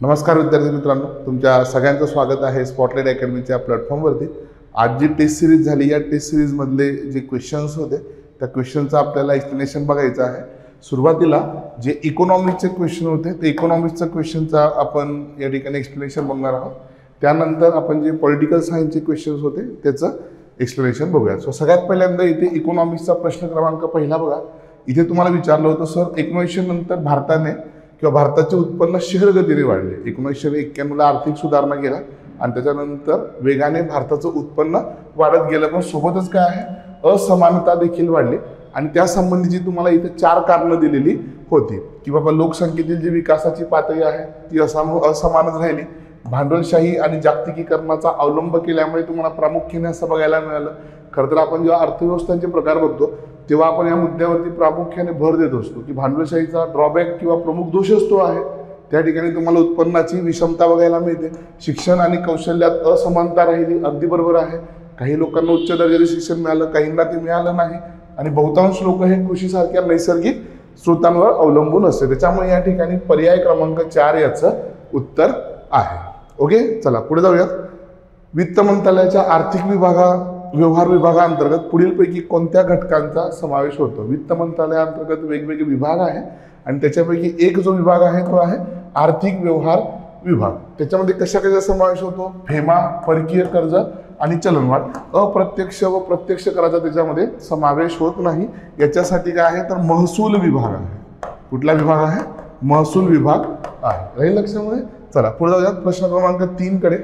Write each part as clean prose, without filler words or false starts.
नमस्कार विद्यार्थी मित्रांनो, तुमच्या सगळ्यांचं स्वागत आहे स्पॉटलाइट अकॅडमीच्या प्लॅटफॉर्मवरती। आज जी टेस्ट सिरीज झाली, या टेस्ट सिरीजमधले जे क्वेश्चन्स होते त्या क्वेश्चनचं आपल्याला एक्सप्लेनेशन बघायचं आहे। सुरुवातीला जे इकॉनॉमिक्सचे क्वेश्चन होते ते इकॉनॉमिक्सच्या क्वेश्चनचा आपण या ठिकाणी एक्सप्लेनेशन बघणार आहोत। त्यानंतर आपण जे पॉलिटिकल सायन्सचे क्वेश्चन्स होते त्याचं एक्सप्लेनेशन बघूया। सो सगळ्यात पहिल्यांदा इथे इकॉनॉमिक्सचा प्रश्न क्रमांक पहिला बघा। इथे तुम्हाला विचारलं होतं, सर 1900 नंतर भारताने किंवा भारताचे उत्पन्न शीघ्रगतीने वाढले। 1991ला आर्थिक सुधारणा केला आणि त्याच्यानंतर वेगाने भारताचं उत्पन्न वाढत गेलं, पण सोबतच काय आहे, असमानता देखील वाढली आणि त्या संबंधीची तुम्हाला इथे 4 कारणं दिलेली होती की बाबा लोकसंख्येतील जी विकासाची पातळी आहे ती असमानच राहिली, भांडवलशाही आणि जागतिकीकरणाचा अवलंब केल्यामुळे तुम्हाला प्रामुख्याने असं बघायला मिळालं। खरं तर आपण जेव्हा अर्थव्यवस्थांचे प्रकार बघतो तेव्हा आपण या मुद्द्यावरती प्रामुख्याने भर देत असतो की भांडवलशाहीचा ड्रॉबॅक किंवा प्रमुख दोषच तो आहे। त्या ठिकाणी तुम्हाला उत्पन्नाची विषमता बघायला मिळते, शिक्षण आणि कौशल्यात असमानता राहिली, अगदी बरोबर आहे। काही लोकांना उच्च दर्जाचे शिक्षण मिळालं, काहींना ते मिळालं नाही आणि बहुतांश लोक हे कृषीसारख्या नैसर्गिक स्रोतांवर अवलंबून असते। त्याच्यामुळे या ठिकाणी पर्याय क्रमांक 4 याचं उत्तर आहे। ओके, चला पुढे जाऊयात। वित्त मंत्रालयाच्या आर्थिक व्यवहार विभागाअंतर्गत पुढीलपैकी कोणत्या घटकांचा समावेश होतो? वित्त मंत्रालयाअंतर्गत वेगवेगळे विभाग आहे आणि त्याच्यापैकी एक जो विभाग आहे तो आहे आर्थिक व्यवहार विभाग। त्याच्यामध्ये कशा समावेश होतो? फेमा, परकीय कर्ज आणि चलनवाढ। अप्रत्यक्ष व प्रत्यक्ष कराचा त्याच्यामध्ये समावेश होत नाही। याच्यासाठी काय आहे तर महसूल विभाग आहे। कुठला विभाग आहे? महसूल विभाग आहे। राहील लक्षामध्ये? चला पुढे जाऊयात प्रश्न क्रमांक 3 कडे।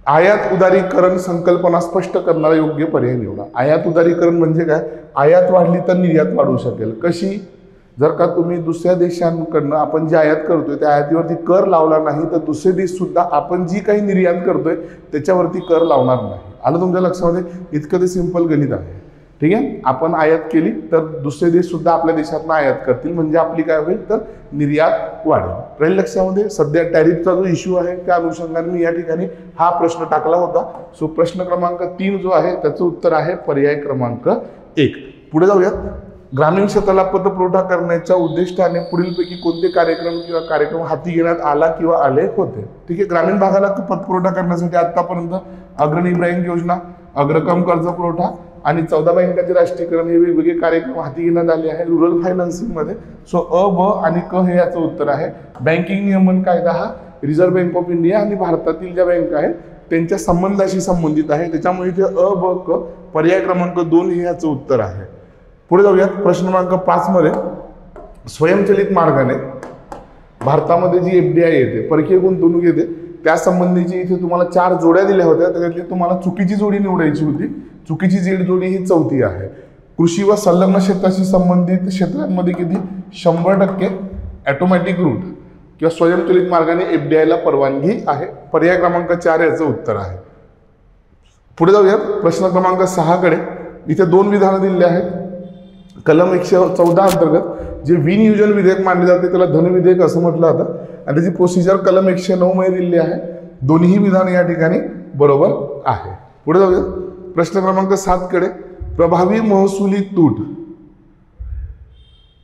आयात उदारीकरण संकल्पना स्पष्ट करणारा योग्य पर्याय निवडा। आयात उदारीकरण म्हणजे काय? आयात वाढली तर निर्यात वाढू शकेल। कशी? जर का तुम्ही दुसऱ्या देशांकडनं आपण जे आयात करतोय त्या आयातीवरती कर लावला नाही तर दुसरे देश सुद्धा आपण जी काही निर्यात करतोय त्याच्यावरती कर लावणार नाही। आलं तुमच्या लक्षामध्ये? इतकं ते सिंपल गणित आहे। ठीक आहे, आपण आयात केली तर दुसरे देश सुद्धा आपल्या देशातून आयात करतील, म्हणजे आपली काय होईल तर निर्यात वाढेल। राहील लक्षामध्ये? सध्या टॅरिफचा जो इश्यू आहे त्या अनुषंगाने मी या ठिकाणी हा प्रश्न टाकला होता। सो प्रश्न क्रमांक 3 जो आहे त्याचं उत्तर आहे पर्याय क्रमांक 1। पुढे जाऊयात। ग्रामीण क्षेत्राला पतपुरवठा करण्याच्या उद्दिष्टाने पुढीलपैकी कोणते कार्यक्रम हाती घेण्यात आला किंवा आले होते? ठीक आहे, ग्रामीण भागाला पतपुरवठा करण्यासाठी आतापर्यंत अग्रणी बँक योजना, अग्रक्रम कर्ज पुरवठा आणि 14 बँकांचे राष्ट्रीयकरण हे वेगवेगळे कार्यक्रम हाती घेण्यात आले आहे रुरल फायनान्सिंग मध्ये। सो अ, ब आणि क हे याचं उत्तर आहे। बँकिंग नियमन कायदा हा रिझर्व्ह बँक ऑफ इंडिया आणि भारतातील ज्या बँका आहेत त्यांच्या संबंधाशी संबंधित आहे। त्याच्यामुळे इथे अ, ब, क पर्याय क्रमांक 2 हे याचं उत्तर आहे। पुढे जाऊयात। प्रश्न क्रमांक 5 मध्ये स्वयंचलित मार्गाने भारतामध्ये जी FDI येते, परकीय गुंतवणूक येते, त्या संबंधीची इथे तुम्हाला 4 जोड्या दिल्या होत्या। त्याच्यातली तुम्हाला चुकीची जोडी निवडायची होती। चुकीची जोडी ही 4थी आहे। कृषी व संलग्न क्षेत्राशी संबंधित क्षेत्रांमध्ये किती? 100% ऑटोमॅटिक रूट किंवा स्वयंचलित मार्गाने FDI ला परवानगी आहे। पर्याय क्रमांक 4 याचं उत्तर आहे। पुढे जाऊयात प्रश्न क्रमांक 6 कडे। इथे 2 विधानं दिलेली आहेत। कलम 114 अंतर्गत जे विनियोजन विधेयक मानले जाते त्याला धन विधेयक असं म्हटलं जातं आणि त्याची प्रोसिजर कलम 109 मध्ये दिलेली आहे। दोन्ही विधान या ठिकाणी बरोबर आहे। पुढे जाऊयात प्रश्न क्रमांक 7 कडे। प्रभावी महसुली तूट,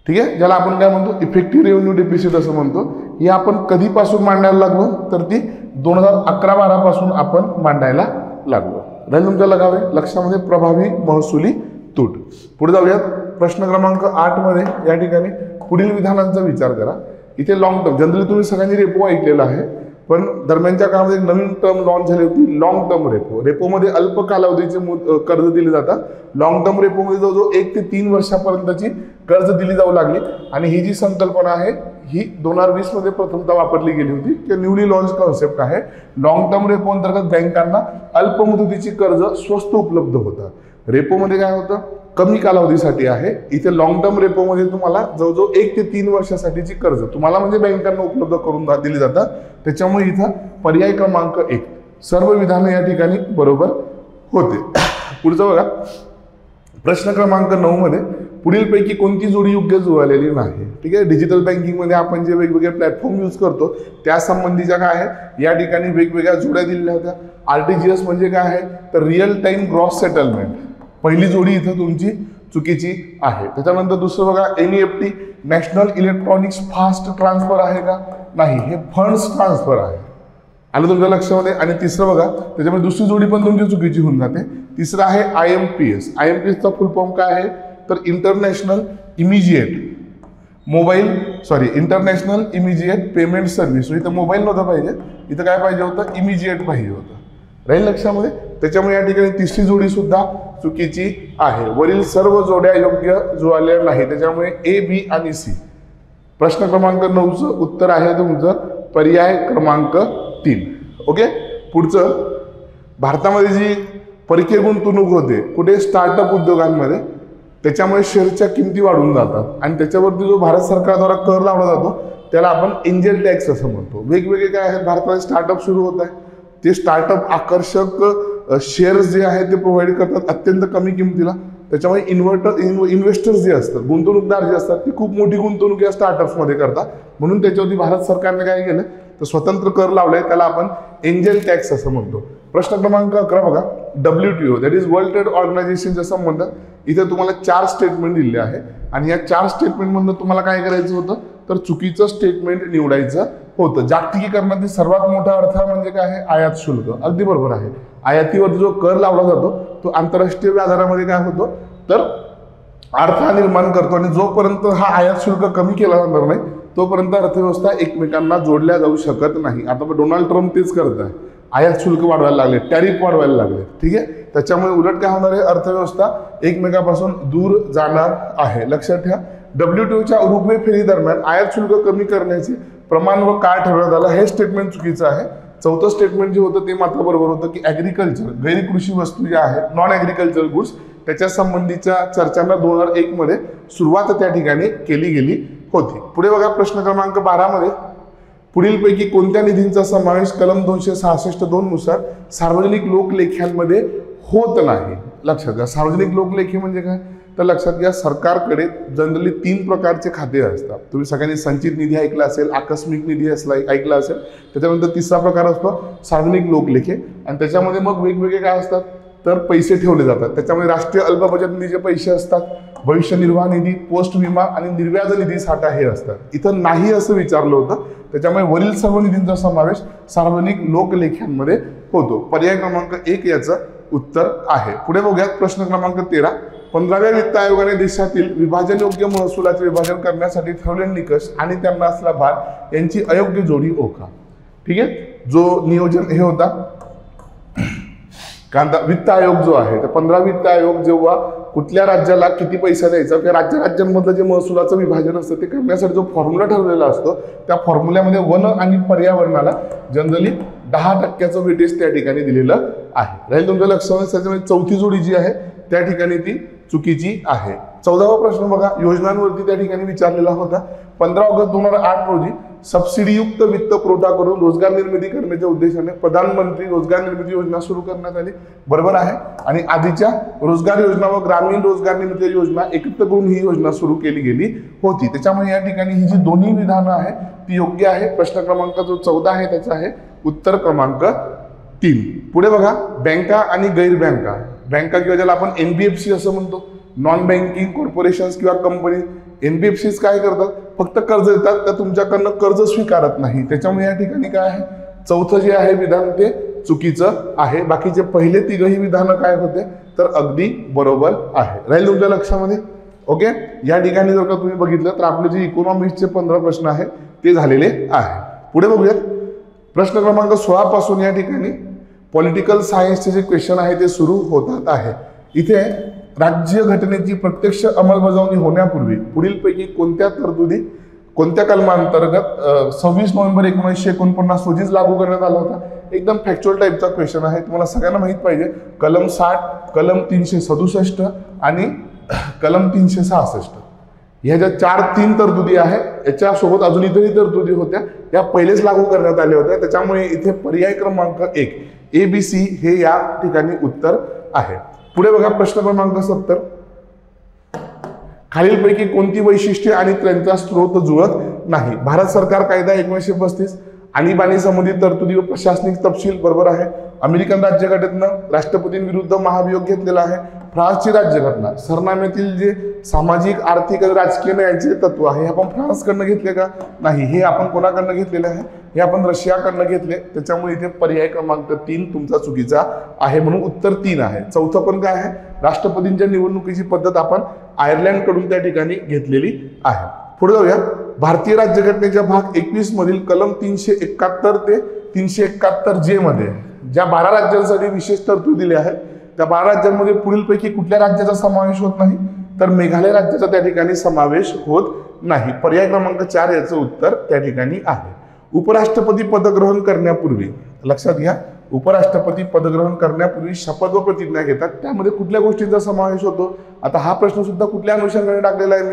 ठीक आहे, ज्याला आपण काय म्हणतो इफेक्टिव्ह रेव्हेन्यू डेफिसिट असं म्हणतो, ही आपण कधीपासून मांडायला लागलो तर ती 2011-12 पासून आपण मांडायला लागलो। राहील तुमच्या लक्षामध्ये प्रभावी महसुली तूट। पुढे जाऊयात प्रश्न क्रमांक 8 मध्ये। या ठिकाणी पुढील विधानांचा विचार करा। इथे लॉंग टर्म, जनरली तुम्ही सगळ्यांनी रेपो ऐकलेला आहे, पण दरम्यानच्या काळामध्ये एक नवीन टर्म लॉन्च झाली होती, लॉंग टर्म रेपो। रेपोमध्ये अल्प कालावधीचे कर्ज दिले जातात। लॉंग टर्म रेपोमध्ये जवळजवळ 1 ते 3 वर्षापर्यंतची कर्ज दिली जाऊ लागली आणि ही जी संकल्पना आहे ही 2020 मध्ये प्रथमतः वापरली गेली होती की न्यूली लॉन्च कॉन्सेप्ट आहे। लॉंग टर्म रेपो अंतर्गत बँकांना अल्प मुदतीची कर्ज स्वस्त उपलब्ध होतात। रेपोमध्ये काय होतं? कमी कालावधीसाठी आहे। इथे लॉंग टर्म रेपोमध्ये तुम्हाला जवळजवळ 1 ते 3 वर्षासाठीची कर्ज तुम्हाला म्हणजे बँकांना उपलब्ध करून दिली जातात। त्याच्यामुळे इथं पर्याय क्रमांक 1 सर्व विधानं या ठिकाणी बरोबर होते। पुढचं बघा। प्रश्न क्रमांक 9 मध्ये पुढीलपैकी कोणती जोडी योग्य जुळलेली नाही? ठीक आहे, डिजिटल बँकिंग मध्ये आपण जे वेगवेगळे प्लॅटफॉर्म यूज करतो त्या संबंधीच्या काय आहे या ठिकाणी वेगवेगळ्या जोड्या दिलेल्या होत्या। RTGS म्हणजे काय आहे तर रिअल टाइम ग्रॉस सेटलमेंट, पहिली जोडी इथं तुमची चुकीची आहे। त्याच्यानंतर दुसरं बघा NEFT national electronics fast transfer आहे का? नाही, हे फंड्स ट्रान्सफर आहे. आलं तुमच्या लक्षामध्ये. आणि तिसरं बघा, त्याच्यामध्ये दुसरी जोडी पण तुमची चुकीची होऊन जाते. तिसरं आहे IMPS. IMPSचा फुल फॉर्म काय आहे तर इंटरनॅशनल इमिजिएट पेमेंट सर्व्हिस. इथं मोबाईल नव्हता पाहिजे, इथं काय पाहिजे होतं, इमिजिएट पाहिजे होतं. राहील लक्षामध्ये. त्याच्यामुळे या ठिकाणी तिसरी जोडी सुद्धा चुकीची आहे. वरील सर्व जोड्या योग्य जुळलेल्या नाही, त्याच्यामुळे A, B आणि C. प्रश्न क्रमांक 9चं उत्तर आहे तुमचं पर्याय क्रमांक 3. ओके. पुढचं, भारतामध्ये जी परकीय गुंतवणूक होते कुठे, स्टार्टअप उद्योगांमध्ये, त्याच्यामुळे शेअरच्या किमती वाढून जातात आणि त्याच्यावरती जो भारत सरकारद्वारा कर लावला जातो त्याला आपण एंजल टॅक्स असं म्हणतो. वेगवेगळे काय आहेत, भारतामध्ये स्टार्टअप सुरू होत आहे, ते स्टार्टअप आकर्षक शेअर्स जे आहेत ते प्रोव्हाइड करतात अत्यंत कमी किमतीला. त्याच्यामुळे इन्व्हेस्टर्स जे असतात, गुंतवणूकदार जे असतात, ती खूप मोठी गुंतवणूक या स्टार्टअप्समध्ये करतात. म्हणून त्याच्यावरती भारत सरकारने काय केलं तर स्वतंत्र कर लावलाय, त्याला आपण एंजल टॅक्स असं म्हणतो. प्रश्न क्रमांक 11 बघा, WTO that is world trade ऑर्गनायझेशनच्या संबंधात इथे तुम्हाला 4 स्टेटमेंट दिले आहे आणि या 4 स्टेटमेंटमधून तुम्हाला काय करायचं होतं तर चुकीचं स्टेटमेंट निवडायचं होतं. जागतिकीकरणातील सर्वात मोठा अडथळा म्हणजे काय आहे, आयात शुल्क. अगदी बरोबर आहे. आयातीवरती जो कर लावला जातो तो आंतरराष्ट्रीय व्यापारामध्ये काय होतो तर अडथळा निर्माण करतो आणि जोपर्यंत हा आयात शुल्क कमी केला जाणार नाही तोपर्यंत अर्थव्यवस्था एकमेकांना जोडल्या जाऊ शकत नाही. आता डोनाल्ड ट्रम्प तेच करत आहे, आयात शुल्क वाढवायला लागले, टॅरिफ वाढवायला लागले. ठीक आहे. त्याच्यामुळे उलट काय होणार आहे, अर्थव्यवस्था एकमेकांपासून दूर जाणार आहे. लक्षात ठेवा. WTOच्या उरुग्वे फेरी दरम्यान आयात शुल्क कमी करण्याचे प्रमाण व काळ ठरवण्यात आलं, हे स्टेटमेंट चुकीचं आहे. 4थं स्टेटमेंट जे होतं ते मात्र बरोबर होतं की ॲग्रिकल्चर, गैर कृषी वस्तू ज्या आहेत, नॉन ॲग्रिकल्चर गुड्स, त्याच्या संबंधीच्या चर्चांना 2001 मध्ये सुरुवात त्या ठिकाणी केली गेली होती. पुढे बघा, प्रश्न क्रमांक 12 मध्ये पुढीलपैकी कोणत्या निधींचा समावेश कलम 266(2) नुसार सार्वजनिक लोकलेख्यांमध्ये होत नाही. लक्षात घ्या. सार्वजनिक लोकलेखे म्हणजे काय तर लक्षात घ्या, सरकारकडे जनरली 3 प्रकारचे खाते असतात. तुम्ही सगळ्यांनी संचित निधी ऐकला असेल, आकस्मिक निधी ऐकला असेल. त्याच्यानंतर तिसरा प्रकार असतो सार्वजनिक लोकलेखे आणि त्याच्यामध्ये मग वेगवेगळे काय असतात तर पैसे ठेवले जातात. त्याच्यामध्ये राष्ट्रीय अल्प बचत निधीचे पैसे असतात, भविष्य निर्वाह निधी, पोस्ट विमा आणि निर्व्याज निधी साठा हे असतात. इथं नाही असं विचारलं होतं, त्याच्यामुळे वरील सर्व निधींचा समावेश सार्वजनिक लोकलेख्यांमध्ये होतो. पर्याय क्रमांक 1 याचं उत्तर आहे. पुढे बघूयात प्रश्न क्रमांक 13. 15व्या वित्त आयोगाने देशातील विभाजन योग्य महसुलाचे विभाजन करण्यासाठी ठरवलेले निकष आणि त्यांना असलेला भार यांची अयोग्य जोडी ओळखा. ठीक आहे. जो नियोजन हे होता कांदा वित्त आयोग जो आहे, तर 15 वित्त आयोग जेव्हा कुठल्या राज्याला किती पैसा द्यायचा किंवा राज्यांमधलं जे महसुलाचं विभाजन असतं ते करण्यासाठी जो फॉर्म्युला ठरलेला असतो त्या फॉर्म्युल्यामध्ये वन आणि पर्यावरणाला जनरली 10% वेटेज त्या ठिकाणी दिलेलं आहे. राहील तुमच्या लक्षात. त्याच्यामध्ये 4थी जोडी जी आहे त्या ठिकाणी ती चुकीची आहे. 14वा प्रश्न बघा, योजनांवरती त्या ठिकाणी विचारलेला होता. 15 ऑगस्ट 2008 रोजी सबसिडीयुक्त वित्त पुरवठा करून रोजगार निर्मिती करण्याच्या उद्देशाने प्रधानमंत्री रोजगार निर्मिती योजना सुरू करण्यात आली. बरोबर आहे. आणि आधीच्या रोजगार योजना व ग्रामीण रोजगार निर्मिती योजना एकत्र करून ही योजना सुरू केली गेली होती. त्याच्यामुळे या ठिकाणी ही जी दोन्ही विधानं आहेत ती योग्य आहे. प्रश्न क्रमांक जो 14 आहे त्याचा आहे उत्तर क्रमांक 3. पुढे बघा, बँका आणि गैर बँका. बँका किंवा ज्याला आपण NBFC असं म्हणतो, नॉन बँकिंग कॉर्पोरेशन्स किंवा कंपनी. NBFCs काय करतात, फक्त कर्ज देतात, त्या तुमच्याकडनं कर्ज स्वीकारत नाही. त्याच्यामुळे या ठिकाणी काय आहे, 4थं जे आहे विधान ते चुकीचं आहे. बाकीचे पहिले 3ही विधानं काय होते तर अगदी बरोबर आहे. राहील तुमच्या लक्षामध्ये. ओके. या ठिकाणी जर का तुम्ही बघितलं तर आपले जे इकॉनॉमिक्सचे 15 प्रश्न आहेत ते झालेले आहे. पुढे बघूयात. प्रश्न क्रमांक 16 पासून या ठिकाणी पॉलिटिकल सायन्सचे जे क्वेश्चन आहे ते सुरू होतात आहे. इथे राज्य घटनेची प्रत्यक्ष अंमलबजावणी होण्यापूर्वी पुढीलपैकी कोणत्या तरतुदी कोणत्या कलमांतर्गत 26 नोव्हेंबर 1949 रोजीच लागू करण्यात आला होता. एकदम फॅक्च्युअल टाईपचा क्वेश्चन आहे, तुम्हाला सगळ्यांना माहित पाहिजे. कलम 60, कलम 367 आणि कलम 366 ह्या ज्या 4-3 तरतुदी आहेत याच्यासोबत अजून इतरही तरतुदी होत्या, या पहिलेच लागू करण्यात आल्या होत्या. त्याच्यामुळे इथे पर्याय क्रमांक 1 ABC हे या ठिकाणी उत्तर आहे. पुढे बघा, प्रश्न क्रमांक 70. खालीलपैकी कोणती वैशिष्ट्ये आणि त्यांचा स्रोत जुळत नाही. भारत सरकार कायदा 1935, आणीबाणी संबंधित तरतुदी व प्रशासनिक तपशील बरोबर आहे. अमेरिकन राज्यघटनेनं राष्ट्रपतींविरुद्ध महाभियोग घेतलेला आहे. फ्रान्सची राज्यघटना, सरनाम्यातील जे सामाजिक, आर्थिक आणि राजकीय न्यायाचे तत्व आहे हे आपण फ्रान्सकडनं घेतले का? नाही, हे आपण कोणाकडनं घेतलेले आहे? हे आपण रशियाकडनं घेतले. त्याच्यामुळे इथे पर्याय क्रमांक 3 तुमचा चुकीचा आहे, म्हणून उत्तर 3 आहे. चौथं पण काय आहे? राष्ट्रपतींच्या निवडणुकीची पद्धत आपण आयर्लंड कडून त्या ठिकाणी घेतलेली आहे. पुढे जाऊया. भारतीय राज्यघटनेच्या भाग 21 मधील कलम 371 ते 371 मध्ये ज्या 12 राज्यांसाठी विशेष तरतूद दिली आहे त्या 12 राज्यांमध्ये पुढीलपैकी कुठल्या राज्याचा समावेश होत नाही? तर मेघालय राज्याचा त्या ठिकाणी समावेश होत नाही. पर्याय क्रमांक 4 याचं उत्तर त्या ठिकाणी आहे. उपराष्ट्रपती पदग्रहण करण्यापूर्वी, लक्षात घ्या, उपराष्ट्रपती पदग्रहण करण्यापूर्वी शपथ व प्रतिज्ञा घेतात, त्यामध्ये कुठल्या गोष्टींचा समावेश होतो? आता हा प्रश्न सुद्धा कुठल्या अनुषंगाने टाकलेला आहे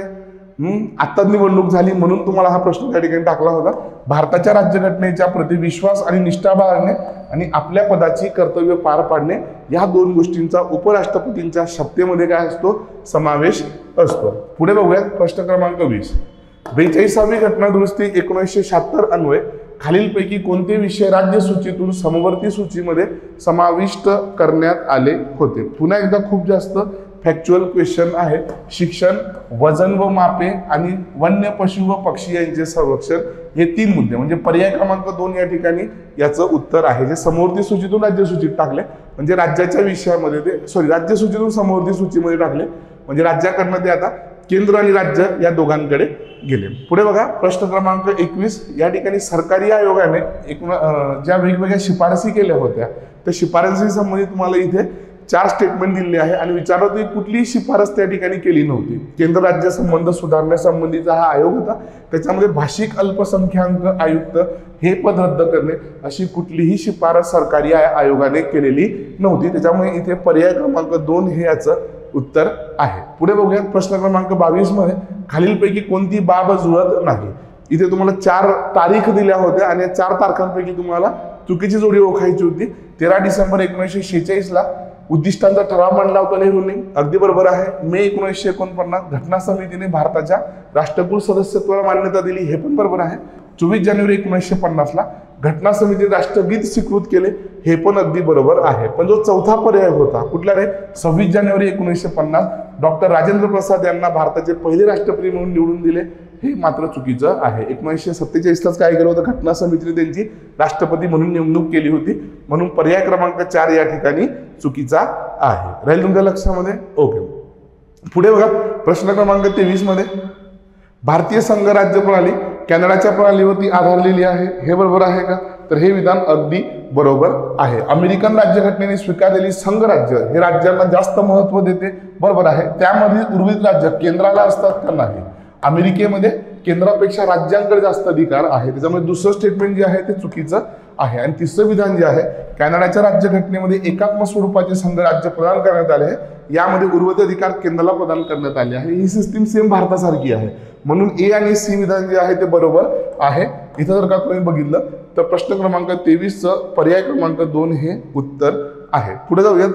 मी? आता निवडणूक झाली म्हणून तुम्हाला हा प्रश्न त्या ठिकाणी टाकला होता. भारताच्या राज्यघटनेच्या प्रति विश्वास आणि निष्ठा बाळगणे आणि आपल्या पदाची कर्तव्य पार पाडणे या 2 गोष्टींचा उपराष्ट्रपतींच्या शपथेमध्ये काय असतो? समावेश असतो. पुढे बघूया प्रश्न क्रमांक 20. 42वी घटना दुरुस्ती 1976 अन्वये खालीलपैकी कोणते विषय राज्य सूचीतून समवर्ती सूचीमध्ये समाविष्ट करण्यात आले होते? पुन्हा एकदा खूप जास्त फॅक्च्युअल क्वेश्चन आहे. शिक्षण, वजन व मापे आणि वन्य पशु व पक्षी यांचे संरक्षण, हे 3 मुद्दे म्हणजे पर्याय क्रमांक 2 या ठिकाणी याचं उत्तर आहे. जे समवर्ती सूचीतून राज्य सूचीत टाकले म्हणजे राज्याच्या विषयामध्ये ते राज्य सूचीतून समवर्ती सूचीमध्ये टाकले म्हणजे राज्याकडनं ते आता केंद्र आणि राज्य या दोघांकडे गेले. पुढे बघा प्रश्न क्रमांक 21. या ठिकाणी सरकारी आयोगाने ज्या वेगवेगळ्या शिफारसी केल्या होत्या त्या शिफारसी संबंधित तुम्हाला इथे 4 स्टेटमेंट दिलेले आहे आणि विचारलं की कुठलीही शिफारस त्या ठिकाणी केली नव्हती. केंद्र राज्य संबंध सुधारण्यासंबंधीचा हा आयोग होता. त्याच्यामध्ये भाषिक अल्पसंख्याक आयुक्त हे पद रद्द करणे अशी कुठलीही शिफारस सरकारी आयोगाने केलेली नव्हती. त्याच्यामुळे इथे पर्याय क्रमांक 2 हे याचं उत्तर आहे. पुढे बघूया प्रश्न क्रमांक 22 मध्ये खालीलपैकी कोणती बाब जुळत नाही? इथे तुम्हाला 4 तारीख दिल्या होत्या आणि 4 तारखांपैकी तुम्हाला चुकीची जोडी ओळखायची होती. 13 डिसेंबर 1946 ला उद्दिष्टांचा ठराव मांडला होता नेहरूंनी, अगदी बरोबर आहे. मे 1949 घटना समितीने भारताच्या राष्ट्रकुल सदस्यत्वाला मान्यता दिली, हे पण बरोबर आहे. 24 जानेवारी 1950 ला घटना समितीने राष्ट्रगीत स्वीकृत केले, हे पण अगदी बरोबर आहे. पण जो चौथा पर्याय होता कुठला रे? 26 जानेवारी 1950 डॉक्टर राजेंद्र प्रसाद यांना भारताचे पहिले राष्ट्रपती म्हणून निवडून दिले, हे मात्र चुकीचं आहे. 1947लाच काय केलं होतं? घटना समितीने त्यांची राष्ट्रपती म्हणून नेमणूक केली होती, म्हणून पर्याय क्रमांक 4 या ठिकाणी चुकीचा आहे. राहील तुमच्या लक्षामध्ये? ओके. पुढे बघा प्रश्न क्रमांक 23 मध्ये भारतीय संघ राज्य प्रणाली कॅनडाच्या प्रणालीवरती आधारलेली आहे, हे बरोबर आहे का? तर हे विधान अगदी बरोबर आहे. अमेरिकन राज्यघटनेने स्वीकारलेली संघ राज्य हे राज्यांना जास्त महत्व देते, बरोबर आहे. त्यामध्ये उर्वरित राज्य केंद्राला असतात का? नाही. अमेरिकेमध्ये केंद्रापेक्षा राज्यांकडे जास्त अधिकार आहे, त्याच्यामुळे दुसरं स्टेटमेंट जे आहे ते चुकीचं आहे. आणि तिसरं विधान जे आहे कॅनडाच्या राज्यघटनेमध्ये एकात्म स्वरूपाचे संघ राज्य प्रदान करण्यात आले आहे, यामध्ये उर्वरित अधिकार केंद्राला प्रदान करण्यात आले आहे. ही सिस्टीम सेम भारतासारखी आहे, म्हणून ए आणि सी विधान जे आहे ते बरोबर आहे. इथं जर का तुम्ही बघितलं तर प्रश्न क्रमांक 23चं पर्याय क्रमांक 2 हे उत्तर आहे. पुढे जाऊयात.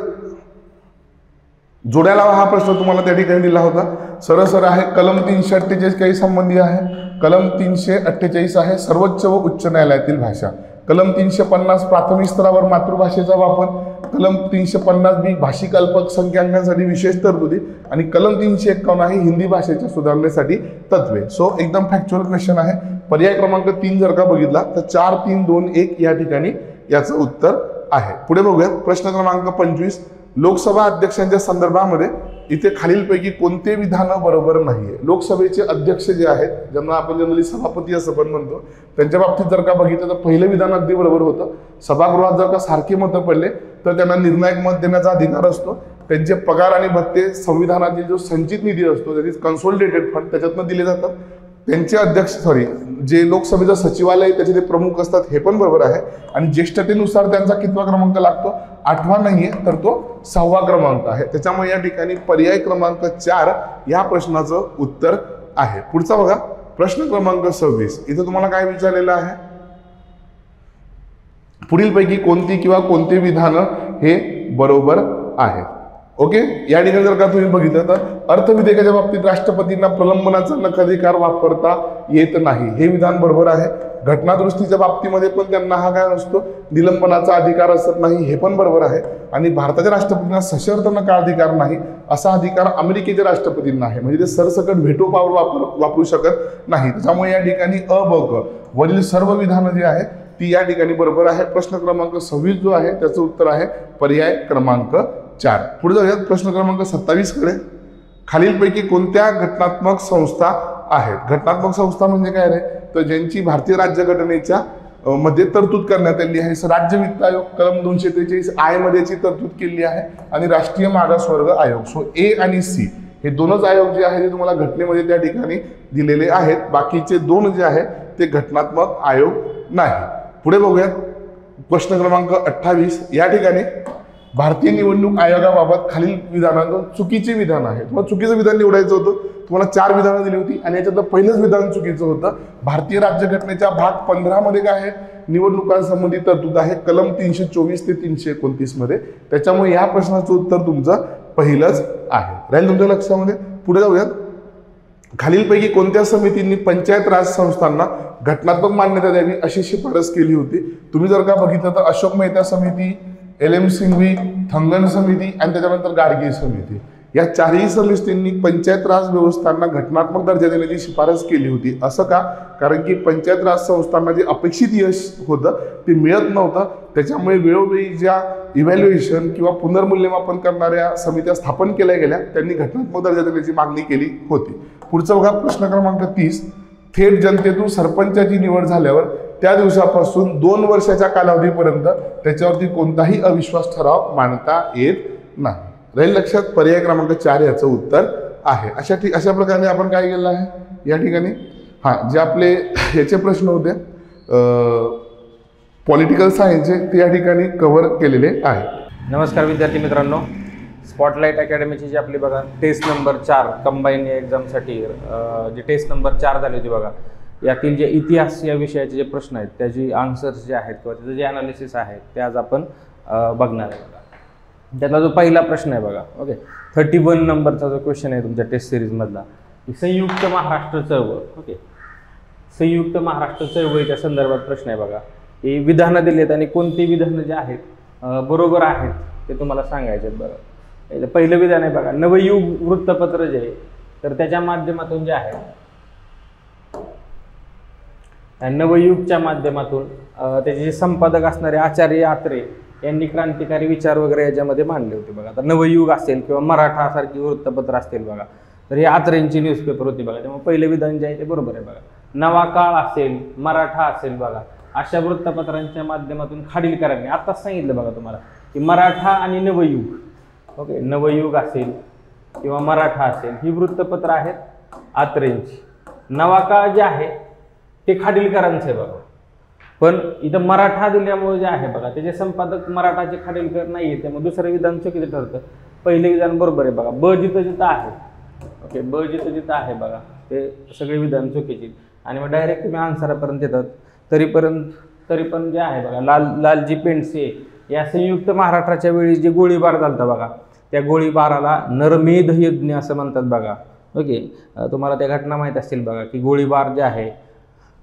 जोड्या लावा हा प्रश्न तुम्हाला त्या ठिकाणी दिला होता. सरळ आहे. कलम 348 काही संबंधी आहे. कलम 348 आहे सर्वोच्च व उच्च न्यायालयातील भाषा. कलम 350 प्राथमिक स्तरावर मातृभाषेचा वापर. कलम 350B भाषिक अल्पसंख्याकांसाठी विशेष तरतुदी आणि कलम 351 आहे हिंदी भाषेच्या सुधारणेसाठी तत्वे. सो एकदम फॅक्च्युअल क्वेश्चन आहे. पर्याय क्रमांक 3 जर का बघितला तर 4, 3, 2, 1 या ठिकाणी याचं उत्तर आहे. पुढे बघूया प्रश्न क्रमांक 25. लोकसभा अध्यक्षांच्या संदर्भामध्ये इथे खालीलपैकी कोणते विधान बरोबर नाहीये? लोकसभेचे अध्यक्ष जे आहेत, ज्यांना आपण जनरली सभापती असं पण म्हणतो, त्यांच्या बाबतीत जर का बघितलं तर पहिलं विधान अगदी बरोबर होतं. सभागृहात जर का सारखे मतं पडले तर त्यांना निर्णायक मत देण्याचा अधिकार असतो. त्यांचे पगार आणि भत्ते संविधानातील जो संचित निधी असतो, त्याची कन्सोलिडेटेड फंड, त्याच्यातनं दिले जातात. त्यांचे अध्यक्ष जे लोकसभेचं सचिवालय त्याचे ते प्रमुख असतात, हे पण बरोबर आहे. आणि ज्येष्ठतेनुसार त्यांचा कितवा क्रमांक लागतो? 8वा नाहीये तर तो 6वा क्रमांक आहे. त्याच्यामुळे या ठिकाणी पर्याय क्रमांक 4 या प्रश्नाचं उत्तर आहे. पुढचा बघा प्रश्न क्रमांक 26. इथे तुम्हाला काय विचारलेलं आहे? पुढीलपैकी कोणती किंवा कोणते विधान हे बरोबर आहे? ओके. या ठिकाणी जर का तुम्ही बघितलं तर अर्थविधेयकाच्या बाबतीत राष्ट्रपतींना प्रलंबनाचा नकाधिकार वापरता येत नाही, हे विधान बरोबर आहे. घटनादुरुस्तीच्या बाबतीमध्ये पण त्यांना हा काय नसतो, निलंबनाचा अधिकार असत नाही, हे पण बरोबर आहे. आणि भारताच्या राष्ट्रपतींना सशर्त नकार अधिकार नाही, असा अधिकार अमेरिकेच्या राष्ट्रपतींना आहे. म्हणजे ते सरसकट व्हेटो पॉवर वापरू शकत नाही. त्याच्यामुळे या ठिकाणी अ ब क वरील सर्व विधानं जी आहेत ती या ठिकाणी बरोबर आहे. प्रश्न क्रमांक 26 जो आहे त्याचं उत्तर आहे पर्याय क्रमांक 4. पुढे जाऊयात प्रश्न क्रमांक 27 कडे. खालीलपैकी कोणत्या घटनात्मक संस्था आहेत? घटनात्मक संस्था म्हणजे काय रे, तर ज्यांची भारतीय राज्यघटनेच्या मध्ये तरतूद करण्यात आली आहे. राज्य वित्त आयोग कलम 243 I मध्ये तरतूद केली आहे आणि राष्ट्रीय मागासवर्ग आयोग. सो ए आणि सी हे दोनच आयोग जे आहे ते तुम्हाला घटनेमध्ये त्या ठिकाणी दिलेले आहेत. बाकीचे दोन जे आहे ते घटनात्मक आयोग नाही. पुढे बघूयात प्रश्न क्रमांक 28. या ठिकाणी भारतीय निवडणूक आयोगाबाबत खालील विधानांचं चुकीचे विधान आहे. तुम्हाला चुकीचं विधान निवडायचं होतं. तुम्हाला 4 विधानं दिली होती आणि याच्यातलं पहिलंच विधान चुकीचं होतं. भारतीय राज्यघटनेच्या भाग 15 मध्ये काय आहे, निवडणुकांसंबंधी तरतूद आहे कलम 324 ते 329 मध्ये. त्याच्यामुळे या प्रश्नाचं उत्तर तुमचं पहिलंच आहे. राहील तुमच्या लक्षामध्ये. पुढे जाऊयात. खालीलपैकी कोणत्या समितींनी पंचायत राज संस्थांना घटनात्मक मान्यता द्यावी अशी शिफारस केली होती? तुम्ही जर का बघितलं तर अशोक मेहता समिती, LM सिंघवी, थंगन समिती आणि त्याच्यानंतर गाडगीळ समिती, या 4ही समितींनी पंचायत राज व्यवस्थांना घटनात्मक दर्जा देण्याची शिफारस केली होती. असं का? कारण की पंचायत राज संस्थांना जे अपेक्षित यश होतं ते मिळत नव्हतं. त्याच्यामुळे वेळोवेळी ज्या इव्हॅल्युएशन किंवा पुनर्मूल्यमापन करणाऱ्या समित्या स्थापन केल्या गेल्या त्यांनी घटनात्मक दर्जा देण्याची मागणी केली होती. पुढचा बघा प्रश्न क्रमांक 30. थेट जनतेतून सरपंचाची निवड झाल्यावर त्या दिवसापासून 2 वर्षाच्या कालावधीपर्यंत त्याच्यावरती कोणताही अविश्वास ठराव मांडता येत नाही. राहील लक्षात. पर्याय क्रमांक 4 याचं उत्तर आहे. अशा प्रकारे आपण काय केलं आहे या ठिकाणी. जे आपले याचे प्रश्न होते पॉलिटिकल सायन्सचे ते या ठिकाणी कव्हर केलेले आहे. नमस्कार विद्यार्थी मित्रांनो. स्पॉटलाईट अकॅडमीची जी आपली बघा टेस्ट नंबर 4 कंबाईन एक्झामसाठी जी टेस्ट नंबर 4 झाली होती बघा, यातील जे इतिहास या विषयाचे जे प्रश्न आहेत त्याची आन्सर्स जे आहेत किंवा त्याचं जे ॲनालिसिस आहे ते आज आपण बघणार आहे. त्यातला जो पहिला प्रश्न आहे बघा, ओके, 31 नंबरचा जो क्वेश्चन आहे तुमच्या टेस्ट सिरीजमधला, की संयुक्त महाराष्ट्र चळवळ, ओके, संयुक्त महाराष्ट्र चळवळीच्या संदर्भात प्रश्न आहे बघा. ही विधानं दिली आहेत आणि कोणती विधानं जे आहेत बरोबर आहेत ते तुम्हाला सांगायचे आहेत बघा. पहिलं विधान आहे बघा, नवयुग वृत्तपत्र जे आहे तर त्याच्या माध्यमातून जे आहे नवयुगच्या माध्यमातून त्याचे जे संपादक असणारे आचार्य आत्रे यांनी क्रांतिकारी विचार वगैरे याच्यामध्ये मांडले होते बघा. आता नवयुग असेल किंवा मराठा सारखी वृत्तपत्र असतील बघा, तर हे आत्रेंची न्यूजपेपर होती बघा. त्यामुळे पहिलं विधान जे आहे ते बरोबर आहे बघा. नवा काळ असेल, मराठा असेल बघा, अशा वृत्तपत्रांच्या माध्यमातून खाडीलकरांनी आत्ताच सांगितलं बघा तुम्हाला की मराठा आणि नवयुग, ओके, नवयुग असेल किंवा मराठा असेल ही वृत्तपत्र आहेत आत्रेंची. नवा काळ जे आहे ते खाडीलकरांचं आहे बघा. पण इथं मराठा दिल्यामुळे जे आहे बघा त्याचे संपादक मराठाचे खाडीलकर नाही आहे, त्यामुळे दुसरं विधान चुकीचं ठरतं. पहिलं विधान बरोबर आहे बघा. ब जिथं जिथं आहे, ओके, ब जिथं जिथं आहे बघा ते सगळे विधान चुकीचे. आणि मग डायरेक्ट तुम्ही आन्सरापर्यंत येतात. तरी पण जे आहे बघा लालजी पेंडसे या संयुक्त महाराष्ट्राच्या वेळी जे गोळीबार झाला बघा, त्या गोळीबाराला नरमेध यज्ञ असं म्हणतात बघा. ओके, तुम्हाला त्या घटना माहीत असतील बघा की गोळीबार जे आहे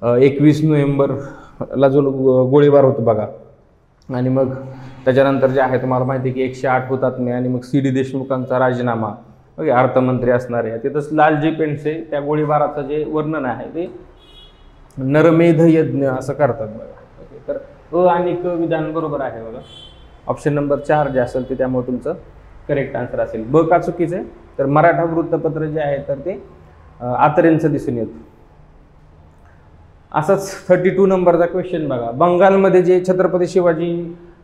21 नोव्हेंबरला जो गोळीबार होतो बघा. आणि मग त्याच्यानंतर जे आहे तुम्हाला माहिती आहे की 108 हुतात्मे आणि मग CD देशमुखांचा राजीनामा, ओके, अर्थमंत्री असणार आहे. तिथंच लालजी पेंडसे त्या गोळीबाराचं जे वर्णन आहे ते नरमेध यज्ञ असं करतात बघा. ओके, तर अ आणि क विधान बरोबर आहे बघा. ऑप्शन नंबर 4 जे असेल ते त्यामुळे तुमचं करेक्ट आन्सर असेल. ब का चुकीचं आहे तर मराठा वृत्तपत्र जे आहे तर ते आत्रेंचं दिसून येतं. असाच 32 नंबरचा क्वेश्चन बघा. बंगालमध्ये जे छत्रपती शिवाजी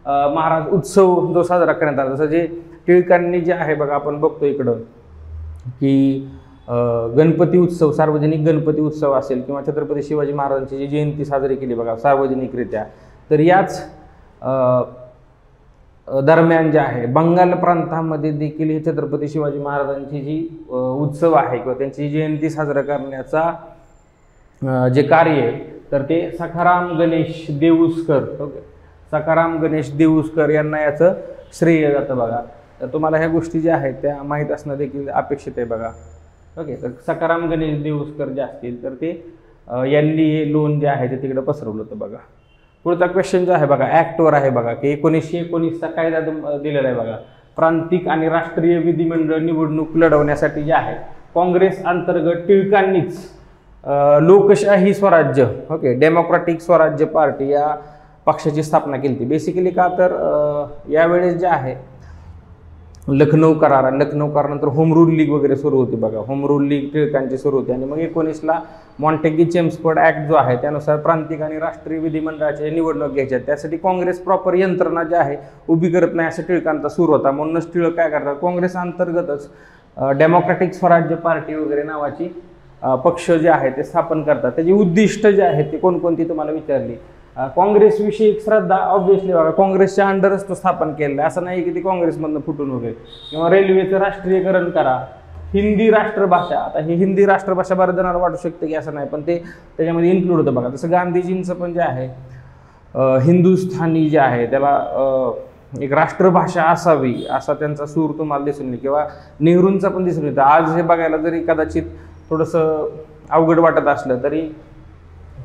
महाराज उत्सव जो साजरा करण्यात आला, जसं जे टिळकांनी जे आहे बघा आपण बघतो इकडं की गणपती उत्सव, सार्वजनिक गणपती उत्सव असेल किंवा छत्रपती शिवाजी महाराजांची जी जयंती साजरी केली बघा सार्वजनिकरित्या, तर याच दरम्यान जे आहे बंगाल प्रांतामध्ये देखील हे छत्रपती शिवाजी महाराजांची जी उत्सव आहे किंवा त्यांची जयंती साजरा करण्याचा जे कार्य आहे तर ते सखाराम गणेश देऊसकर, ओके, सखाराम गणेश देऊसकर यांना याचं श्रेय जातं बघा. तर तुम्हाला ह्या गोष्टी ज्या आहेत त्या माहीत असणं देखील अपेक्षित आहे बघा. ओके, तर सखाराम गणेश देऊसकर जे असतील तर ते यांनी हे लोन जे आहे ते तिकडे पसरवलं होतं बघा. पुढचा क्वेश्चन जो आहे बघा ॲक्टवर आहे बघा की 1919चा कायदा दिलेला आहे बघा. प्रांतिक आणि राष्ट्रीय विधिमंडळ निवडणूक लढवण्यासाठी जे आहे काँग्रेस अंतर्गत टिळकांनीच लोकशाही स्वराज्य डेमोक्रॅटिक स्वराज्य पार्टी या पक्षाची स्थापना केली होती. बेसिकली का तर यावेळेस जे आहे लखनौ करारानंतर होम रूल लीग वगैरे सुरू होती बघा. होम रूल लीग टिळकांची सुरू होती आणि मग 19ला मॉन्टेगी चेम्सफोर्ड ॲक्ट जो आहे त्यानुसार प्रांतिक आणि राष्ट्रीय विधिमंडळाच्या निवडणूक घ्यायच्या. त्यासाठी काँग्रेस प्रॉपर यंत्रणा जी आहे उभी करत नाही असं टिळकांचा सूर होता. म्हणूनच टिळक काय करतात काँग्रेस अंतर्गतच डेमोक्रॅटिक स्वराज्य पार्टी वगैरे नावाची पक्ष जे आहे ते स्थापन करतात. त्याची उद्दिष्ट जे आहेत ते कोणकोणती तुम्हाला विचारली. काँग्रेसविषयी एक श्रद्धा ऑब्व्हियसली बघा काँग्रेसच्या अंडरच तो स्थापन केलेला आहे. असं नाही की ते काँग्रेसमधनं फुटून वगैरे. किंवा रेल्वेचं राष्ट्रीयकरण करा. हिंदी राष्ट्रभाषा, आता ही हिंदी राष्ट्रभाषा बऱ्याच जणांना वाटू शकते की असं नाही पण ते त्याच्यामध्ये इन्क्लूड होतं बघा. तसं गांधीजींचं पण जे आहे हिंदुस्थानी जे आहे त्याला एक राष्ट्रभाषा असावी असा त्यांचा सूर तुम्हाला दिसून येईल. किंवा नेहरूंचा पण दिसून येतं. आज हे बघायला जरी कदाचित थोडंसं अवघड वाटत असलं तरी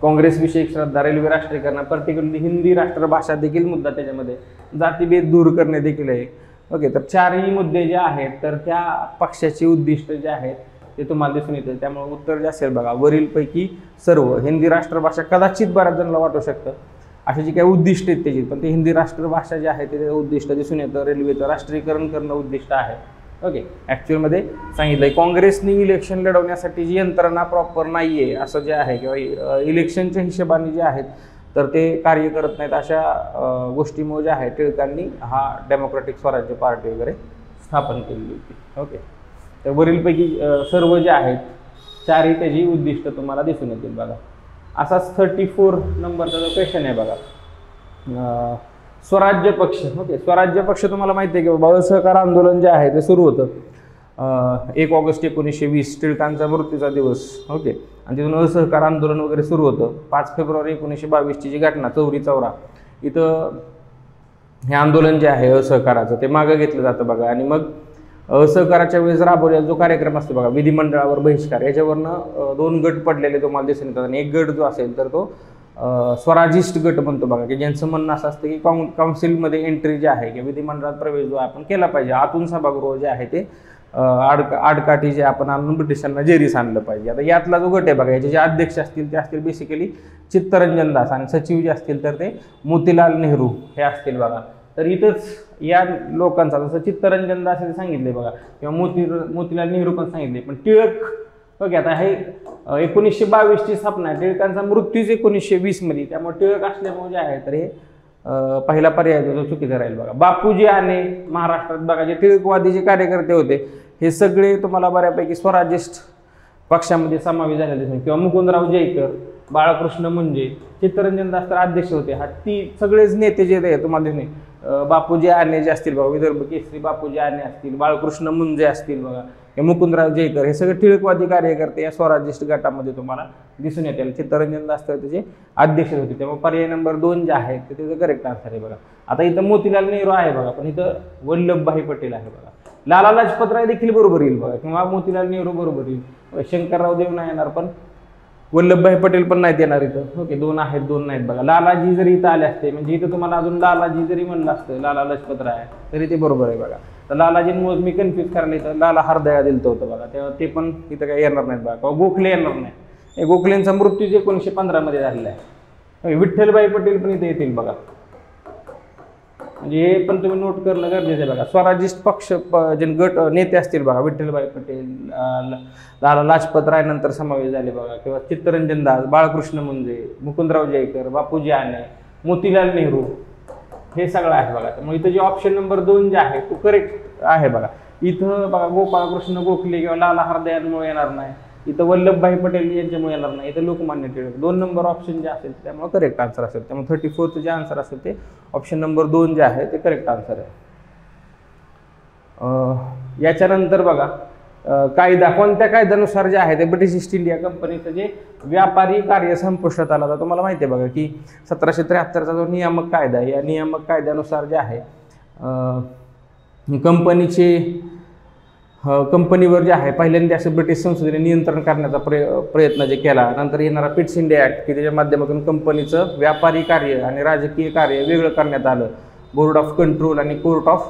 काँग्रेसविषयी श्रद्धा, रेल्वे राष्ट्रीयकरण, पर्टिक्युलरली हिंदी राष्ट्रभाषा देखील मुद्दा त्याच्यामध्ये, जातीभेद दूर करणे देखील आहे. ओके, तर चारही मुद्दे जे आहेत तर त्या पक्षाची उद्दिष्ट जे आहेत ते तुम्हाला दिसून येतं. त्यामुळे उत्तर जे असेल बघा वरीलपैकी सर्व. हिंदी राष्ट्रभाषा कदाचित बऱ्याच जणांना वाटू शकतं अशी जी काही उद्दिष्ट आहेत त्याची, पण ते हिंदी राष्ट्रभाषा जे आहे ते उद्दिष्ट दिसून येतं. रेल्वेचं राष्ट्रीयकरण करणं उद्दिष्ट आहे. ओके, ॲक्च्युअलमध्ये सांगितलं आहे काँग्रेसने इलेक्शन लढवण्यासाठी जी यंत्रणा प्रॉपर नाही आहे असं जे आहे किंवा इलेक्शनच्या हिशोबाने जे आहेत तर ते कार्य करत नाहीत अशा गोष्टीमुळे जे आहे टिळकांनी हा डेमोक्रॅटिक स्वराज्य पार्टी वगैरे स्थापन केलेली होती. ओके, तर वरीलपैकी सर्व जे आहेत चारही त्याची उद्दिष्ट तुम्हाला दिसून येतील बघा. असाच 34 नंबरचा जो क्वेश्चन आहे बघा स्वराज्य पक्ष. ओके, स्वराज्य पक्ष तुम्हाला माहिती आहे की बाबा असहकार आंदोलन जे आहे ते सुरू होतं 1 ऑगस्ट 1920 टिळकांचा मृत्यूचा दिवस. ओके, आणि तिथून असहकार आंदोलन वगैरे सुरू होतं. 5 फेब्रुवारी 1922ची जी घटना चौरी चौरा इथं हे आंदोलन जे आहे असहकाराचं ते मागं घेतलं जातं बघा. आणि मग असहकाराच्या वेळेस राबवलेला जो कार्यक्रम असतो बघा विधिमंडळावर बहिष्कार, याच्यावरनं 2 गट पडलेले तुम्हाला दिसून येतात. आणि एक गट जो असेल तर तो स्वराजिस्ट गट म्हणतो बघा की ज्यांचं म्हणणं असं असतं की काउन्सिलमध्ये एंट्री जे आहे की विधिमंडळात प्रवेश जो आपण केला पाहिजे, आतून सभागृह जे आहे ते आडकाठी जे आपण आणून ब्रिटिशांना जेरीस आणलं पाहिजे. आता यातला जो गट आहे बघा याचे जे अध्यक्ष असतील ते असतील बेसिकली चित्तरंजन दास आणि सचिव जे असतील तर ते मोतीलाल नेहरू हे असतील बघा. तर इथंच या लोकांचा जसं चित्तरंजन दास हे सांगितले बघा किंवा मोतीलाल नेहरू पण सांगितले, पण टिळक ओके आता हे 1922ची स्थापना आहे. टिळकांचा मृत्यूच 1920 मध्ये, त्यामुळे टिळक असल्यामुळे जे आहे तर हे पहिला पर्याय जो चुकीचा राहील बघा. बापूजी आणि महाराष्ट्रात बघा जे टिळकवादी जे कार्यकर्ते होते हे सगळे तुम्हाला बऱ्यापैकी स्वराजिस्ट पक्षामध्ये समावेश झालेले दिसून. किंवा मुकुंदराव जयकर, बाळकृष्ण मुंजे, चित्तरंजन दास तर अध्यक्ष होते. हा ती सगळेच नेते जे आहे तुम्हाला दिसून बापूजी आणे जे असतील बघा, विदर्भ केसरी बापूजी आणे असतील, बाळकृष्ण मुंजे असतील बघा, हे मुकुंदराव जयकर, हे सगळे टिळकवादी कार्यकर्ते या स्वराजिस्ट गटामध्ये तुम्हाला दिसून येतील. चित्तरंजन दास तर त्याचे अध्यक्ष होते. त्यामुळे पर्याय नंबर 2 जे आहे ते त्याचं करेक्ट आन्सर आहे बघा. आता इथं मोतीलाल नेहरू आहे बघा, पण इथं वल्लभभाई पटेल आहे बघा. लाला लाजपत राय देखील बरोबर येईल बघा, किंवा मोतीलाल नेहरू बरोबर येईल. शंकरराव देव नाही येणार, पण वल्लभभाई पटेल पण नाहीत येणार इथं. ओके, 2 आहेत 2 नाहीत बघा. लालाजी जरी इथं आले असते म्हणजे इथं तुम्हाला अजून लालाजी जरी म्हणलं असतं लाला लाजपत राय तरी ते बरोबर आहे बघा. तर लालाजींमुळे मी कन्फ्यूज करायला इथं लाला हरदया दिलं होतं बघा, तेव्हा ते पण इथं काही येणार नाहीत बघा. किंवा गोखले येणार नाही. हे गोखलेंचा मृत्यू 1915 मध्ये झालेला आहे. विठ्ठलभाई पटेल पण इथे येतील बघा. म्हणजे हे पण तुम्ही नोट करणं गरजेचं आहे बघा. स्वराजिस्ट पक्ष जे गट नेते असतील बघा, विठ्ठलभाई पटेल, लाला लाजपत राय नंतर समावेश झाले बघा, किंवा चित्तरंजन दास, बाळकृष्ण मुंजे, मुकुंदराव जयकर, बापूजी आणे, मोतीलाल नेहरू, हे सगळं आहे बघा. त्यामुळे इथं जे ऑप्शन नंबर 2 जे आहे तो करेक्ट आहे बघा. इथं बघा गोपाळकृष्ण गोखले किंवा लाला हरदयांमुळे येणार नाही, इथं वल्लभभाई पटेल यांच्यामुळे येणार नाही, इथं लोकमान्य टिळक. 2 नंबर ऑप्शन जे असेल त्यामुळे करेक्ट आन्सर असेल. त्यामुळे 34चं जे आन्सर असेल ते ऑप्शन नंबर 2 जे आहे ते करेक्ट आन्सर आहे. याच्यानंतर बघा कायदा, कोणत्या कायद्यानुसार जे आहे ते ब्रिटिश ईस्ट इंडिया कंपनीचं जे व्यापारी कार्य संपुष्टात आला होता तुम्हाला माहिती आहे बघा की 1773चा जो नियामक कायदा आहे, या नियामक कायद्यानुसार जे आहे कंपनीचे कंपनीवर जे आहे पहिल्यांदा असं ब्रिटिश संसदेने नियंत्रण करण्याचा प्रयत्न जे केला. नंतर येणारा पिट्स इंडिया ॲक्ट की त्याच्या माध्यमातून कंपनीचं व्यापारी कार्य आणि राजकीय कार्य वेगळं करण्यात आलं. बोर्ड ऑफ कंट्रोल आणि कोर्ट ऑफ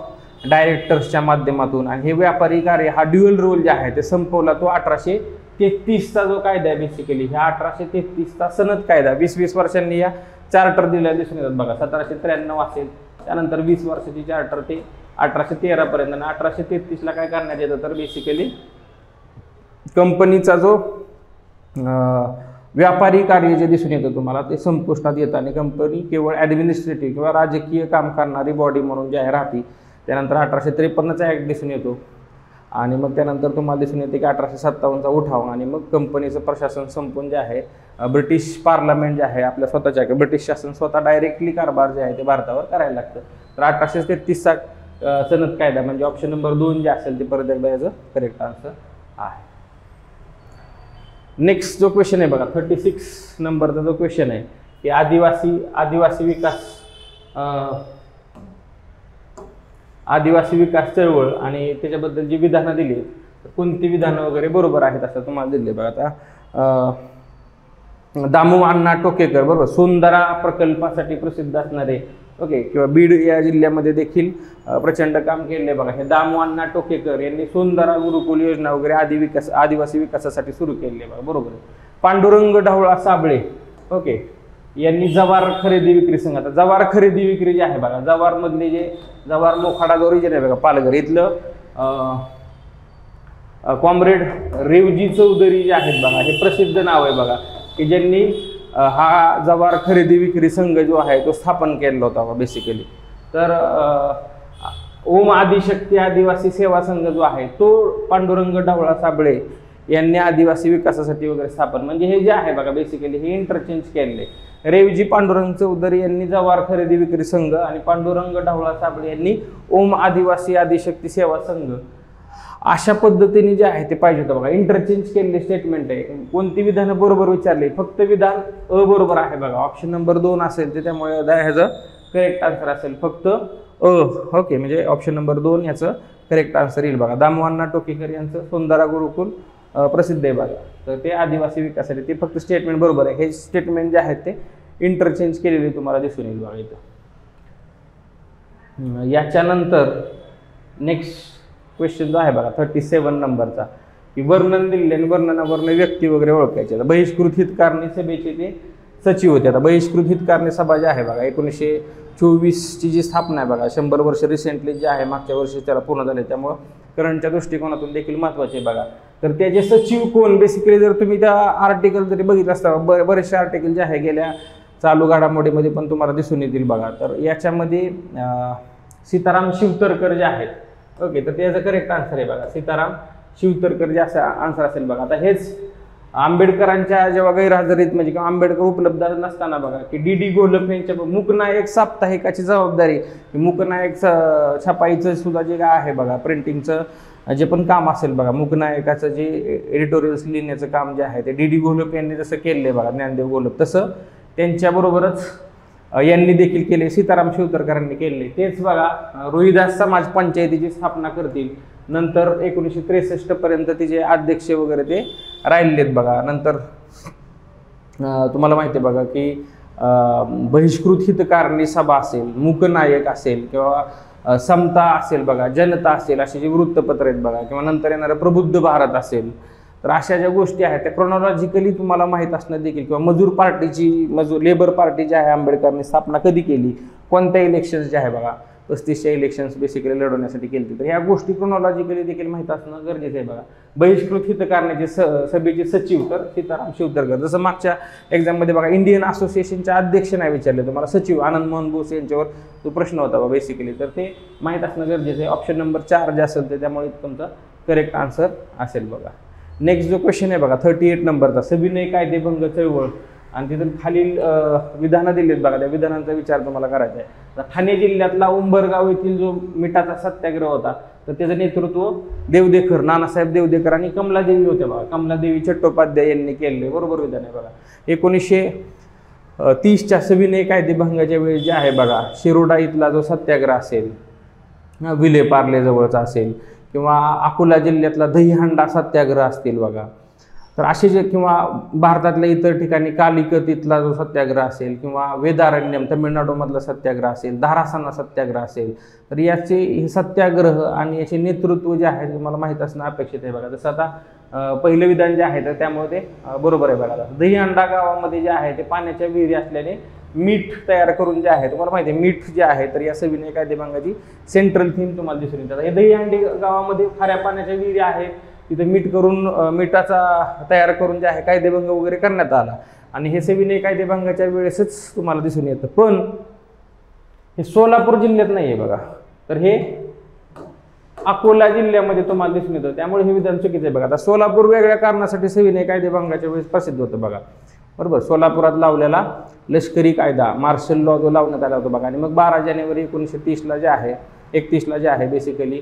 डायरेक्टर्सच्या माध्यमातून. आणि हे व्यापारी कार्य हा ड्युअल रोल जे आहे ते संपवला तो 1833चा जो कायदा आहे बेसिकली, ह्या 1833चा सनद कायदा 20-20 वर्षांनी या चार्टर दिल्या दिसून येतात बघा. 1793 असेल, त्यानंतर 20 वर्षाची चार्टर ते 1813 पर्यंत. आणि 1833ला काय करण्यात येतं तर बेसिकली कंपनीचा जो व्यापारी कार्य जे दिसून येतं तुम्हाला ते संपुष्टात येतं आणि कंपनी केवळ ॲडमिनिस्ट्रेटिव्ह किंवा राजकीय काम करणारी बॉडी म्हणून जे आहे राहते. त्यानंतर 1853चा ॲक्ट दिसून येतो आणि मग त्यानंतर तुम्हाला दिसून येते की 1857चा उठाव आणि मग कंपनीचं प्रशासन संपून जे आहे ब्रिटिश पार्लमेंट जे आहे आपल्या स्वतःच्या ब्रिटिश शासन स्वतः डायरेक्टली कारभार जे आहे ते भारतावर करायला लागतं. तर 1833चा सनद कायदा म्हणजे ऑप्शन नंबर 2 जे असेल ते परत एकदा याचं करेक्ट आन्सर आहे. नेक्स्ट जो क्वेश्चन आहे बघा 36 नंबरचा जो क्वेश्चन आहे की आदिवासी विकास चळवळ आणि त्याच्याबद्दल जी विधानं दिली तर कोणती विधानं वगैरे बरोबर आहेत असं तुम्हाला दिले बघा. आता दामू अण्णा टोकेकर बरोबर सोनदरा प्रकल्पासाठी प्रसिद्ध असणारे ओके किंवा बीड या जिल्ह्यामध्ये देखील प्रचंड काम केले बघा. हे दामू अण्णा टोकेकर यांनी सोनदरा गुरुकुल योजना वगैरे आदिवासी विकासासाठी सुरू केले बघा बरोबर. पांडुरंग ढवळा साबळे ओके यांनी जवार खरेदी विक्री संघ. आता जवार खरेदी विक्री जे आहे बघा जवार मधले जे जवार मोखाडा जो रिजन आहे बघा पालघर इथलं कॉम्रेड रेवजी चौधरी जे आहेत बघा हे प्रसिद्ध नाव आहे बघा की ज्यांनी हा जवार खरेदी विक्री संघ जो आहे तो स्थापन केलेला होता बेसिकली. तर ओम आदिशक्ती आदिवासी सेवा संघ जो आहे तो पांडुरंग ढवळा साबळे यांनी आदिवासी विकासासाठी वगैरे स्थापन म्हणजे हे जे आहे बघा बेसिकली हे इंटरचेंज केलेले. रेवजी पांडुरंग चौधरी यांनी जवार खरेदी विक्री संघ आणि पांडुरंग ढवळा साबळे यांनी ओम आदिवासी आदिशक्ती सेवा संघ अशा पद्धतीने जे आहे ते पाहिजे होतं बघा. इंटरचेंज केलेले स्टेटमेंट आहे. कोणती विधानं बरोबर विचारले फक्त विधान अ बरोबर आहे बघा. ऑप्शन नंबर 2 असेल ते त्यामुळे ह्याचं करेक्ट आन्सर असेल फक्त अ ओके म्हणजे ऑप्शन नंबर 2 याचं करेक्ट आन्सर येईल बघा. दामू अण्णा टोकेकर यांचं सोनदरा गुरुकुल प्रसिद्ध आहे बघा. तर ते आदिवासी विकासासाठी ते फक्त स्टेटमेंट बरोबर आहे. हे स्टेटमेंट जे आहेत ते इंटरचेंज केलेले तुम्हाला दिसून येईल बघा इथं. याच्यानंतर नेक्स्ट क्वेश्चन जो आहे बघा 37 नंबरचा की वर्णन दिले आणि वर्णनावरनं व्यक्ती वगैरे ओळखायचे. बहिष्कृत हितकारणी सभेचे ते सचिव होते. आता बहिष्कृत हितकारणी सभा जी आहे बघा 1924ची जी स्थापना आहे बघा 100 वर्ष रिसेंटली जे आहे मागच्या वर्षी त्याला पूर्ण झाले त्यामुळं करंटच्या दृष्टिकोनातून देखील महत्त्वाचे आहे बघा. तर त्याचे सचिव कोण बेसिकली जर तुम्ही त्या आर्टिकल जरी बघितलं असता बरेचसे आर्टिकल जे आहे गेल्या चालू घडामोडीमध्ये पण तुम्हाला दिसून येतील बघा. तर याच्यामध्ये सीताराम शिवतरकर जे आहेत ओके तर त्याचं करेक्ट आन्सर आहे बघा सीताराम शिवतरकर जे असं आन्सर असेल बघा. आता हेच आंबेडकरांच्या जेव्हा गैरहजेरीत म्हणजे किंवा आंबेडकर उपलब्ध नसताना बघा की डी घोलप यांच्या मूकनायक साप्ताहिकाची जबाबदारी मूकनायक छपाईचं सुद्धा जे काय आहे बघा प्रिंटिंगचं जे पण काम असेल बघा मूकनायकाचं जे एडिटोरियल्स लिहिण्याचं काम जे आहे ते डी घोलप यांनी जसं केलं आहे बघा ज्ञानदेव घोलप तसं त्यांच्याबरोबरच यांनी देखील केले. सीताराम शिवतरकरांनी केले. तेच बघा रोहिदास समाज पंचायतीची स्थापना करतील. नंतर 1963 पर्यंत तिचे अध्यक्ष वगैरे ते राहिलेत बघा. नंतर तुम्हाला माहिती आहे बघा की बहिष्कृत हितकारणी सभा असेल मूकनायक असेल किंवा समता असेल बघा जनता असेल अशी जी वृत्तपत्र आहेत बघा किंवा नंतर येणारं प्रबुद्ध भारत असेल. तर अशा ज्या गोष्टी आहेत त्या क्रोनॉलॉजिकली तुम्हाला माहीत असणं देखील किंवा लेबर पार्टी जी आहे आंबेडकरांनी स्थापना कधी केली कोणत्या इलेक्शन्स जे आहे बघा 35च्या इलेक्शन्स बेसिकली लढवण्यासाठी केली. तर ह्या गोष्टी क्रोनॉलॉजिकली देखील माहीत असणं गरजेचं आहे बघा. बहिष्कृत हितकारण्याचे सभेचे सचिव तर सीताराम शिवतरकर. जसं मागच्या एक्झाममध्ये बघा इंडियन असोसिएशनच्या अध्यक्ष नाही विचारले तुम्हाला सचिव आनंद मोहन बोस यांच्यावर तो प्रश्न होता बघा बेसिकली. तर ते माहीत असणं गरजेचं आहे. ऑप्शन नंबर 4 जे असेल ते त्यामुळे तुमचा करेक्ट आन्सर असेल बघा. नेक्स्ट जो क्वेश्चन आहे बघा 38 नंबरचा सविनय कायदेभंग चळवळ आणि तिथून खालील विधानं दिलीत बघा त्या विधानांचा विचार तुम्हाला करायचा आहे. तर ठाणे जिल्ह्यातला उंबरगाव येथील जो मिठाचा सत्याग्रह होता तर त्याचं नेतृत्व देवदेकर नानासाहेब देवदेकर आणि कमलादेवी होते बघा. कमलादेवी चट्टोपाध्याय यांनी केले बरोबर विधान आहे बघा. 1930च्या सविनय कायदेभंगाच्या वेळी जे आहे बघा शिरोडा इथला जो सत्याग्रह असेल विले पार्ले जवळचा असेल किंवा अकोला जिल्ह्यातला दहीहंडा सत्याग्रह असतील बघा. तर असे जे किंवा भारतातल्या इतर ठिकाणी कालिकत इथला जो सत्याग्रह असेल किंवा वेदारण्यम तमिळनाडूमधला सत्याग्रह असेल, धारासाना सत्याग्रह असेल, तर याचे हे सत्याग्रह आणि याचे नेतृत्व जे आहे तुम्हाला माहीत असणं अपेक्षित आहे बघा. जसं आता पहिलं विधान जे आहे तर त्यामुळे ते बरोबर आहे बघा. दहीहंडा गावामध्ये जे आहे ते पाण्याच्या विहिरी असल्याने मीठ तयार करून जे आहे तुम्हाला माहिती आहे मीठ जे आहे तर या सविनय कायदेभंगाची सेंट्रल थीम तुम्हाला दिसून येतात. हे दहीहंडी गावामध्ये खाऱ्या पाण्याच्या विहिरी आहेत, तिथे मीठ करून मिठाचा तयार करून जे आहे कायदेभंग वगैरे करण्यात आला आणि हे सविनय कायदेभंगाच्या वेळेसच तुम्हाला दिसून येतं. पण हे सोलापूर जिल्ह्यात नाही आहे बघा, तर हे अकोला जिल्ह्यामध्ये तुम्हाला दिसून येतं. त्यामुळे हे विधान चुकीचं आहे बघा. आता सोलापूर वेगळ्या कारणासाठी सविनय कायदेभंगाच्या वेळेस प्रसिद्ध होतं बघा, बरोबर. सोलापुरात लावलेला लष्करी कायदा मार्शल लॉ जो लावण्यात आला होता बघा. आणि मग 12 जानेवारी 1930ला जे आहे 31ला जे आहे बेसिकली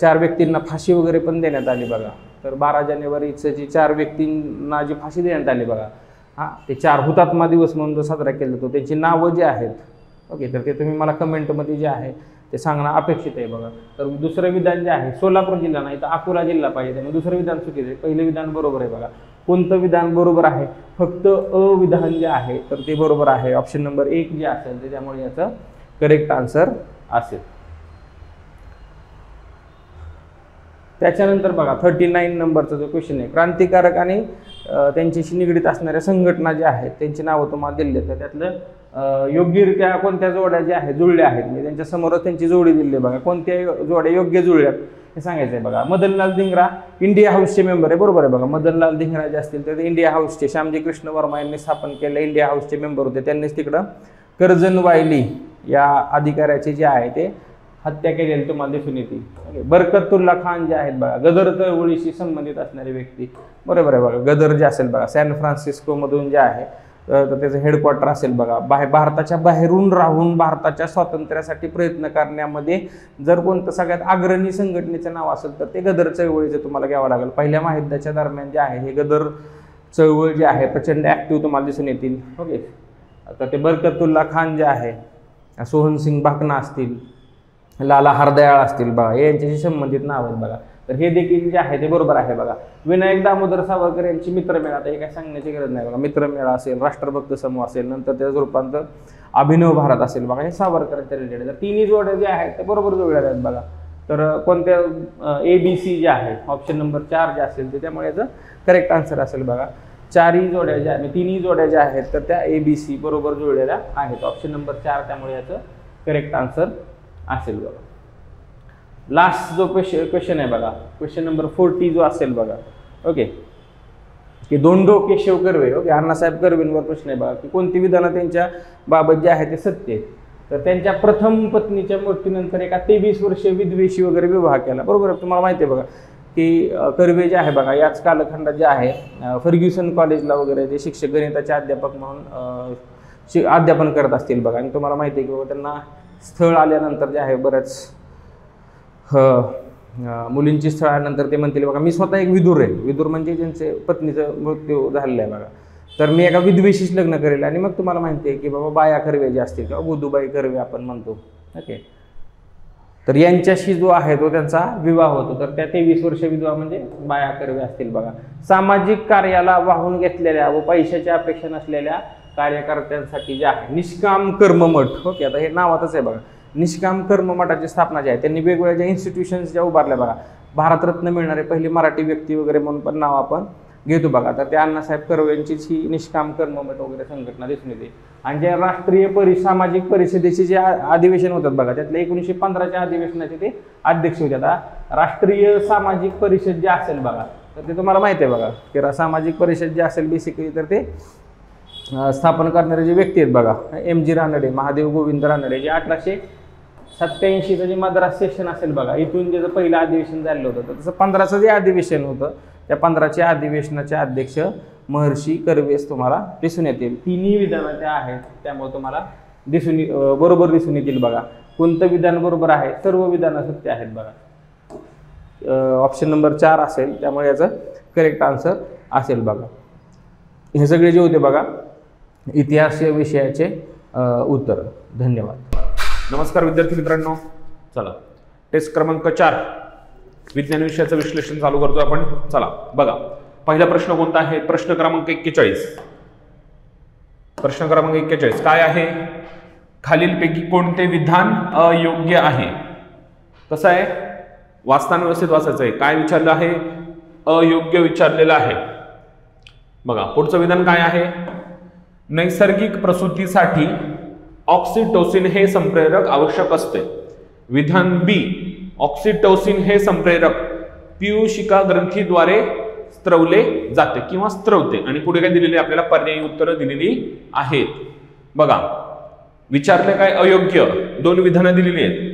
4 व्यक्तींना फाशी वगैरे पण देण्यात आली बघा. तर 12 जानेवारीचं जी 4 व्यक्तींना जी फाशी देण्यात आली बघा, हां, ते 4 हुतात्मा दिवस म्हणून जो साजरा केला जातो त्यांची नावं जी आहेत, ओके, तर ते तुम्ही मला कमेंटमध्ये जे आहे ते सांगणं अपेक्षित आहे बघा. तर दुसरं विधान जे आहे सोलापूर जिल्हा नाही तर अकोला जिल्हा पाहिजे, त्यामुळे दुसरं विधान चुकीचं आहे. पहिलं विधान बरोबर आहे बघा. कोणतं विधान बरोबर आहे? फक्त विधान जे आहे तर ते बरोबर आहे. ऑप्शन नंबर 1 जे असेल ते, त्यामुळे याचं करेक्ट आन्सर असेल. त्याच्यानंतर बघा 39 नंबरचा जो क्वेश्चन आहे, क्रांतिकारक आणि त्यांच्याशी निगडीत असणाऱ्या संघटना ज्या आहेत त्यांची नावं तुम्हाला दिली आहेत. त्यातलं योग्यरित्या कोणत्या जोड्या ज्या आहेत जुळल्या आहेत म्हणजे त्यांच्या समोरच त्यांची जोडी दिली बघा. कोणत्या जोड्या योग्य जुळल्यात हे सांगायचं आहे बघा. मदनलाल धिंगरा इंडिया हाऊसचे मेंबर आहे, बरोबर आहे बघा. मदनलाल धिंगरा जे असतील तर ते इंडिया हाऊसचे श्यामजी कृष्ण वर्मा यांनी स्थापन केलेल्या इंडिया हाऊसचे मेंबर होते. त्यांनीच तिकडं कर्जन वायली या अधिकाऱ्याचे जे आहे ते हत्या केलेली तुम्हाला दिसून येते. बरकतुल्ला खान जे आहेत बघा गदर चळवळीशी संबंधित असणारे व्यक्ती, बरोबर आहे बघा. गदर जे असेल बघा सॅन फ्रान्सिस्कोमधून जे आहे तर त्याचं हेडक्वार्टर असेल बघा. भारताच्या बाहेरून राहून भारताच्या स्वातंत्र्यासाठी प्रयत्न करण्यामध्ये जर कोणतं सगळ्यात अग्रणी संघटनेचं नाव असेल तर ते गदर चळवळीचं तुम्हाला घ्यावं लागेल. पहिल्या महायुद्धाच्या दरम्यान जे आहे हे गदर चळवळ जे आहे प्रचंड ॲक्टिव्ह तुम्हाला दिसून येतील, ओके. आता ते बरकतुल्ला खान जे आहे, सोहनसिंग भाकना असतील, लाला हरदयाळ असतील बघा, हे यांच्याशी संबंधित नाव आहेत बघा. तर हे देखील जे आहे ते बरोबर आहे बघा. विनायक दामोदर सावरकर यांची मित्रमेळा, आता हे काय सांगण्याची गरज नाही बघा. मित्रमेळा असेल, राष्ट्रभक्त समूह असेल, नंतर त्याचं रूपांतर अभिनव भारत असेल बघा, हे सावरकरांच्या रिलेटेड. तर तिन्ही जोड्या जे आहेत ते बरोबर जुळलेल्या आहेत बघा. तर कोणत्या ABC जे आहे ऑप्शन नंबर 4 जे असेल ते, त्यामुळे याचं करेक्ट आन्सर असेल बघा. 4ही जोड्या ज्या आहेत, तिन्ही जोड्या ज्या आहेत तर त्या ABC बरोबर जुळलेल्या आहेत. ऑप्शन नंबर 4 त्यामुळे याचं करेक्ट आन्सर असेल बघा. लास्ट जो क्वेश्चन आहे बघा, क्वेश्चन नंबर 40 जो असेल बघा, ओके, की धोंडो केशव कर्वे, ओके, अण्णासाहेब कर्वेंवर प्रश्न आहे बघा की कोणती विधानं त्यांच्या बाबत जे आहे ते सत्य आहेत. तर त्यांच्या प्रथम पत्नीच्या मृत्यूनंतर एका 23 वर्षीय विधवेशी वगैरे विवाह केला, बरोबर आहे. तुम्हाला माहिती आहे बघा की कर्वे जे आहे बघा याच कालखंडात जे आहे फर्ग्युसन कॉलेजला वगैरे ते शिक्षक गणिताचे अध्यापक म्हणून अध्यापन करत असतील बघा. आणि तुम्हाला माहिती आहे की बाबा त्यांना स्थळ आल्यानंतर जे आहे बऱ्याच मुलींची स्थळ आल्यानंतर ते म्हणतील बघा मी स्वतः एक विदुर आहे. विदुर म्हणजे ज्यांचे पत्नीचं मृत्यू झालेला आहे बघा, तर मी एका विधवेशीच लग्न करेल. आणि मग तुम्हाला माहिती आहे की बाबा बाया कर्वे जे असतील किंवा बुधुबाई कर्वे आपण म्हणतो, ओके, तर यांच्याशी जो आहे तो त्यांचा विवाह होतो. तर त्या 23 वर्ष विधवा म्हणजे बाया कर्वे असतील बघा. सामाजिक कार्याला वाहून घेतलेल्या व पैशाच्या अपेक्षा नसलेल्या कार्यकर्त्यांसाठी जे आहे निष्काम कर्ममठ, ओके, आता हे नावातच आहे बघा. निष्काम कर्म मठाची स्थापना जी आहे त्यांनी वेगवेगळ्या ज्या इन्स्टिट्यूशन्स ज्या उभारल्या बघा, भारतरत्न मिळणारे पहिली मराठी व्यक्ती वगैरे म्हणून पण नाव आपण घेतो बघा. तर त्या अण्णासाहेब कर्वेंचीच ही निष्काम कर्ममठ वगैरे संघटना दिसून येते. आणि ज्या राष्ट्रीय सामाजिक परिषदेचे जे अधिवेशन होतात बघा त्यातल्या 1915च्या अधिवेशनाचे ते अध्यक्ष होते. आता राष्ट्रीय सामाजिक परिषद जे असेल बघा तर ते तुम्हाला माहिती आहे बघा की सामाजिक परिषद जे असेल बेसिकली तर ते स्थापन करणारे जे व्यक्ती आहेत बघा MG रानडे, महादेव गोविंद रानडे, जे 1887चं जे मद्रास सेशन असेल बघा इथून जे पहिलं अधिवेशन झालेलं होतं. तर तसं 15चं जे अधिवेशन होतं त्या 15च्या अधिवेशनाचे अध्यक्ष महर्षी कर्वेस तुम्हाला दिसून येतील. तिन्ही विधानं त्या आहेत त्यामुळे तुम्हाला बरोबर दिसून येतील बघा. कोणतं विधान बरोबर आहे? सर्व विधानं सत्य आहेत बघा. ऑप्शन नंबर 4 असेल त्यामुळे याचं करेक्ट आन्सर असेल बघा. हे सगळे जे होते बघा इतिहास या विषयाचे उत्तर. धन्यवाद. नमस्कार विद्यार्थी मित्रांनो, चला टेस्ट क्रमांक 4 विज्ञान विषयाचं विश्लेषण चालू करतोय आपण. चला बघा, पहिला प्रश्न कोणता आहे? प्रश्न क्रमांक 41. प्रश्न क्रमांक 41 काय आहे? खालीलपैकी कोणते विधान अयोग्य आहे? कसं आहे, वाचताना व्यवस्थित वाचायचं आहे. काय विचारलं आहे? अयोग्य विचारलेलं आहे. बघा पुढचं विधान काय आहे? नैसर्गिक प्रसूतीसाठी ऑक्सिटोसिन हे संप्रेरक आवश्यक असते. विधान बी, ऑक्सिटोसिन हे संप्रेरक पीयूषिका ग्रंथीद्वारे स्त्रवले जाते किंवा स्त्रवते. आणि पुढे काय दिलेली आपल्याला पर्यायी उत्तरं दिलेली आहेत. बघा विचारले काय? अयोग्य. 2 विधानं दिलेली आहेत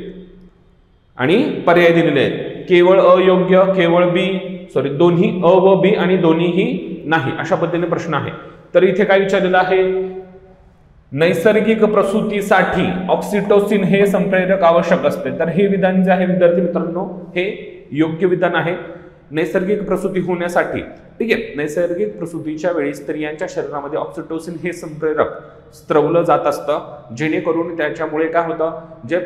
आणि पर्याय दिलेले आहेत. केवळ अयोग्य, केवळ बी, दोन्ही अ व बी आणि दोन्हीही नाही, अशा पद्धतीने प्रश्न आहे. तर इथे काय विचारलेलं आहे? नैसर्गिक प्रसूतीसाठी ऑक्सिटोसिन हे संप्रेरक आवश्यक असते. तर हे विधान जे आहे विद्यार्थी मित्रांनो, हे योग्य विधान आहे. नैसर्गिक प्रसूती होण्यासाठी, ठीक आहे, नैसर्गिक प्रसूतीच्या वेळी स्त्रियांच्या शरीरामध्ये ऑक्सिटोसिन हे संप्रेरक स्त्रवलं जात असतं, जेणेकरून त्याच्यामुळे काय होतं, जे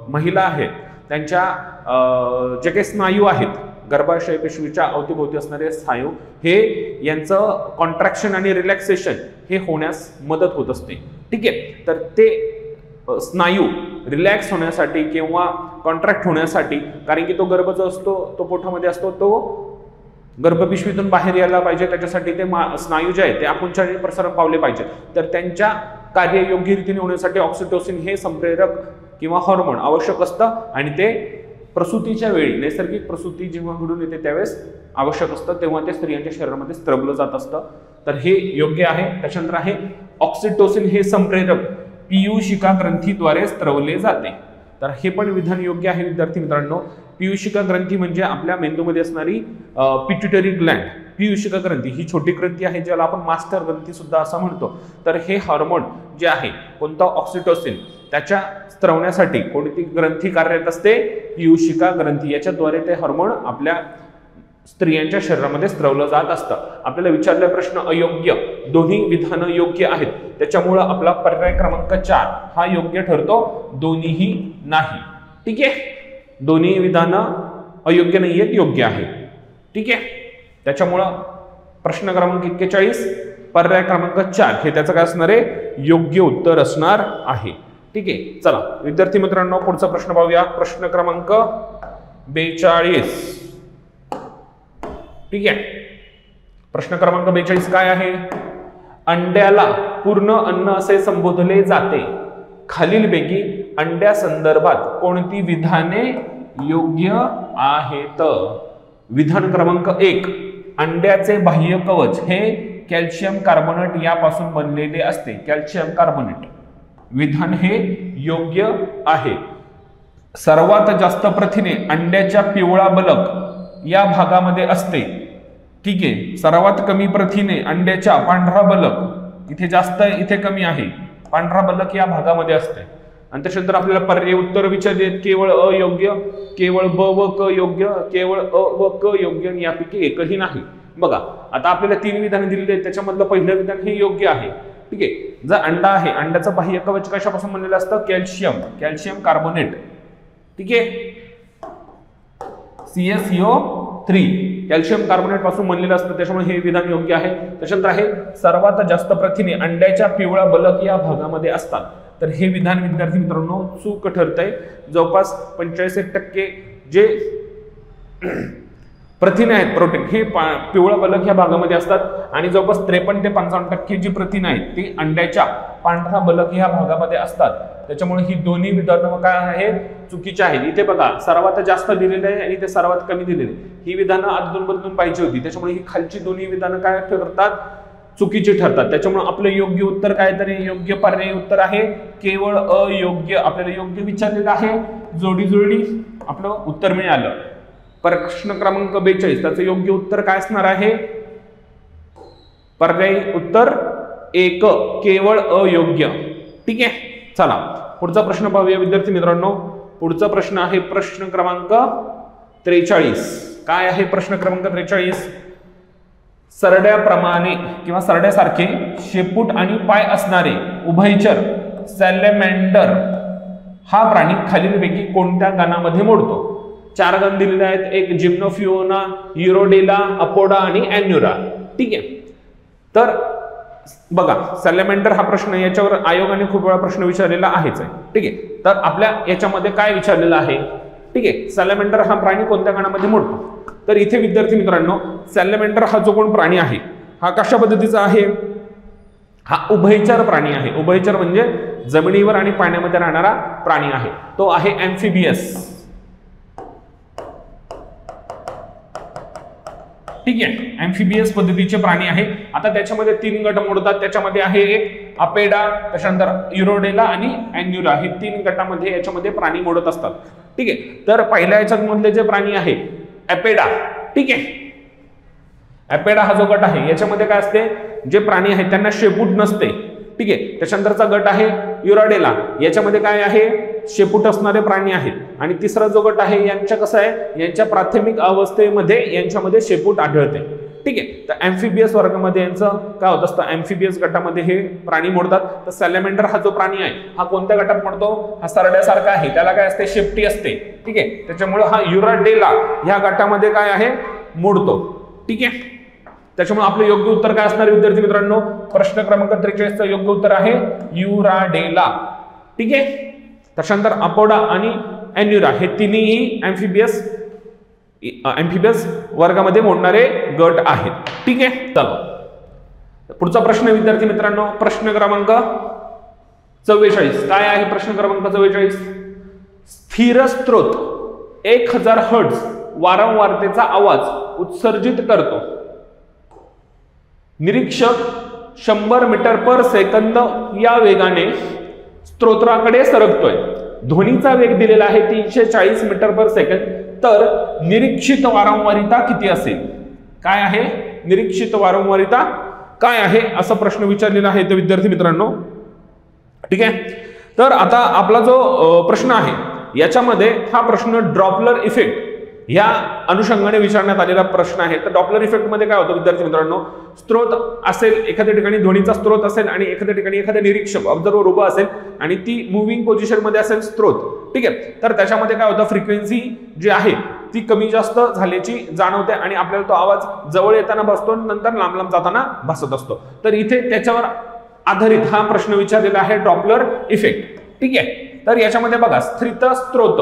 महिला आहेत त्यांच्या जे काही स्नायू आहेत, गर्भाशय पेशवीच्या अवतीभोवती असणारे स्नायू, हे यांचं कॉन्ट्रॅक्शन आणि रिलॅक्सेशन हे होण्यास मदत होत असते. ठीक आहे, तर ते स्नायू रिलॅक्स होण्यासाठी किंवा कॉन्ट्रॅक्ट होण्यासाठी, कारण की तो गर्भ जो असतो तो पोटामध्ये असतो, तो गर्भपिशवीतून बाहेर यायला पाहिजे, त्याच्यासाठी ते स्नायू जे आहे ते आकुंचन प्रसारण पावले पाहिजे. तर त्यांच्या कार्य योग्य रीतीने होण्यासाठी ऑक्सिटोसिन हे संप्रेरक किंवा हॉर्मोन आवश्यक असतं आणि ते प्रसूतीच्या वेळी, नैसर्गिक प्रसूती जेव्हा घडून येते त्यावेळेस आवश्यक असतं, तेव्हा ते स्त्रियांच्या शरीरामध्ये स्त्रवलं जात असतं. तर हे योग्य आहे. त्याच्यानंतर आहे ऑक्सिटोसिन हे संप्रेरक पीयूषिका ग्रंथीद्वारे स्त्रवले जाते. तर हे पण विधान योग्य आहे विद्यार्थी मित्रांनो. पीयूषिका ग्रंथी म्हणजे आपल्या मेंदूमध्ये असणारी पिट्युटरी ग्लँड. पीयूषिका ग्रंथी ही छोटी ग्रंथी आहे, ज्याला आपण मास्टर ग्रंथी सुद्धा असं म्हणतो. तर हे हार्मोन जे आहे, कोणता? ऑक्सिटोसिन, त्याच्या स्त्रवण्यासाठी कोणती ग्रंथी कार्यरत असते? पीयूषिका ग्रंथी. याच्याद्वारे ते हार्मोन आपल्या स्त्रियांच्या शरीरामध्ये स्त्रवलं जात असतं. आपल्याला विचारलेला प्रश्न अयोग्य, दोन्ही विधानं योग्य आहेत, त्याच्यामुळं आपला पर्याय क्रमांक 4 हा योग्य ठरतो, दोन्हीही नाही. ठीक आहे, दोन्ही विधानं अयोग्य नाही आहेत, योग्य आहे. ठीक आहे, त्याच्यामुळं प्रश्न क्रमांक 41 पर्याय क्रमांक 4 हे त्याचं काय असणार आहे? योग्य उत्तर असणार आहे. ठीक आहे, चला विद्यार्थी मित्रांनो पुढचा प्रश्न पाहूया. प्रश्न क्रमांक 42. ठीक आहे, प्रश्न क्रमांक 42 काय आहे? अंड्याला पूर्ण अन्न असे संबोधले जाते. खालीलपैकी अंड्या संदर्भात कोणती विधाने योग्य आहेत? विधान क्रमांक 1, अंड्याचे बाह्य कवच हे कॅल्शियम कार्बोनेट यापासून बनलेले असते. कॅल्शियम कार्बोनेट विधान हे योग्य आहे. सर्वात जास्त प्रथिने अंड्याच्या पिवळा बलक या भागामध्ये असते. ठीक आहे, सर्वात कमी प्रथिने अंड्याच्या पांढरा बलक, इथे जास्त इथे कमी आहे, पांढरा बलक या भागामध्ये असते. आणि त्याच्यानंतर आपल्याला पर्याय उत्तर विचारले, केवळ अयोग्य, केवळ ब व क योग्य, केवळ अ व क योग्य, आणि यापैकी एकही नाही. बघा आता आपल्याला 3 विधान दिलेली आहेत, त्याच्यामधलं पहिलं विधान हे योग्य आहे. ठीक आहे, जर अंडा आहे, अंड्याचं बाह्य कवच कशापासून बनलेलं असतं? Calcium, calcium carbonate. ठीक आहे, CaCO3 कॅल्शियम कार्बोनेट पासून बनलेलं असतं, त्याच्यामुळे हे विधान योग्य आहे. त्याच्यानंतर आहे सर्वात जास्त प्रथिने अंड्याच्या पिवळा बलक या भागामध्ये असतात. तर हे विधान विद्यार्थी मित्रांनो चूक ठरतंय. जवळपास 85% जे प्रथिने आहेत, प्रोटीन, हे पिवळा बलक ह्या भागामध्ये असतात आणि जवळपास 53 ते 55% जी प्रथिने आहेत ती अंड्याच्या पांढरा बलक ह्या भागामध्ये असतात. त्याच्यामुळे ही दोन्ही विधानं काय आहेत? चुकीची आहेत. इथे बघा सर्वात जास्त दिलेले आहे आणि इथे सर्वात कमी दिलेले, ही विधानं अदलून बदलून पाहिजे होती. त्याच्यामुळे ही खालची दोन्ही विधानं काय ठरतात? चुकीची ठरतात. त्याच्यामुळे आपलं योग्य उत्तर काय? तर योग्य पर्यायी उत्तर आहे केवळ अयोग्य. आपल्याला योग्य विचारलेलं आहे, जोडी जोडी आपलं उत्तर मिळालं. प्रश्न क्रमांक 42 त्याचं योग्य उत्तर काय असणार आहे? पर्यायी उत्तर 1 केवळ अयोग्य. ठीक आहे, चला पुढचा प्रश्न पाहूया विद्यार्थी मित्रांनो. पुढचा प्रश्न आहे प्रश्न क्रमांक 43. काय आहे प्रश्न क्रमांक 43? सरड्याप्रमाणे किंवा सरड्यासारखे शेपूट आणि पाय असणारे उभयचर सॅलेमँडर हा प्राणी खालीलपैकी कोणत्या गणामध्ये मोडतो? 4 गण दिलेले आहेत, एक जिम्नोफिओना, युरोडेला, अपोडा आणि अॅन्युरा. ठीक आहे. तर बघा सॅलमेंडर हा प्रश्न याच्यावर आयोगाने खूप वेळा प्रश्न विचारलेला आहेच आहे. ठीक आहे. तर आपल्या याच्यामध्ये काय विचारलेलं आहे, ठीक आहे, सॅलमेंडर हा प्राणी कोणत्या गणामध्ये मोडतो. तर इथे विद्यार्थी मित्रांनो सॅलमेंडर हा जो कोण प्राणी आहे हा कशा पद्धतीचा आहे, हा उभयचर प्राणी आहे. उभयचर म्हणजे जमिनीवर आणि पाण्यामध्ये राहणारा प्राणी आहे. तो आहे ॲम्फिबियस. ठीक आहे, ॲम्फिबियस पद्धतीचे प्राणी आहे. आता त्याच्यामध्ये 3 गट मोडतात. त्याच्यामध्ये आहे एक अपेडा, त्याच्यानंतर युरोडेला आणि अॅन्युरा, हे 3 गटामध्ये याच्यामध्ये प्राणी मोडत असतात. ठीक आहे. तर पहिल्या याच्यात मधले जे प्राणी आहे अपेडा, ठीक आहे, अपेडा हा जो गट आहे याच्यामध्ये काय असते, जे प्राणी आहेत त्यांना शेपूट नसते. ठीक आहे. त्याच्यानंतरचा गट आहे युरोडेला, याच्यामध्ये काय आहे, शेपूट असणारे प्राणी आहेत. आणि तिसरा जो गट आहे यांच्या कसं आहे, यांच्या प्राथमिक अवस्थेमध्ये यांच्यामध्ये शेपूट आढळते. ठीक आहे. तर ॲम्फिबियस वर्गामध्ये यांचं काय होत असतं, ॲम्फिबियस गटामध्ये हे प्राणी मोडतात. तर सॅलमेंडर हा जो प्राणी आहे हा कोणत्या गटात मोडतो, हा सरड्यासारखा आहे, त्याला काय असते, शेपटी असते. ठीक आहे. त्याच्यामुळे हा युरोडेला ह्या गटामध्ये काय आहे, मोडतो. ठीक आहे. त्याच्यामुळे आपलं योग्य उत्तर काय असणार विद्यार्थी मित्रांनो, प्रश्न क्रमांक 43चं योग्य उत्तर आहे युराडेला. ठीक आहे. त्याच्यानंतर अपोडा आणि अॅन्युरा हे तिन्ही ॲम्फिबियस वर्गामध्ये मोडणारे गट आहेत. ठीक आहे. चला पुढचा प्रश्न विद्यार्थी मित्रांनो, प्रश्न क्रमांक 44 काय आहे, प्रश्न क्रमांक 44, स्थिर स्त्रोत 1000 हर्ट्झ वारंवारतेचा आवाज उत्सर्जित करतो. निरीक्षक 100 मीटर पर सेकंद या वेगाने स्त्रोत्राकडे सरकतोय. ध्वनीचा वेग दिलेला आहे 340 मीटर पर सेकंद. तर निरीक्षित वारंवारिता किती असेल, काय आहे, निरीक्षित वारंवारिता काय आहे, असा प्रश्न विचारलेला आहे तर विद्यार्थी मित्रांनो. ठीक आहे. तर आता आपला जो प्रश्न आहे याच्यामध्ये हा प्रश्न ड्रॉपलर इफेक्ट या अनुषंगाने विचारण्यात आलेला प्रश्न आहे. तर डॉपलर इफेक्ट मध्ये काय होतं विद्यार्थी मित्रांनो, स्त्रोत असेल, एखाद्या ठिकाणी ध्वनीचा स्त्रोत असेल आणि एखाद्या ठिकाणी एखादा निरीक्षक ऑब्झर्वर उभा असेल आणि ती मुव्हिंग पोझिशन मध्ये असेल स्त्रोत. ठीक आहे. तर त्याच्यामध्ये काय होतं, फ्रिक्वेन्सी जी आहे ती कमी जास्त झाल्याची जाणवते आणि आपल्याला तो आवाज जवळ येताना बसतो, नंतर लांब लांब जाताना बसत असतो. तर इथे त्याच्यावर आधारित हा प्रश्न विचारलेला आहे डॉपलर इफेक्ट. ठीक आहे. तर याच्यामध्ये बघा स्थिर स्त्रोत,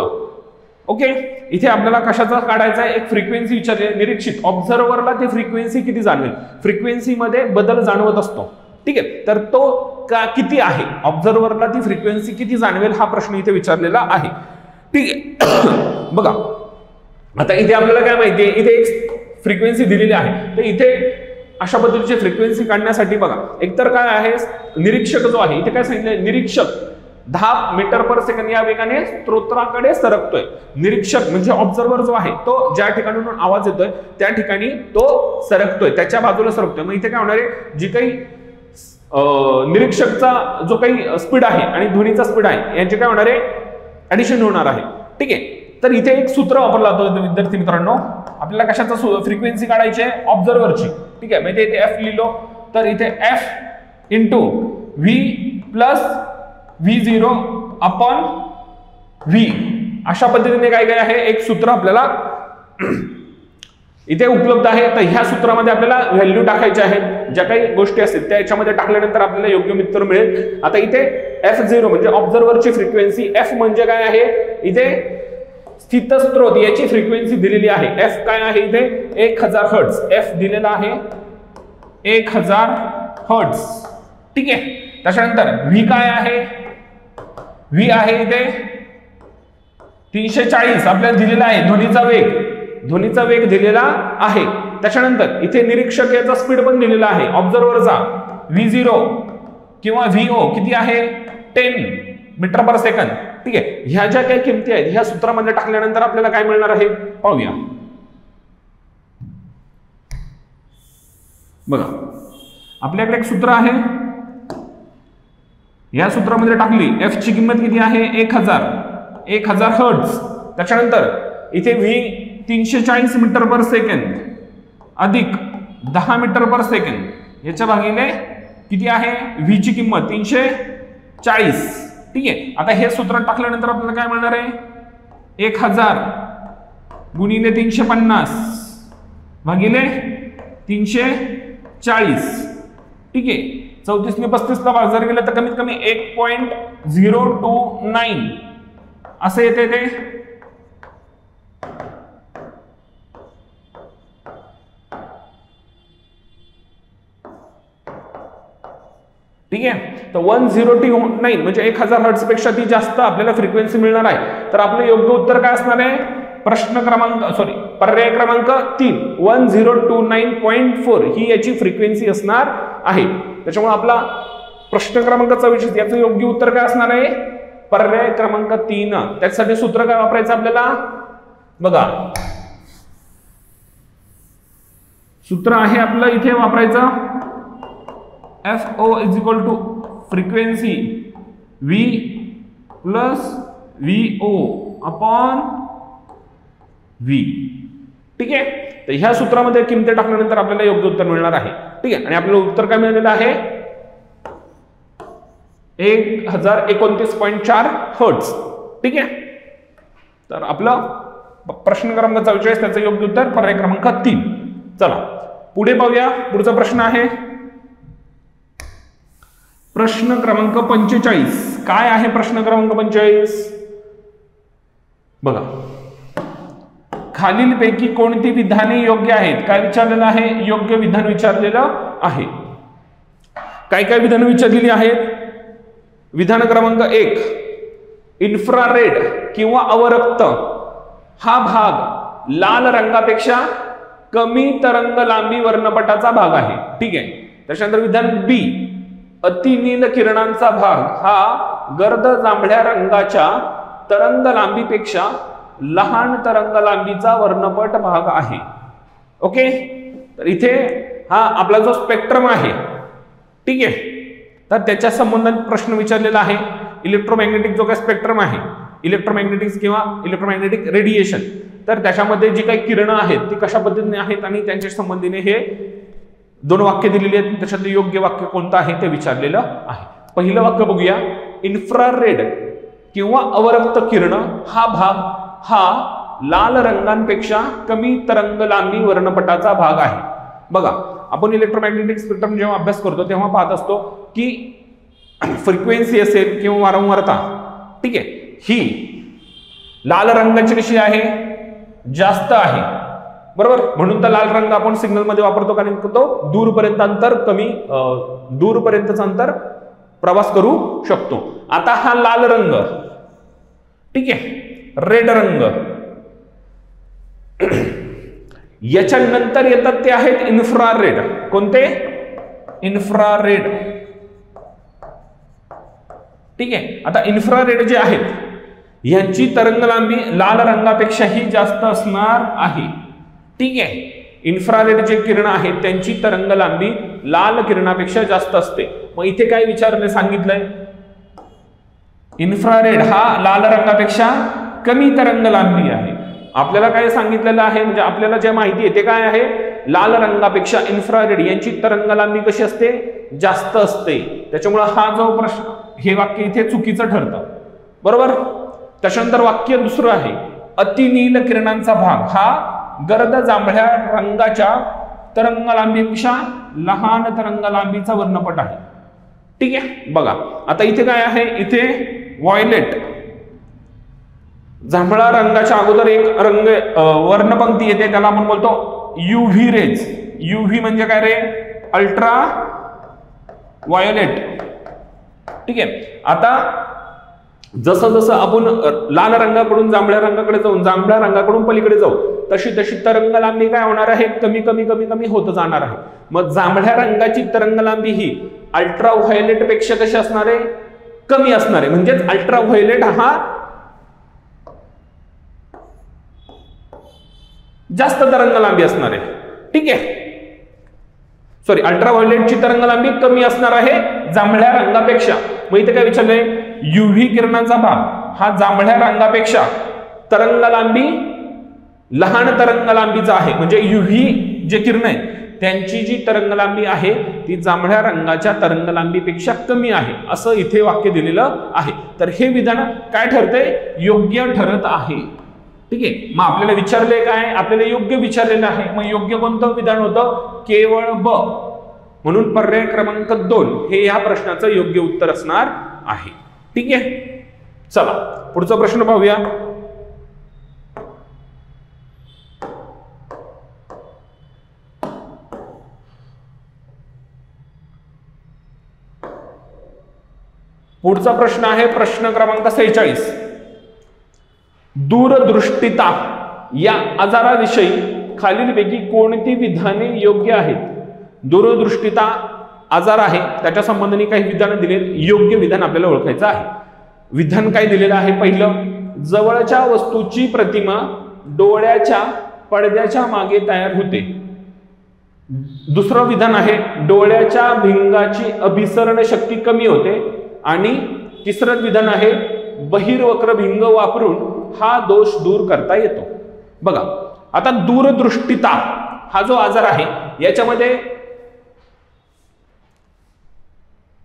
ओके, इथे आपल्याला कशाचा काढायचा आहे, एक फ्रिक्वेन्सी विचारली, निरीक्षित ऑब्झर्वरला ती फ्रिक्वेन्सी किती जाणवेल, फ्रिक्वेन्सी मध्ये बदल जाणवत असतो. ठीक आहे. तर तो किती आहे, ऑब्झर्वरला ती फ्रिक्वेन्सी किती जाणवेल हा प्रश्न इथे विचारलेला आहे. ठीक आहे. बघा आता इथे आपल्याला काय माहिती आहे, इथे एक फ्रिक्वेन्सी दिलेली आहे. तर इथे अशा पद्धतीची फ्रिक्वेन्सी काढण्यासाठी बघा एकतर काय आहे, निरीक्षक जो आहे इथे काय सांगितलं, निरीक्षक 10 मीटर पर सेकंद या वेगाने स्त्रोत्राकडे सरकतोय. निरीक्षक म्हणजे ऑब्झर्वर जो आहे तो ज्या ठिकाणी आवाज येतोय त्या ठिकाणी तो सरकतोय, त्याच्या बाजूला सरकतोय. मग इथे काय होणार आहे, जी काही निरीक्षकचा जो काही स्पीड आहे आणि ध्वनीचा स्पीड आहे यांचे काय होणार आहे, ऍडिशन होणार आहे. ठीक आहे. तर इथे एक सूत्र वापरलं जातं विद्यार्थी मित्रांनो, आपल्याला कशाचा फ्रिक्वेन्सी काढायची आहे, ऑब्झर्वरची. ठीक आहे. म्हणजे इथे एफ लिहिलो तर इथे F into V plus V0 upon V अशा पद्धतीने काय काय आहे एक सूत्र आपल्याला इथे उपलब्ध आहे. तर ह्या सूत्रामध्ये आपल्याला व्हॅल्यू टाकायचे आहेत, ज्या काही गोष्टी असतील त्या याच्यामध्ये टाकल्यानंतर आपल्याला योग्य उत्तर मिळेल. आता इथे F0 म्हणजे ऑब्झर्वरची फ्रिक्वेन्सी, F म्हणजे काय आहे, इथे स्थित स्त्रोत याची फ्रिक्वेन्सी दिलेली आहे. F काय आहे इथे 1000 हर्ट्झ, F दिलेला आहे 1000 हर्ट्झ. ठीक आहे. त्याच्यानंतर V काय आहे, V आहे इथे 340 आपल्याला दिलेला आहे. ध्वनीचा वेग दिलेला आहे. त्याच्यानंतर इथे निरीक्षक याचा स्पीड पण दिलेला आहे, ऑब्झर्वरचा V0 किंवा VO किती आहे 10 मीटर पर सेकंद. ठीक आहे. ह्या ज्या काही किमती आहेत ह्या सूत्रामध्ये टाकल्यानंतर आपल्याला काय मिळणार आहे पाहूया. बघा आपल्याकडे एक सूत्र आहे, या सूत्रामध्ये टाकली F ची किंमत किती आहे 1000 हर्ट्झ. त्याच्यानंतर इथे V 340 मीटर पर सेकंद अधिक 10 मीटर पर सेकंद याच्या भागिले किती आहे V ची किंमत 340. ठीक आहे. आता हे सूत्र टाकल्यानंतर आपल्याला काय मिळणार आहे 1000 गुणिले 350 भागिले 340. ठीक आहे, 34 ने 35 ला भाग जर गेला तर कमीत कमी 1.029 असं येते ते. ठीक आहे, तर 1029 म्हणजे 1000 हर्ट्झ पेक्षा ती जास्त आपल्याला फ्रिक्वेन्सी मिळणार आहे. तर आपलं योग्य उत्तर काय असणार आहे? पर्याय क्रमांक 3 1029.4 ही याची फ्रिक्वेन्सी असणार आहे. त्याच्यामुळे आपला प्रश्न क्रमांक 24 याचं योग्य उत्तर काय असणार आहे? पर्याय क्रमांक 3. त्यासाठी सूत्र काय वापरायचं आपल्याला बघा, सूत्र आहे आपलं इथे वापरायचं FO = frequency V + VO / V. ठीक आहे, तर ह्या सूत्रामध्ये किमती टाकल्यानंतर आपल्याला योग्य उत्तर मिळणार आहे. ठीक आहे, आणि आपल्याला उत्तर काय मिळालेलं आहे? 1029.4 हर्ट्झ. ठीक आहे, तर आपलं प्रश्न क्रमांक 44 त्याचं योग्य उत्तर पर्याय क्रमांक 3. चला पुढे पाहूया. पुढचा प्रश्न आहे प्रश्न क्रमांक 45. काय आहे प्रश्न क्रमांक 45? बघा, खालीलपैकी कोणती विधाने योग्य आहेत? काय विचारलेलं आहे? योग्य विधान विचारलेलं आहे. काय काय विधानं विचारलेली आहेत? विधान क्रमांक 1, इन्फ्रारेड किंवा अवरक्त हा भाग लाल रंगापेक्षा कमी तरंग लांबी वर्णपटाचा भाग आहे. ठीक आहे, त्याच्यानंतर विधान बी, अतिनील किरणांचा भाग हा गर्द जांभळ्या रंगाच्या तरंग लांबीपेक्षा लहान तरंग लांबीचा वर्णपट भाग आहे. ओके, तर इथे हा आपला जो स्पेक्ट्रम आहे, ठीक आहे, तर त्याच्या संबंधित प्रश्न विचारलेला आहे. इलेक्ट्रोमॅग्नेटिक जो काही स्पेक्ट्रम आहे, इलेक्ट्रोमॅग्नेटिक्स किंवा इलेक्ट्रोमॅग्नेटिक रेडिएशन, तर त्याच्यामध्ये जी काही किरणं आहेत ती कशा पद्धतीने आहेत आणि त्यांच्या संबंधीने हे 2 वाक्य दिलेली आहेत. त्याच्यातलं योग्य वाक्य कोणतं आहे ते विचारलेलं आहे. पहिलं वाक्य बघूया, इन्फ्रारेड किंवा अवरक्त किरण हा भाग हा लाल रंगांपेक्षा कमी तरंग लांबी वर्णपटाचा भाग आहे. बघा, आपण इलेक्ट्रोमॅग्नेटिक स्पेक्ट्रम जेव्हा अभ्यास करतो तेव्हा पाहत असतो की फ्रिक्वेन्सी असेल किंवा वारंवारता, ठीक आहे, ही लाल रंगाची कशी आहे? जास्त आहे, बरोबर. म्हणून तर लाल रंग आपण सिग्नल मध्ये वापरतो, कारण तो दूरपर्यंत अंतर दूरपर्यंतचं अंतर प्रवास करू शकतो. आता हा लाल रंग, ठीक आहे, रेड रंग, याच्या नंतर येतात ते आहेत इन्फ्रारेड. कोणते? इन्फ्रारेड. ठीक आहे, आता इन्फ्रारेड जे आहेत यांची तरंग लांबी लाल रंगापेक्षाही जास्त असणार आहे. ठीक आहे, इन्फ्रारेड जे किरण आहेत त्यांची तरंग लांबी लाल किरणापेक्षा जास्त असते. मग इथे काय विचारले सांगितलंय? इन्फ्रारेड हा लाल रंगापेक्षा कमी तरंग लांबी आहे. आपल्याला काय सांगितलेलं आहे, म्हणजे आपल्याला जे माहिती आहे ते काय आहे? लाल रंगापेक्षा इन्फ्रारेड यांची तरंग लांबी कशी असते? जास्त असते. त्याच्यामुळे हा जो प्रश्न, हे वाक्य इथे चुकीचं ठरतं, बरोबर. त्याच्यानंतर वाक्य दुसरं आहे, अतिनील किरणांचा भाग हा गर्द जांभळ्या रंगाच्या तरंग लांबीपेक्षा लहान तरंग लांबीचा वर्णपट आहे. ठीक आहे, बघा आता इथे काय आहे? इथे व्हायलेट जांभळा रंगाच्या अगोदर एक रंग वर्णपंक्ती येते, त्याला आपण बोलतो युव्ही रेज. युव्ही म्हणजे काय रे? Ultra violet. ठीक आहे, आता जसं जसं आपण लाल रंगाकडून जांभळ्या रंगाकडे जाऊन जांभळ्या रंगाकडून पलीकडे जाऊ तशी तशी तरंग लांबी काय होणार आहे? कमी कमी कमी कमी होत जाणार आहे. मग जांभळ्या रंगाची तरंग लांबी ही अल्ट्रा व्हायोलेट पेक्षा कशी असणार आहे? कमी असणार आहे. म्हणजेच अल्ट्रा व्हायोलेट हा जास्त तरंग लांबी असणार आहे. ठीक आहे, सॉरी, अल्ट्रा व्हायोलेटची तरंग लांबी कमी असणार आहे जांभळ्या रंगापेक्षा. मग इथे काय विचारलंय? युव्ही किरणांचा भाग हा जांभळ्या रंगापेक्षा तरंग लांबी लहान तरंग लांबीचा आहे. म्हणजे युव्ही जे किरण आहेत त्यांची जी तरंग लांबी आहे ती जांभळ्या रंगाच्या तरंग लांबीपेक्षा कमी आहे, असं इथे वाक्य दिलेलं आहे. तर हे विधान काय ठरतंय? योग्य ठरत आहे. ठीक आहे, मग आपल्याला विचारले काय, आपल्याला योग्य विचारलेलं आहे, मग योग्य कोणतं विधान होतं, केवळ ब, म्हणून पर्याय क्रमांक 2 हे या प्रश्नाचं योग्य उत्तर असणार आहे. ठीक आहे, चला पुढचा प्रश्न पाहूया. पुढचा प्रश्न आहे प्रश्न क्रमांक 46. दूरदृष्टिता या आजाराविषयी खालीलपैकी कोणती विधाने योग्य आहेत? दूरदृष्टिता आजार आहे, त्याच्या संबंधाने काही विधानं दिलेत, योग्य विधान आपल्याला ओळखायचं आहे. विधान काय दिलेलं आहे? पहिलं, जवळच्या वस्तूची प्रतिमा डोळ्याच्या पडद्याच्या मागे तयार होते. दुसरं विधान आहे, डोळ्याच्या भिंगाची अभिसरण शक्ती कमी होते. आणि तिसरं विधान आहे, बहिर्वक्र भिंग वापरून हा दोष दूर करता येतो. बघा आता दूरदृष्टिता हा जो आजार आहे याच्यामध्ये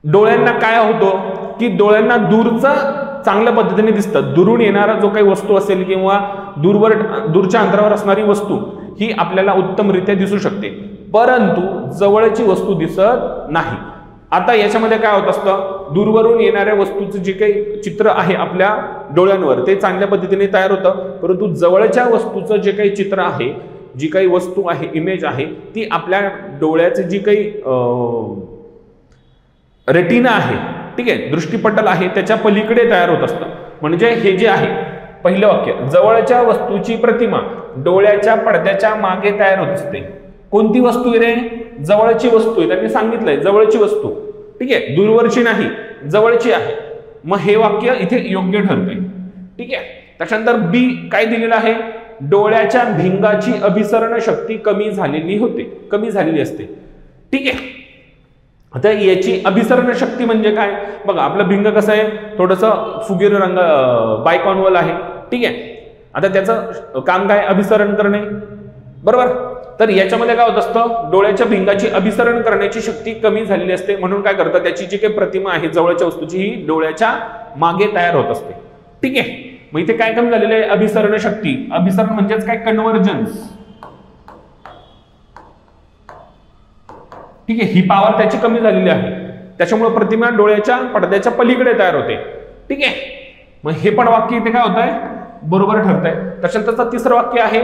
डोळ्यांना काय होतं की डोळ्यांना दूरचं चांगल्या पद्धतीने दिसतं. दुरून येणारा जो काही वस्तू असेल किंवा दूरच्या अंतरावर असणारी वस्तू ही आपल्याला उत्तमरित्या दिसू शकते, परंतु जवळची वस्तू दिसत नाही. आता याच्यामध्ये काय होत असतं, दूरवरून येणाऱ्या वस्तूचं जे काही चित्र आहे आपल्या डोळ्यांवर ते चांगल्या पद्धतीने तयार होतं, परंतु जवळच्या वस्तूचं जे काही चित्र आहे, जी काही वस्तू आहे, इमेज आहे, ती आपल्या डोळ्याची जी काही रेटिना आहे, ठीक आहे, दृष्टीपटल आहे, त्याच्या पलीकडे तयार होत असतं. म्हणजे हे जे आहे पहिलं वाक्य, जवळच्या वस्तूची प्रतिमा डोळ्याच्या पडद्याच्या मागे तयार होत असते. कोणती वस्तू आहे रे? जवळची वस्तू आहे, त्यांनी सांगितलंय जवळची वस्तू, ठीक आहे, दूरवरची नाही, जवळची आहे. मग हे वाक्य इथे योग्य ठरतंय. ठीक आहे, त्याच्यानंतर बी काय दिलेलं आहे, डोळ्याच्या भिंगाची अभिसरण शक्ती कमी झालेली होते, कमी झालेली असते. ठीक आहे, आता याची अभिसरण शक्ती म्हणजे काय? बघा आपलं भिंग कसं आहे, थोडंसं फुगीर रंग बायकॉन्वल आहे. ठीक आहे, आता त्याचं काम काय, अभिसरण करणे, बरोबर. तर याच्यामध्ये काय होत असतं, डोळ्याच्या भिंगाची अभिसरण करण्याची शक्ती कमी झालेली असते, म्हणून काय करतं, त्याची जी काही प्रतिमा आहे जवळच्या वस्तूची ही डोळ्याच्या मागे तयार होत असते. ठीक आहे, मग इथे काय कमी झालेलं आहे, अभिसरण शक्ती. अभिसरण म्हणजेच काय, कन्व्हर्जन्स. ठीक आहे, ही पॉवर त्याची कमी झालेली आहे, त्याच्यामुळे प्रतिमा डोळ्याच्या पडद्याच्या पलीकडे तयार होते. ठीक आहे, मग हे पण वाक्य इथे काय होत आहे, बरोबर ठरत आहे. त्याच्यानंतरचं तिसरं वाक्य आहे,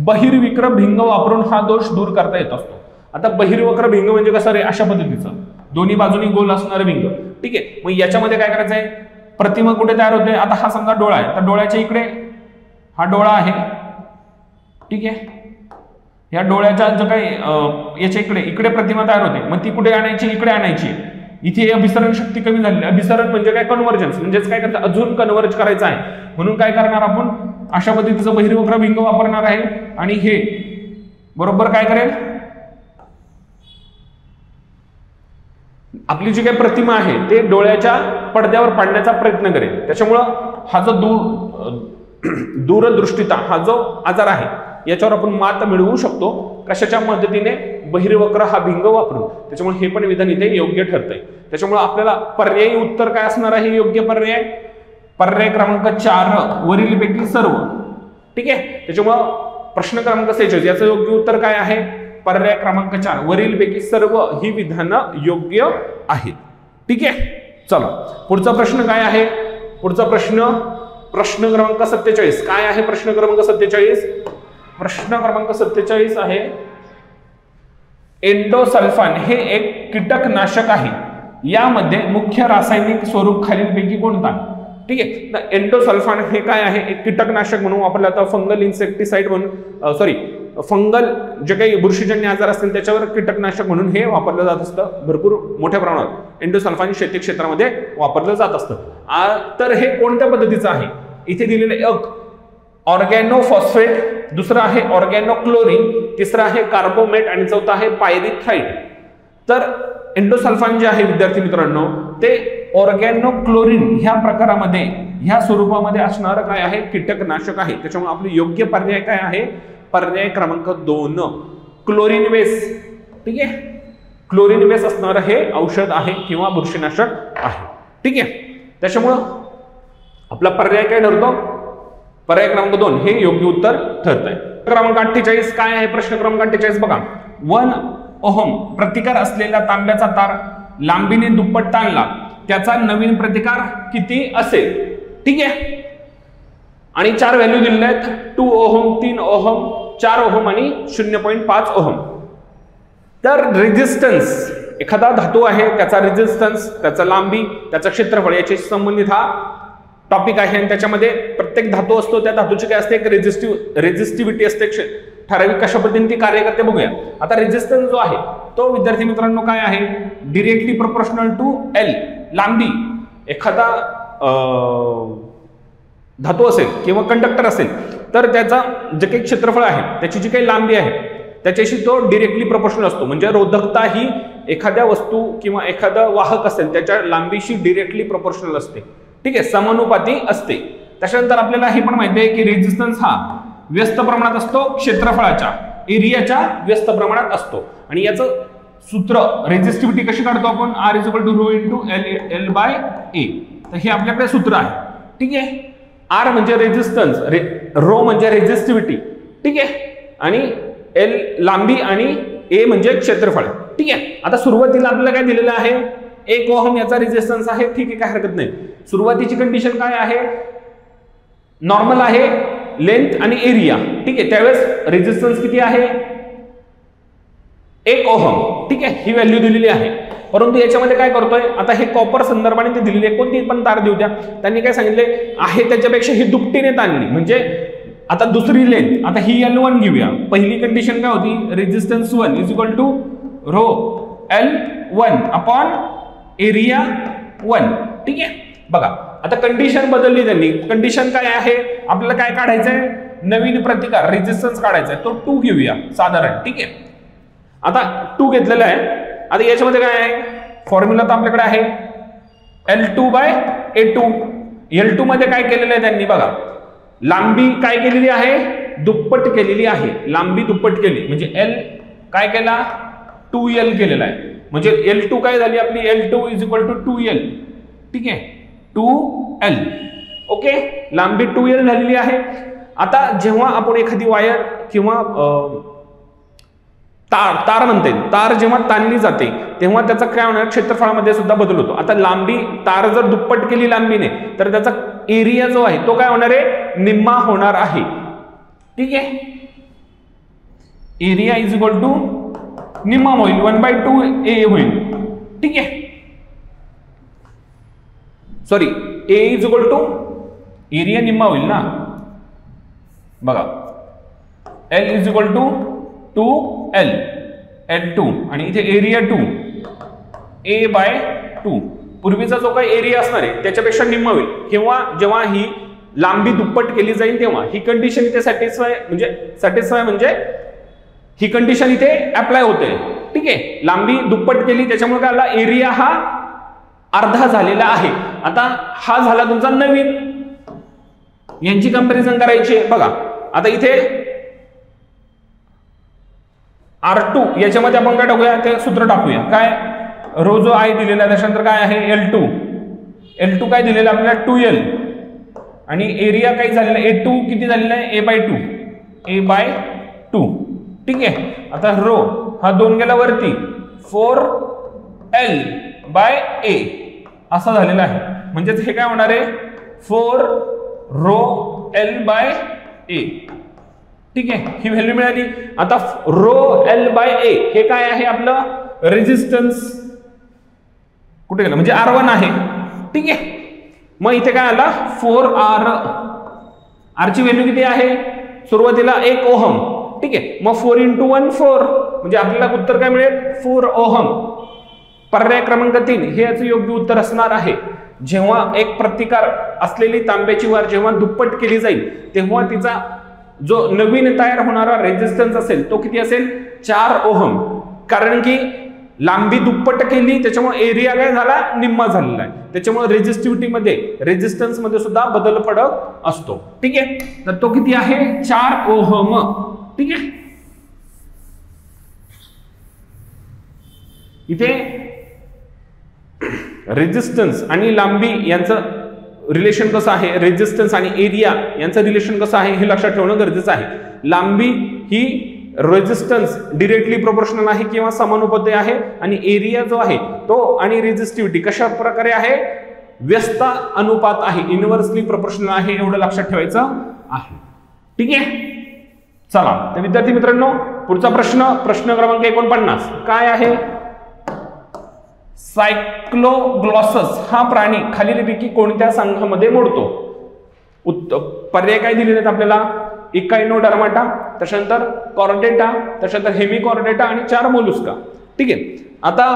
बहिर्वक्र भिंग वापरून हा दोष दूर करता येत असतो. आता बहिर्वक्र भिंग म्हणजे कसं रे, अशा पद्धतीचं दोन्ही बाजूनी गोल असणारं भिंग. ठीक आहे, मग याच्यामध्ये काय करायचं आहे, प्रतिमा कुठे तयार होते, आता हा समजा डोळा आहे, तर डोळ्याच्या इकडे हा डोळा आहे. ठीक आहे, या डोळ्याच्या जो काही याच्या इकडे प्रतिमा तयार होते, मग ती कुठे आणायची, इकडे आणायची. इथे अभिसरण शक्ती कमी झाली. अभिसरण म्हणजे काय, कन्व्हर्जन्स, म्हणजेच काय करतं, अजून कन्व्हर्ज करायचं आहे, म्हणून काय करणार आपण, अशा पद्धतीचं बहिर्वक्र भिंग वापरणार आहे. आणि हे बरोबर काय करेल, आपली जी काही प्रतिमा आहे ते डोळ्याच्या पडद्यावर पाडण्याचा प्रयत्न करेल. त्याच्यामुळं हा जो दूरदृष्टिता हा जो आजार आहे याच्यावर आपण मात मिळवू शकतो. कशाच्या मदतीने, बहिर्वक्र हा भिंग वापरून. त्याच्यामुळे हे पण विधान इथे योग्य ठरतंय. त्याच्यामुळे आपल्याला पर्यायी उत्तर काय असणार आहे, योग्य पर्याय, पर्याय क्रमांक 4 वरीलपैकी सर्व. ठीक आहे, त्याच्यामुळं प्रश्न क्रमांक 46 याचं योग्य उत्तर काय आहे, पर्याय क्रमांक 4 वरीलपैकी सर्व ही विधानं योग्य आहेत. ठीक आहे, चला पुढचा प्रश्न काय आहे, पुढचा प्रश्न क्रमांक 47 काय आहे, प्रश्न क्रमांक 47, प्रश्न क्रमांक 47 आहे, एंडोसल्फान हे एक कीटकनाशक आहे, यामध्ये मुख्य रासायनिक स्वरूप खालीलपैकी कोणता? ठीक आहे, तर एंडोसल्फान हे काय आहे, एक कीटकनाशक म्हणून वापरलं जातं, फंगल इन्सेक्टिसाइड म्हणून, फंगल जे काही बुरशीजन्य आजार असतील त्याच्यावर कीटकनाशक म्हणून हे वापरलं जात असतं. भरपूर मोठ्या प्रमाणात एंडोसल्फान शेती क्षेत्रामध्ये वापरलं जात असतं. तर हे कोणत्या पद्धतीचं आहे, इथे दिलेलं एक ऑर्गॅनोफॉस्फेट, दुसरं आहे ऑर्गॅनोक्लोरिन, तिसरं आहे कार्बोमेट आणि चौथं आहे पायरिथ्राईड. तर एंडोसल्फान जे आहे विद्यार्थी मित्रांनो ते ऑर्गॅनोक्लोरिन ह्या प्रकारामध्ये, ह्या स्वरूपामध्ये असणारं काय आहे, कीटकनाशक आहे. त्याच्यामुळे आपले योग्य पर्याय काय आहे, पर्याय क्रमांक 2 क्लोरिन बेस. ठीक आहे, क्लोरिन बेस असणारं हे औषध आहे किंवा बुरशीनाशक आहे. ठीक आहे, त्याच्यामुळं आपला पर्याय काय ठरतो, पर्याय क्रमांक 2 हे योग्य उत्तर ठरत आहे. क्रमांक 48 काय आहे? प्रश्न क्रमांक 48 बघा. 1 ओहम प्रतिकार असलेला तांब्याचा तार लांबीने दुप्पट ताणला त्याचा नवीन प्रतिकार किती असेल? ठीक आहे. आणि 4 व्हॅल्यू दिलेल्या आहेत. 2 ओहम, 3 ओहम, 4 ओहम आणि 0.5 ओहम. तर रेजिस्टन्स, एखादा धातू आहे त्याचा रेजिस्टन्स, त्याचा लांबी, त्याचं क्षेत्रफळ याशी संबंधित हा टॉपिक आहे. आणि त्याच्यामध्ये प्रत्येक धातू असतो, त्या धातूची काय असते? एक रेजिस्टिव्हिटी असते, ठराविक कशा पद्धतीने ती कार्य करते बघूया. आता रेजिस्टन्स जो आहे तो विद्यार्थी मित्रांनो काय आहे? Directly proportional to L. लांबी, एखादा धातू असेल किंवा कंडक्टर असेल तर त्याचा जे काही क्षेत्रफळ आहे, त्याची जी काही लांबी आहे त्याच्याशी तो डिरेक्टली प्रोपोर्शनल असतो. म्हणजे रोधकता ही एखाद्या वस्तू किंवा एखादा वाहक असेल त्याच्या लांबीशी डिरेक्टली प्रोपोर्शनल असते. ठीक आहे, समानुपाती असते. त्याच्यानंतर आपल्याला हे पण माहिती आहे की रेजिस्टन्स हा व्यस्त प्रमाणात असतो, क्षेत्रफळाच्या एरियाच्या व्यस्त प्रमाणात असतो. आणि याचं सूत्र रेजिस्टिव्हिटी कशी काढतो आपण? R = ρ × L/A. तर हे आपल्याकडे सूत्र आहे. ठीक आहे. R म्हणजे रेजिस्टन्स, ρ म्हणजे रेजिस्टिव्हिटी. ठीक आहे. आणि L लांबी आणि A म्हणजे क्षेत्रफळ. ठीक आहे. आता सुरुवातीला आपल्याला काय दिलेलं आहे? 1 ओहम याचा रेजिस्टन्स आहे. ठीक आहे, काय हरकत नाही. सुरुवातीची कंडिशन काय आहे? नॉर्मल आहे, लेंथ आणि एरिया. ठीक आहे. त्यावेळेस रेजिस्टन्स किती आहे? 1 ओहम. ठीक आहे, ही व्हॅल्यू दिलेली आहे. परंतु याच्यामध्ये काय करतोय? आता हे कॉपर संदर्भाने ते दिलेली आहे. कोणती पण तार देऊ द्या, त्यांनी काय सांगितले आहे त्याच्यापेक्षा ही दुपटीने ताणली. म्हणजे आता दुसरी लेंथ, आता ही L1 घेऊया. पहिली कंडिशन काय होती? Resistance 1 = ρ L1 upon area 1. ठीक आहे. बघा आता कंडिशन बदलली त्यांनी. कंडिशन काय आहे? आपल्याला काय काढायचंय? नवीन प्रतिकार, रेजिस्टन्स काढायचा आहे. तो 2 घेऊया साधारण. ठीक आहे. आता 2 घेतलेला आहे. आता याच्यामध्ये काय आहे? फॉर्म्युला तर आपल्याकडे आहे L2/A2. L2 मध्ये काय केलेलं आहे त्यांनी? बघा, लांबी काय केलेली आहे? दुप्पट केलेली आहे. लांबी दुप्पट केली म्हणजे L काय केला? 2L केलेला आहे. म्हणजे L2 काय झाली आपली? L2 = 2L. ठीक आहे, 2L. ओके, लांबी 2L झालेली आहे. आता जेव्हा आपण एखादी वायर किंवा तार म्हणते, तार जेव्हा ताणली जाते तेव्हा त्याचा काय होणार? क्षेत्रफळामध्ये सुद्धा बदल होतो. आता लांबी, तार जर दुप्पट केली लांबीने तर त्याचा एरिया जो आहे तो काय होणार आहे? निम्मा होणार आहे. ठीक आहे. एरिया = निम्मा होईल, 1/2A होईल. ठीक आहे. सॉरी, A = एरिया निम्मा होईल ना. बघा, L = 2L, L2 आणि इथे एरिया 2, A/2. पूर्वीचा जो काही एरिया असणार आहे त्याच्यापेक्षा निम्मा होईल. किंवा जेव्हा ही लांबी दुप्पट केली जाईल तेव्हा ही कंडिशन इथे सॅटिस्फाय म्हणजे ही कंडिशन इथे अप्लाय होते. ठीक आहे. लांबी दुप्पट केली त्याच्यामुळे काय आला? एरिया हा अर्धा झालेला आहे. आता हा झाला तुमचा नवीन. यांची कंपॅरिझन करायची आहे. बघा आता इथे R2 याच्यामध्ये आपण काय टाकूया? ते सूत्र टाकूया. काय? रो जो आहे दिलेला आहे त्याच्यानंतर काय आहे? L2 काय दिलेलं आहे आपल्याला? 2L. आणि एरिया काय झालेला आहे? A2 किती झालेला आहे? A/2. ठीक आहे. आता रो हा 2 गेला वरती, 4L/A असा झालेला आहे. म्हणजेच हे काय होणार आहे? 4ρL/A. ठीक आहे, ही व्हॅल्यू मिळाली. आता ρL/A हे काय आहे? आपलं रेजिस्टन्स. कुठे गेलं? म्हणजे R1 आहे. ठीक आहे. मग इथे काय आला? 4R. R ची व्हॅल्यू किती आहे? सुरुवातीला 1 ओहम. ठीक आहे. मग 4 × 1 4 म्हणजे आपल्याला उत्तर काय मिळेल? 4 ओहम. पर्याय क्रमांक 3 हे याचं योग्य उत्तर असणार आहे. जेव्हा एक प्रतिकार असलेली तांब्याची वार जेव्हा दुप्पट केली जाईल तेव्हा तिचा जो नवीन तयार होणारा रेजिस्टन्स असेल तो किती असेल? 4 ओहम. कारण की लांबी दुप्पट केली त्याच्यामुळे एरिया काय झाला? निम्मा झालेला आहे. त्याच्यामुळे रेजिस्टन्स मध्ये सुद्धा बदल फरक असतो. ठीक आहे. तर तो किती आहे? 4 ओहम. ठीक आहे. इथे रेजिस्टन्स आणि लांबी यांचं रिलेशन कसं आहे, रेजिस्टन्स आणि एरिया यांचं रिलेशन कसं आहे हे लक्षात ठेवणं गरजेचं आहे. लांबी ही रेजिस्टन्स डिरेक्टली प्रोपोर्शनल आहे किंवा समानुपाती आहे आणि एरिया जो आहे तो आणि रेजिस्टिव्हिटी कशा प्रकारे आहे, व्यस्त अनुपात आहे, इनव्हर्सली प्रोपोर्शनल आहे, एवढं लक्षात ठेवायचं आहे. ठीक आहे, चला तर विद्यार्थी मित्रांनो पुढचा प्रश्न क्रमांक 49 काय आहे, सायक्लोग्लॉसस हा प्राणी खालीलपैकी कोणत्या संघामध्ये मोडतो. पर्याय काय दिलेले आहेत आपल्याला, इकायनोडर्माटा, त्याच्यानंतर कॉर्डेटा, त्याच्यानंतर हेमिकॉर्डेटा आणि 4 मोलुस्का. ठीक आहे, आता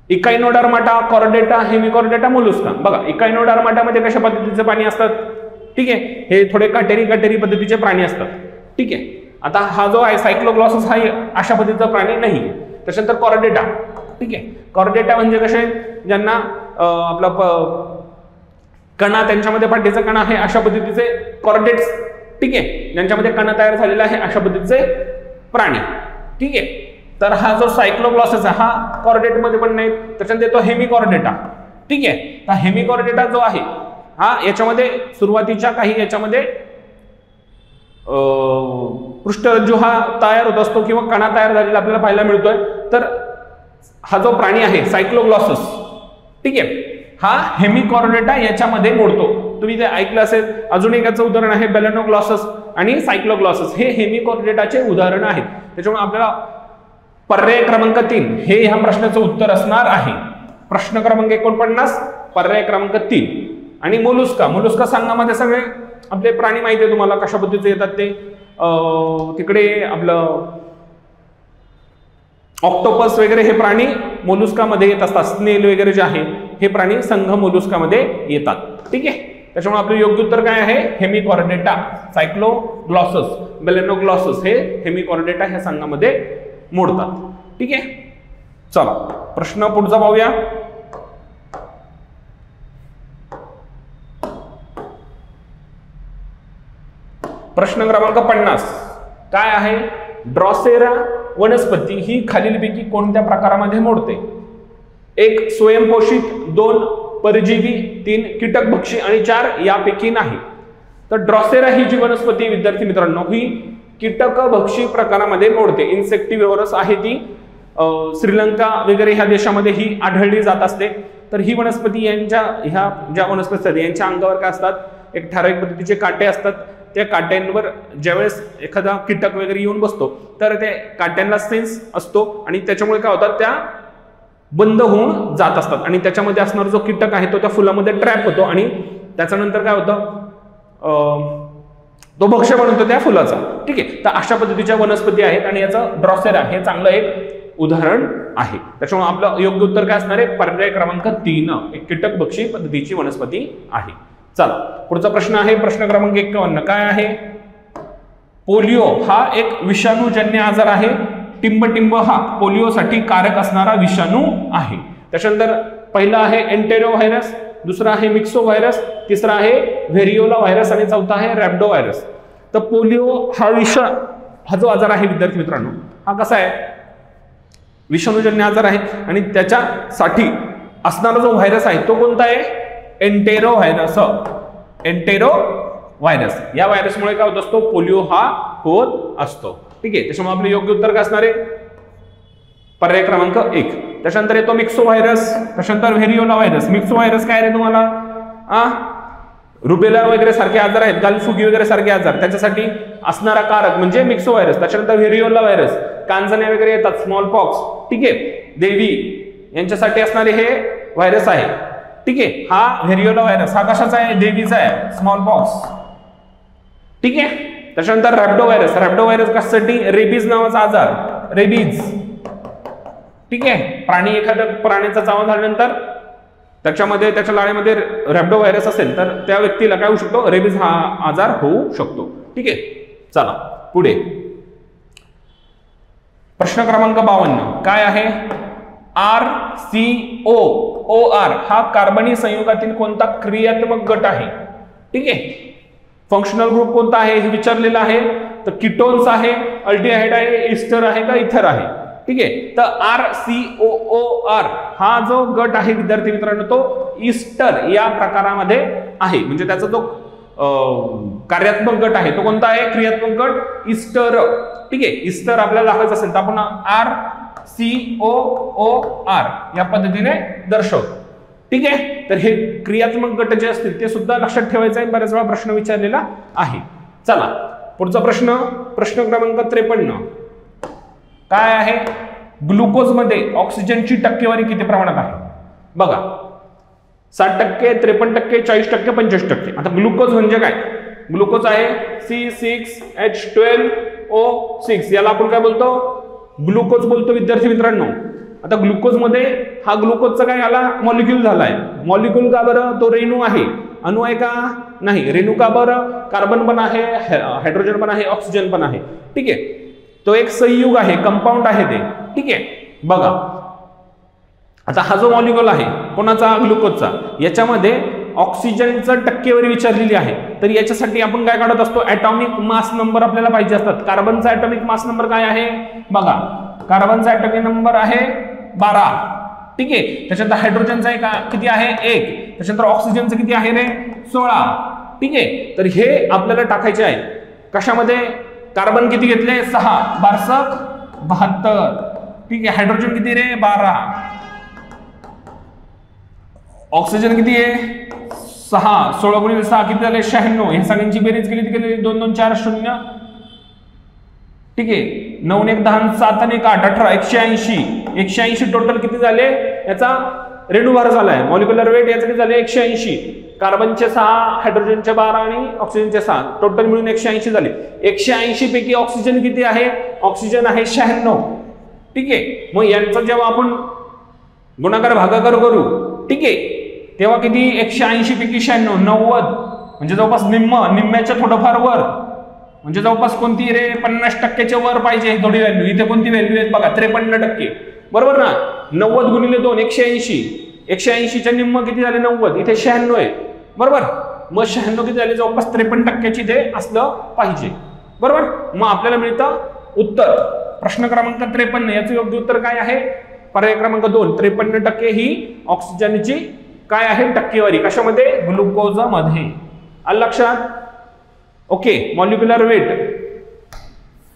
इकायनोडर्माटा, कॉर्डेटा, हेमिकॉर्डेटा, मोलुस्का. बघा इकायनोडर्माटामध्ये कशा पद्धतीचे प्राणी असतात. ठीक आहे, हे थोडे काटेरी पद्धतीचे प्राणी असतात. ठीक आहे, आता हा जो आहे सायक्लोग्लॉसस हा अशा पद्धतीचा प्राणी नाही. त्याच्यानंतर कॉर्डेटा. ठीक आहे, कॉर्डेटा म्हणजे कसे, ज्यांना आपला कणा त्यांच्यामध्ये पाठीचा कणा आहे अशा पद्धतीचे कॉर्डेट्स. ठीक आहे, ज्यांच्यामध्ये कणा तयार झालेला आहे अशा पद्धतीचे प्राणी. ठीक आहे, तर हा जो सायक्लोग्लॉसस आहे हा कॉर्डेट मध्ये पण नाही. त्याच्यानंतर येतो हेमिकॉर्डेटा. ठीक आहे, तर हेमिकॉर्डेटा जो आहे हा याच्यामध्ये सुरुवातीच्या काही याच्यामध्ये पृष्ठरज्जू हा तयार होत असतो किंवा कणा तयार झालेला आपल्याला पाहायला मिळतोय. तर हा जो प्राणी आहे सायक्लोग्लॉसस, ठीक आहे, हा हेमिकॉर्डेटा याच्यामध्ये मोडतो. तुम्ही ते ऐकलं असेल. अजून एक याचं उदाहरण आहे बेलेनोग्लॉसस आणि सायक्लोग्लॉसस, हे हेमिकॉर्डेटाचे उदाहरण आहेत. त्याच्यामुळे आपल्याला पर्याय क्रमांक 3 हे ह्या प्रश्नाचं उत्तर असणार आहे. प्रश्न क्रमांक 49 पर्याय क्रमांक 3. आणि मोलुस्का संघामध्ये सगळे आपले प्राणी माहिती आहे तुम्हाला कशा पद्धतीचे येतात ते. तिकडे आपलं ऑक्टोपस वगैरे हे प्राणी मोलुस्कामध्ये येत असतात. स्नेल वगैरे जे आहे हे प्राणी संघ मोलुस्कामध्ये येतात. ठीक आहे, त्याच्यामुळे आपलं योग्य उत्तर काय आहे, हेमिकॉर्डेटा. सायक्लोग्लॉसस, बेलेनोग्लॉसस हे हेमिकॉर्डेटा ह्या संघामध्ये मोडतात. ठीक आहे, चला प्रश्न पुढचा पाहूया. प्रश्न क्रमांक 50 काय आहे, ड्रॉसेरा वनस्पती ही खालीलपैकी कोणत्या प्रकारामध्ये मोडते. 1 स्वयंपोषित, 2 परजीवी, 3 कीटकभक्षी आणि 4 यापैकी नाही. तर ड्रॉसेरा ही जी वनस्पती विद्यार्थी मित्रांनो ही कीटकभक्षी प्रकारामध्ये मोडते. इन्सेक्टिव्हिवरस आहे ती. श्रीलंका वगैरे ह्या देशामध्ये ही आढळली जात असते. तर ही वनस्पती ह्या ज्या वनस्पती असतात यांच्या अंगावर काय असतात, एक ठराविक पद्धतीचे काटे असतात. त्या काट्यांवर ज्यावेळेस एखादा कीटक वगैरे येऊन बसतो तर त्या काट्यांना सेन्स असतो आणि त्याच्यामुळे काय होतात, त्या बंद होऊन जात असतात आणि त्याच्यामध्ये असणारा जो कीटक आहे तो त्या फुलामध्ये ट्रॅप होतो आणि त्याच्यानंतर काय होतं, तो भक्ष्य बनवतो त्या फुलाचा. ठीक आहे, तर अशा पद्धतीच्या वनस्पती आहेत आणि याचं ड्रॉसेरा हे चांगलं एक उदाहरण आहे. त्याच्यामुळे आपलं योग्य उत्तर काय असणार आहे, पर्याय क्रमांक 3 एक कीटकभक्षी पद्धतीची वनस्पती आहे. चला पुढचा प्रश्न आहे प्रश्न क्रमांक 51 काय आहे, पोलिओ हा एक विषाणूजन्य आजार आहे. टिंबटिंब हा पोलिओसाठी कारक असणारा विषाणू आहे. त्याच्यानंतर पहिला आहे एंटेरो व्हायरस, दुसरा आहे मिक्सो व्हायरस, तिसरा आहे व्हेरिओला व्हायरस आणि चौथा आहे रॅब्डो व्हायरस. तर पोलिओ हा जो आजार आहे विद्यार्थी मित्रांनो हा कसा आहे, विषाणूजन्य आजार आहे आणि त्याच्यासाठी असणारा जो व्हायरस आहे तो कोणता आहे, एंटेरो व्हायरस. एंटेरो व्हायरस या व्हायरसमुळे काय होत असतो, पोलिओ हा होत असतो. ठीक आहे, त्याच्यामुळे आपलं योग्य उत्तर काय असणार आहे, पर्याय क्रमांक 1. त्याच्यानंतर येतो मिक्सो व्हायरस, त्याच्यानंतर व्हेरिओला व्हायरस. मिक्सो व्हायरस काय रे तुम्हाला, रुबेला वगैरे सारखे आजार आहेत, गालफुगी वगैरे सारखे आजार, त्याच्यासाठी असणारा कारक म्हणजे मिक्सो व्हायरस. त्याच्यानंतर व्हेरिओला व्हायरस, कांजण्या वगैरे येतात, स्मॉल पॉक्स. ठीक आहे, देवी यांच्यासाठी असणारे हे व्हायरस आहे. ठीक आहे, हा व्हेरिओला व्हायरस हा कशाचा आहे, देवीचा आहे, स्मॉल पॉक्स. ठीक आहे, त्याच्यानंतर रॅब्डो व्हायरस. रॅब्डो व्हायरस कशासाठी, रेबीज नावाचा आजार, रेबीज. ठीक आहे, एखाद्या प्राण्याचा चावा झाल्यानंतर त्याच्यामध्ये त्याच्या लाळेमध्ये रॅब्डो व्हायरस असेल तर त्या व्यक्तीला काय होऊ शकतो, रेबीज हा आजार होऊ शकतो. ठीक आहे, चला पुढे प्रश्न क्रमांक 52 काय आहे, RCOOR हा कार्बनी संयुगातील कोणता क्रियात्मक गट आहे. ठीक आहे, फंक्शनल ग्रुप कोणता आहे हे विचारलेलं आहे. तर कीटोन्स आहे, अल्डिहाइड आहे, इस्टर आहे का इथर आहे. ठीक ठीक आहे. तर RCOOR हा जो गट आहे विद्यार्थी मित्रांनो तो ईस्टर या प्रकारामध्ये आहे. म्हणजे त्याचा जो कार्यात्मक गट आहे तो कोणता आहे? क्रियात्मक गट ईस्टर. ठीक आहे. ईस्टर आपल्याला दाखवायचं असेल तर आपण RCOOR या पद्धतीने दर्शवतो. ठीक आहे. तर हे क्रियात्मक गट जे असतील ते सुद्धा लक्षात ठेवायचं आहे. बऱ्याच वेळा प्रश्न विचारलेला आहे. चला पुढचा प्रश्न, प्रश्न क्रमांक 53 काय आहे? ग्लुकोज मध्ये ऑक्सिजनची टक्केवारी किती प्रमाणात आहे? बघा 60%, 53%, 40%, 65%. आता ग्लुकोज म्हणजे काय? ग्लुकोज आहे C6H12O6. याला आपण काय बोलतो? ग्लुकोज बोलतो विद्यार्थी मित्रांनो. आता ग्लुकोज मध्ये हा ग्लुकोजचा काय आला? मॉलिक्यूल झालाय. मॉलिक्यूल का बरं? तो रेणू आहे. अणू आहे का? नाही. रेणू का बरं? कार्बन पण आहे, हायड्रोजन पण आहे, ऑक्सिजन पण आहे. ठीक आहे. तो एक संयुग आहे, कंपाऊंड आहे ते. ठीक आहे. बघा आता हा जो मॉलिक्यूल आहे कोणाचा? ग्लुकोजचा. याच्यामध्ये ऑक्सिजनचं टक्केवारी विचारलेली आहे. तर याच्यासाठी आपण काय काढत असतो? ॲटॉमिक मास नंबर आपल्याला पाहिजे असतात. कार्बनचा ॲटॉमिक मास नंबर काय आहे? बघा कार्बनचा ॲटॉमिक नंबर आहे 12. ठीक आहे. त्याच्यानंतर हायड्रोजनचा किती आहे? 1. त्याच्यानंतर ऑक्सिजनचं किती आहे रे? 16. ठीक आहे. तर हे आपल्याला टाकायचे आहे कशामध्ये? कार्बन किती घेतले? 6. 12 72. ठीक आहे. हायड्रोजन किती रे? 12. ऑक्सिजन किती आहे? 6. 16 गुणिले 6 किती झाले? 96. हे सगळ्यांची बेरीज केली ती किती? 2 2 4 0. ठीक आहे. 9 1 10 7 आणि 1 8 18 180. 180 टोटल किती झाले? याचा रेणूभार झालाय. मॉलिक्युलर वेट याचं किती झाले? 180. कार्बनचे 6, हायड्रोजनचे 12 आणि ऑक्सिजनचे 6. टोटल मिळून 180 झाले. 180 पैकी ऑक्सिजन किती आहे? ऑक्सिजन आहे 96. ठीक आहे. मग यांचा जेव्हा आपण गुणाकार भागाकार करू, ठीक आहे, तेव्हा किती? 180 पैकी 96 90. म्हणजे जवळपास निम्म्याच्या थोडंफार वर. म्हणजे जवळपास कोणती रे? 50%च्या वर पाहिजे थोडी व्हॅल्यू. इथे कोणती व्हॅल्यू आहे बघा? 53%. बरोबर ना? 90 गुणिले 2 180. 180च्या निम्म किती झाले? 90. इथे 96 आहे. बरोबर. मग 96 किती झाले? जवळपास 53%ची ते असलं पाहिजे. बरोबर. मग आपल्याला मिळतं उत्तर प्रश्न क्रमांक 53. याचं योग्य उत्तर काय आहे? पर्याय क्रमांक 2. 53% ही ऑक्सिजनची काय आहे? टक्केवारी. कशामध्ये? ग्लुकोजमध्ये. आलं लक्षात? Okay. Molecular weight,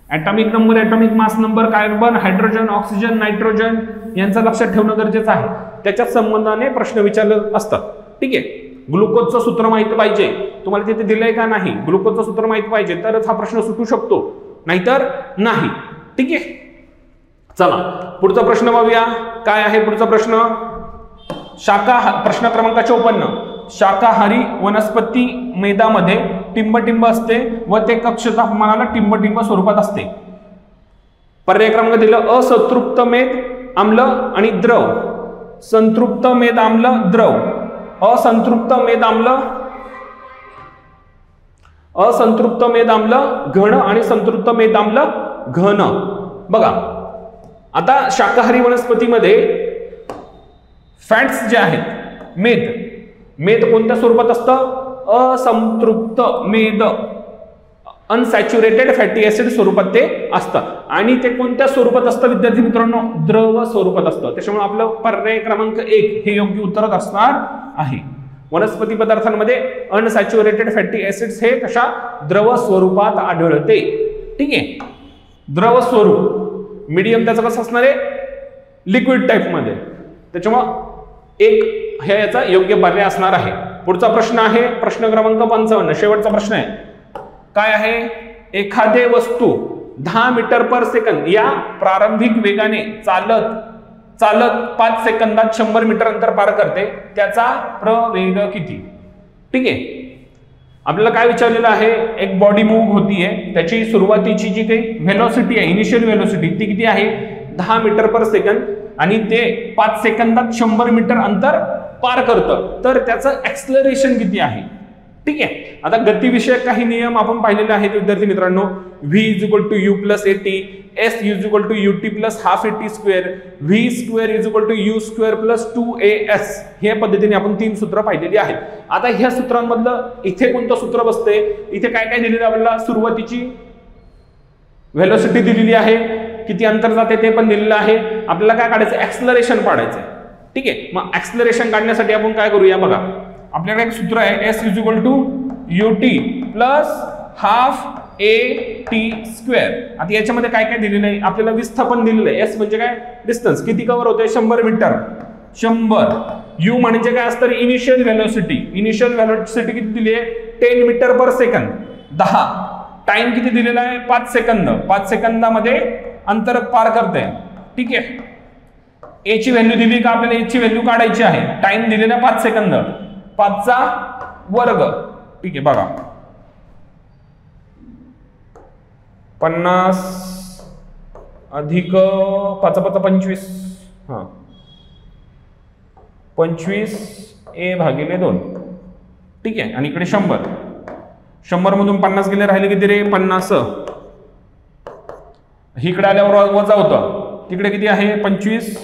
atomic number, atomic mass number, carbon, hydrogen, oxygen, nitrogen यांचं लक्षात ठेवणं गरजेचं आहे. त्याच्याच संबंधाने प्रश्न विचारले असतात. ठीक आहे. ग्लुकोजचं सूत्र माहित पाहिजे. तुम्हाला तिथे दिलंय का? नाही. ग्लुकोजचं सूत्र माहित पाहिजे तरच हा प्रश्न सुटू शकतो, नाहीतर नाही. ठीक आहे. चला पुढचा प्रश्न बघूया. काय आहे पुढचा प्रश्न? प्रश्न क्रमांक 54. शाकाहारी वनस्पती मेदामध्ये टिंबटिंब असते व ते कक्ष तापमानाला टिंबटिंब स्वरूपात असते. पर्याय क्रमांक दिलं असंतृप्त मेद आम्ल आणि द्रव, संतृप्त मेद आम्ल, द्रव, असंतृप्त मेद आम्ल, असंतृप्त मेद आम्ल घन आणि संतृप्त मेद आम्ल घन. बघा आता शाकाहारी वनस्पतीमध्ये फॅट्स जे आहेत, मेद कोणत्या स्वरूपात असतं? असंतृप्त मेद, अनसॅच्युरेटेड फॅटी ऍसिड स्वरूपात ते असतं. आणि ते कोणत्या स्वरूपात असतं विद्यार्थी मित्रांनो? द्रव स्वरूपात असतं. त्याच्यामुळे आपलं पर्याय क्रमांक 1 हे योग्य उत्तर असणार आहे. वनस्पती पदार्थांमध्ये अनसॅच्युरेटेड फॅटी ऍसिड्स हे कशा? द्रव स्वरूपात आढळते. ठीक आहे. द्रव स्वरूप, मीडियम त्याचं कसं असणार आहे? लिक्विड टाईप मध्ये. त्याच्यामुळं 1 हे याचा योग्य पर्याय असणार आहे. पुढचा प्रश्न आहे प्रश्न क्रमांक 55. शेवटचा प्रश्न आहे. काय आहे? एखादी वस्तू 10 मीटर पर सेकंद या प्रारंभिक वेगाने चालत 5 सेकंदात 100 मीटर अंतर पार करते, त्याचा प्रवेग किती? ठीक आहे. आपल्याला काय विचारलेलं आहे? एक बॉडी मूव्ह होतीये, त्याची सुरुवातीची जी काही व्हेलॉसिटी आहे, इनिशियल व्हेलॉसिटी ती किती आहे? 10 मीटर पर सेकंद आणि ते 5 सेकंदात 100 मीटर अंतर पार करतं, तर त्याचं ऍक्सलरेशन किती आहे? ठीक आहे. आता गतीविषयक काही नियम आपण पाहिलेले आहेत विद्यार्थी मित्रांनो. v = u + at, s = ut + ½ at², v² = u² + 2as. हे पद्धतीने आपण 3 सूत्र पाहिलेली आहेत. आता ह्या सूत्रांमधलं इथे कोणतं सूत्र बसते? इथे काय काय दिलेलं आपल्याला? सुरुवातीची व्हेलॉसिटी दिलेली आहे, किती अंतर जाते ते पण दिलेलं आहे. आपल्याला काय काढायचं, ऍक्सलरेशन काढायचं आहे. ठीक आहे, मग ऍक्सलरेशन काढण्यासाठी आपण काय करूया बघा, आपल्याकडे एक सूत्र आहे s ut plus half AT². आता याच्यामध्ये काय काय दिलेलं आहे, आपल्याला विस्थापन दिलेलं आहे. s म्हणजे काय, डिस्टन्स, किती कव्हर होतोय, 100 मीटर, 100. u म्हणजे काय असतं, इनिशियल व्हेलोसिटी. इनिशियल व्हेलोसिटी किती दिली आहे, 10 मीटर पर सेकंद, 10. टाइम किती दिलेला आहे, 5 सेकंद. 5 सेकंदामध्ये अंतर पार करते. ठीक आहे, ए ची व्हॅल्यू दिली का, आपल्याला ए ची व्हॅल्यू काढायची आहे. टाइम दिलेला 5 सेकंद, 5चा वर्ग. ठीक आहे, बघा 50 अधिक 5 5 25, हा 25 a भागिले 2. ठीक आहे, आणि इकडे 100. 100 मधून 50 गेले, राहिले किती रे, 50. इकडे आल्यावर वजा होतं, तिकडे किती आहे, 25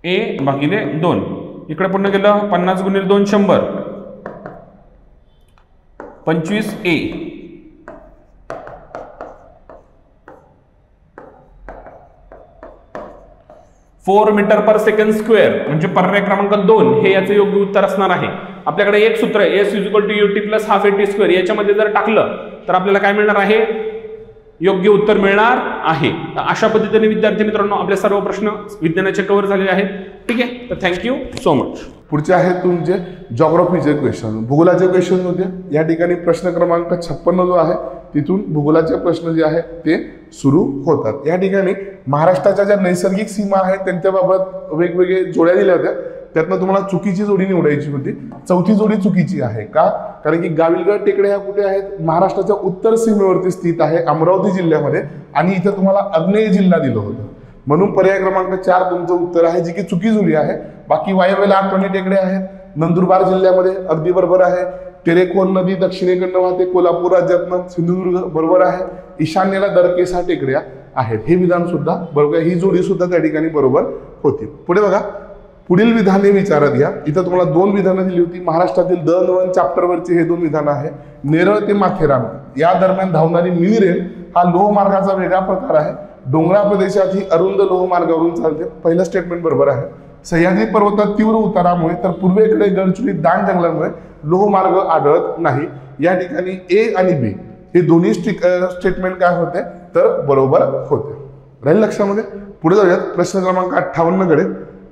a भागिले 2. इकडे पुन्हा गेलं 50 गुणिले 2 100, 25 a. Four metre per second square म्हणजे पर्याय क्रमांक 2 हे याचं योग्य उत्तर असणार आहे. आपल्याकडे एक सूत्र आहे s ut plus half AT². याच्यामध्ये जर टाकलं तर आपल्याला काय मिळणार आहे, योग्य उत्तर मिळणार आहे. अशा पद्धतीने विद्यार्थी मित्रांनो आपले सर्व प्रश्न विज्ञानाचे कव्हर झालेले आहेत. ठीक आहे, तर थँक्यू सो मच. पुढचे आहेत तुमचे जॉग्राफीचे क्वेश्चन, भूगोलाचे क्वेश्चन होते. या ठिकाणी प्रश्न क्रमांक 56 जो आहे तिथून भूगोलाचे प्रश्न जे आहेत ते सुरू होतात. या ठिकाणी महाराष्ट्राच्या ज्या नैसर्गिक सीमा आहेत त्यांच्याबाबत वेगवेगळे जोड्या दिल्या होत्या. त्यातनं तुम्हाला चुकीची जोडी निवडायची होती. चौथी जोडी चुकीची आहे का, कारण की गाविलगड टेकड्या ह्या कुठे आहेत, महाराष्ट्राच्या उत्तर सीमेवरती स्थित आहे, अमरावती जिल्ह्यामध्ये. आणि इथं तुम्हाला आग्नेय जिल्हा दिलं होतं, म्हणून पर्याय क्रमांक 4 तुमचं उत्तर आहे, जी की चुकी जोडी आहे. बाकी वायव्येला आठवणी टेकड्या आहेत, नंदुरबार जिल्ह्यामध्ये, अगदी बरोबर आहे. तेरेखोल नदी दक्षिणेकडनं वाहते कोल्हापूर राज्यातनं, सिंधुदुर्ग बरोबर आहे. ईशान्येला दरकेसा टेकड्या आहेत, हे विधान सुद्धा बरोबर, ही जोडी सुद्धा त्या ठिकाणी बरोबर होती. पुढे बघा, पुढील विधाने विचारात घ्या. इथं तुम्हाला 2 विधानं दिली होती. महाराष्ट्रातील दळणवळण चॅप्टरवरची हे 2 विधानं आहे. नेरळ ते माथेरान या दरम्यान धावणारी मिनी रेल हा लोहमार्गाचा वेगळा प्रकार आहे. डोंगराळ प्रदेशात ही अरुंद लोहमार्गावरून चालते. पहिलं स्टेटमेंट बरोबर आहे. सह्याद्री पर्वतात तीव्र उतारामुळे तर पूर्वेकडे गडचिरोलीत दाट जंगलामुळे लोहमार्ग आढळत नाही. या ठिकाणी ए आणि बी हे दोन्ही स्टेटमेंट काय होते तर बरोबर होते. राहील लक्षामध्ये. पुढे जाऊयात प्रश्न क्रमांक 58 कडे.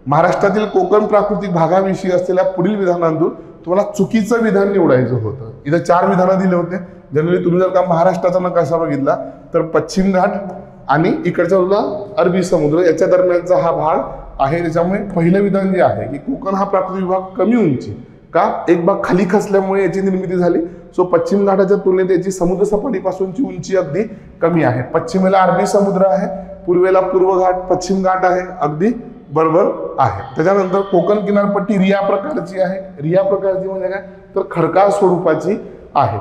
महाराष्ट्रातील कोकण प्राकृतिक भागाविषयी असलेल्या पुढील विधानांतून तुम्हाला चुकीचं विधान निवडायचं होतं. इथं 4 विधानं दिले होते. जनरली तुम्ही जर का महाराष्ट्राचा नकाशा बघितला तर पश्चिम घाट आणि इकडचा तुला अरबी समुद्र याच्या दरम्यानचा हा भाग आहे. त्याच्यामुळे पहिलं विधान जे आहे की कोकण हा प्राकृतिक भाग कमी उंची का, एक भाग खाली खचल्यामुळे याची निर्मिती झाली. सो पश्चिम घाटाच्या तुलनेत याची समुद्र सपाटीपासूनची उंची अगदी कमी आहे. पश्चिमेला अरबी समुद्र आहे, पूर्वेला पूर्व घाट, पश्चिम घाट आहे, अगदी बरोबर आहे. त्याच्यानंतर कोकण किनारपट्टी रिया प्रकारची आहे. रिया प्रकारची म्हणजे काय तर खडकाळ स्वरूपाची आहे.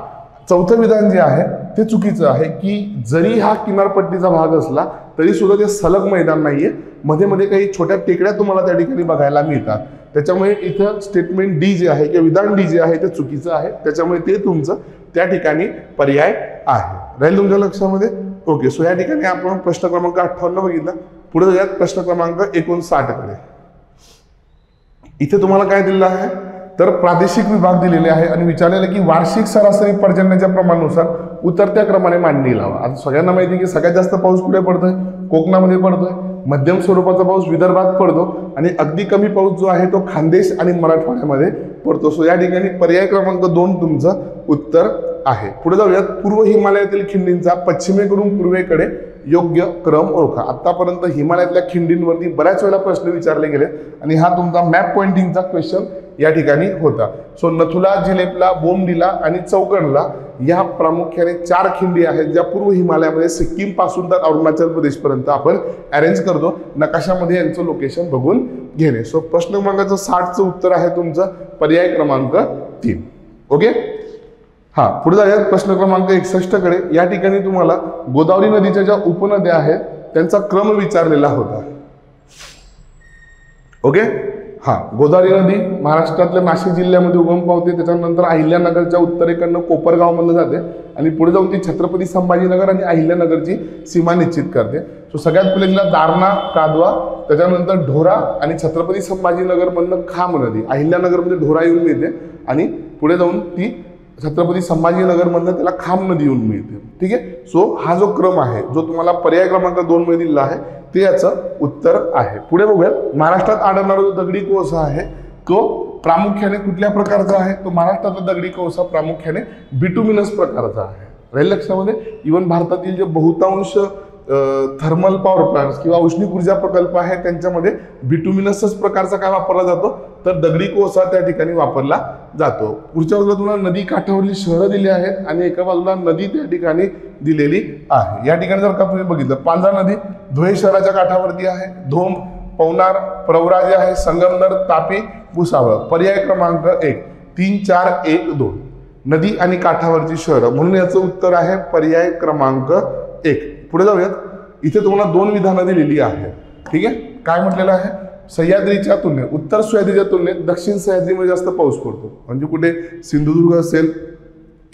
चौथं विधान जे आहे ते चुकीचं आहे की जरी हा किनारपट्टीचा भाग असला तरी सुद्धा ते सलग मैदान नाहीये, मध्ये मध्ये काही छोट्या टेकड्या तुम्हाला त्या ठिकाणी बघायला मिळतात. त्याच्यामुळे इथं स्टेटमेंट डी जे आहे किंवा विधान डी जे आहे ते चुकीचं आहे. त्याच्यामुळे ते तुमचं त्या ठिकाणी पर्याय आहे. राहील तुमच्या लक्षामध्ये. ओके, सो या ठिकाणी आपण प्रश्न क्रमांक 58 बघितला. पुढे जाऊयात प्रश्न क्रमांक 59 कडे. इथे तुम्हाला काय दिलेलं आहे तर प्रादेशिक विभाग दिलेले आहे आणि विचारलेलं की वार्षिक सरासरी पर्जन्याच्या प्रमाणानुसार उतरत्या क्रमाने मांडणी लावा. आता सगळ्यांना माहिती आहे की सगळ्यात जास्त पाऊस कुठे पडतोय, कोकणामध्ये पडतोय. मध्यम स्वरूपाचा पाऊस विदर्भात पडतो आणि अगदी कमी पाऊस जो आहे तो खानदेश आणि मराठवाड्यामध्ये पडतो. सो या ठिकाणी पर्याय क्रमांक 2 तुमचं उत्तर आहे. पुढे जाऊयात. पूर्व हिमालयातील खिंडींचा पश्चिमेकडून पूर्वेकडे योग्य क्रम ओळखा. आतापर्यंत हिमालयातल्या खिंडींवरती बऱ्याच वेळा प्रश्न विचारले गेले आणि हा तुमचा मॅप पॉइंटिंगचा क्वेश्चन या ठिकाणी होता. सो नथुला, जिलेपला, बोमडिला आणि चौकणला या प्रामुख्याने 4 खिंडी आहेत ज्या पूर्व हिमालयामध्ये सिक्कीम पासून तर अरुणाचल प्रदेश पर्यंत आपण अरेंज करतो. नकाशामध्ये यांचं लोकेशन बघून घेणे. सो प्रश्न क्रमांकाचं 60चं उत्तर आहे तुमचं पर्याय क्रमांक 3. ओके, हा पुढे जाऊयात प्रश्न क्रमांक 61 कडे. या ठिकाणी तुम्हाला गोदावरी नदीच्या ज्या उपनद्या आहेत त्यांचा क्रम विचारलेला होता. ओके, गोदावरी नदी महाराष्ट्रातल्या नाशिक जिल्ह्यामध्ये उगम पावते, त्याच्यानंतर अहिल्यानगरच्या उत्तरेकडनं कोपरगावमधनं जाते आणि पुढे जाऊन ती छत्रपती संभाजीनगर आणि अहिल्यानगरची सीमा निश्चित करते. सो सगळ्यात पहिले तिला दारणा, कादवा, त्याच्यानंतर ढोरा आणि छत्रपती संभाजीनगरमधनं खाम नदी, अहिल्यानगरमध्ये ढोरा येऊन मिळते आणि पुढे जाऊन ती छत्रपती संभाजीनगरमधनं त्याला खाम नदी येऊन मिळते. ठीक आहे. सो हा जो क्रम आहे जो तुम्हाला पर्याय क्रमांक 2 मध्ये दिलेला आहे ते याचं उत्तर आहे. पुढे बघूया, महाराष्ट्रात आढळणारा जो दगडी कोळसा आहे तो प्रामुख्याने कुठल्या प्रकारचा आहे? तो महाराष्ट्रातला दगडी कोळसा प्रामुख्याने बिटुमिनस प्रकारचा आहे. राहील लक्षामध्ये. इव्हन भारतातील जे बहुतांश थर्मल पॉवर प्लांट्स किंवा औष्णिक ऊर्जा प्रकल्प आहे त्यांच्यामध्ये बिटुमिनसच प्रकारचा काय वापरला जातो? तर दगडी कोळसा त्या ठिकाणी वापरला जातो. पुढच्या बाजूला तुम्हाला नदी काठावरील शहरं दिली आहेत आणि एका बाजूला नदी त्या ठिकाणी दिलेली आहे. या ठिकाणी जर का तुम्ही बघितलं, पांझरा नदी धुळे शहराच्या काठावरती आहे. धोम, पवनार, प्रवरा जे आहे, संगमनेर, तापी, भुसावळ. पर्याय क्रमांक 1 3, 4, 1, 2 नदी आणि काठावरची शहरं, म्हणून याचं उत्तर आहे पर्याय क्रमांक 1. पुढे जाऊयात. इथे तुम्हाला 2 विधानं दिलेली आहेत. ठीक आहे. काय म्हटलेलं आहे? सह्याद्रीच्या तुलनेत, उत्तर सह्याद्रीच्या तुलनेत दक्षिण सह्याद्रीमध्ये जास्त पाऊस पडतो. म्हणजे कुठे? सिंधुदुर्ग असेल,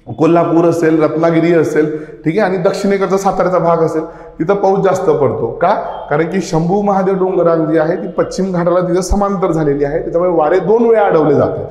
कोल्हापूर असेल, रत्नागिरी असेल, ठीक आहे, आणि दक्षिणेकडचा साताऱ्याचा भाग असेल, तिथं पाऊस जास्त पडतो. का? कारण की शंभू महादेव डोंगरांग जी आहे ती पश्चिम घाटाला तिथं समांतर झालेली आहे, त्याच्यामुळे वारे 2 वेळा अडवले जातात.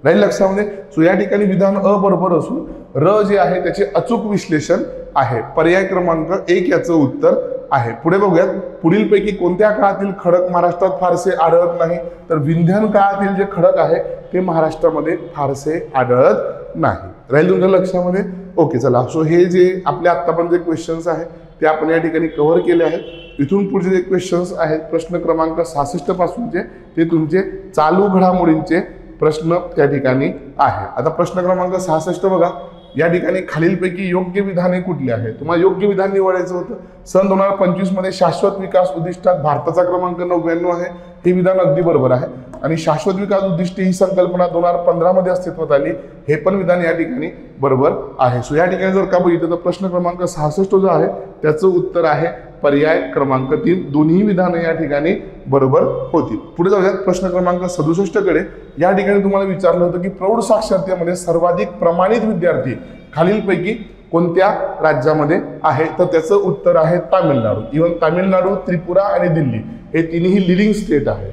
राहील लक्षामध्ये. सो या ठिकाणी विधान अ बरोबर असून र जे आहे त्याचे अचूक विश्लेषण आहे. पर्याय क्रमांक 1 याचं उत्तर आहे. पुढे बघूयात, पुढीलपैकी कोणत्या काळातील खडक महाराष्ट्रात फारसे आढळत नाही? तर विंध्यन काळातील जे खडक आहे ते महाराष्ट्रामध्ये फारसे आढळत नाही. राहील तुमच्या लक्षामध्ये. ओके, चला. सो हे जे आपले आत्तापर्यंत जे क्वेश्चन्स आहेत ते आपण या ठिकाणी कव्हर केले आहेत. इथून पुढचे जे क्वेश्चन्स आहेत प्रश्न क्रमांक 66 पासूनचे ते तुमचे चालू घडामोडींचे प्रश्न त्या ठिकाणी आहे. आता प्रश्न क्रमांक 66 बघा. या ठिकाणी खालीलपैकी योग्य विधाने कुठली आहे? तुम्हाला योग्य विधान निवडायचं होतं. सन 2025 मध्ये शाश्वत विकास उद्दिष्टात भारताचा क्रमांक 99 आहे. हे विधान अगदी बरोबर आहे. आणि शाश्वत विकास उद्दिष्ट ही संकल्पना 2015 मध्ये अस्तित्वात आली, हे पण विधान या ठिकाणी बरोबर आहे. सो या ठिकाणी जर का बघितलं तर प्रश्न क्रमांक 66 जो आहे त्याचं उत्तर आहे पर्याय क्रमांक 3. दोन्ही विधानं या ठिकाणी बरोबर होती. पुढे जाऊयात प्रश्न क्रमांक 67 कडे. या ठिकाणी तुम्हाला विचारलं होतं की प्रौढ साक्षरतेमध्ये सर्वाधिक प्रमाणित विद्यार्थी खालीलपैकी कोणत्या राज्यामध्ये आहे? तर त्याचं उत्तर आहे तामिळनाडू. इव्हन तामिळनाडू, त्रिपुरा आणि दिल्ली हे तिन्ही लिडिंग स्टेट आहे.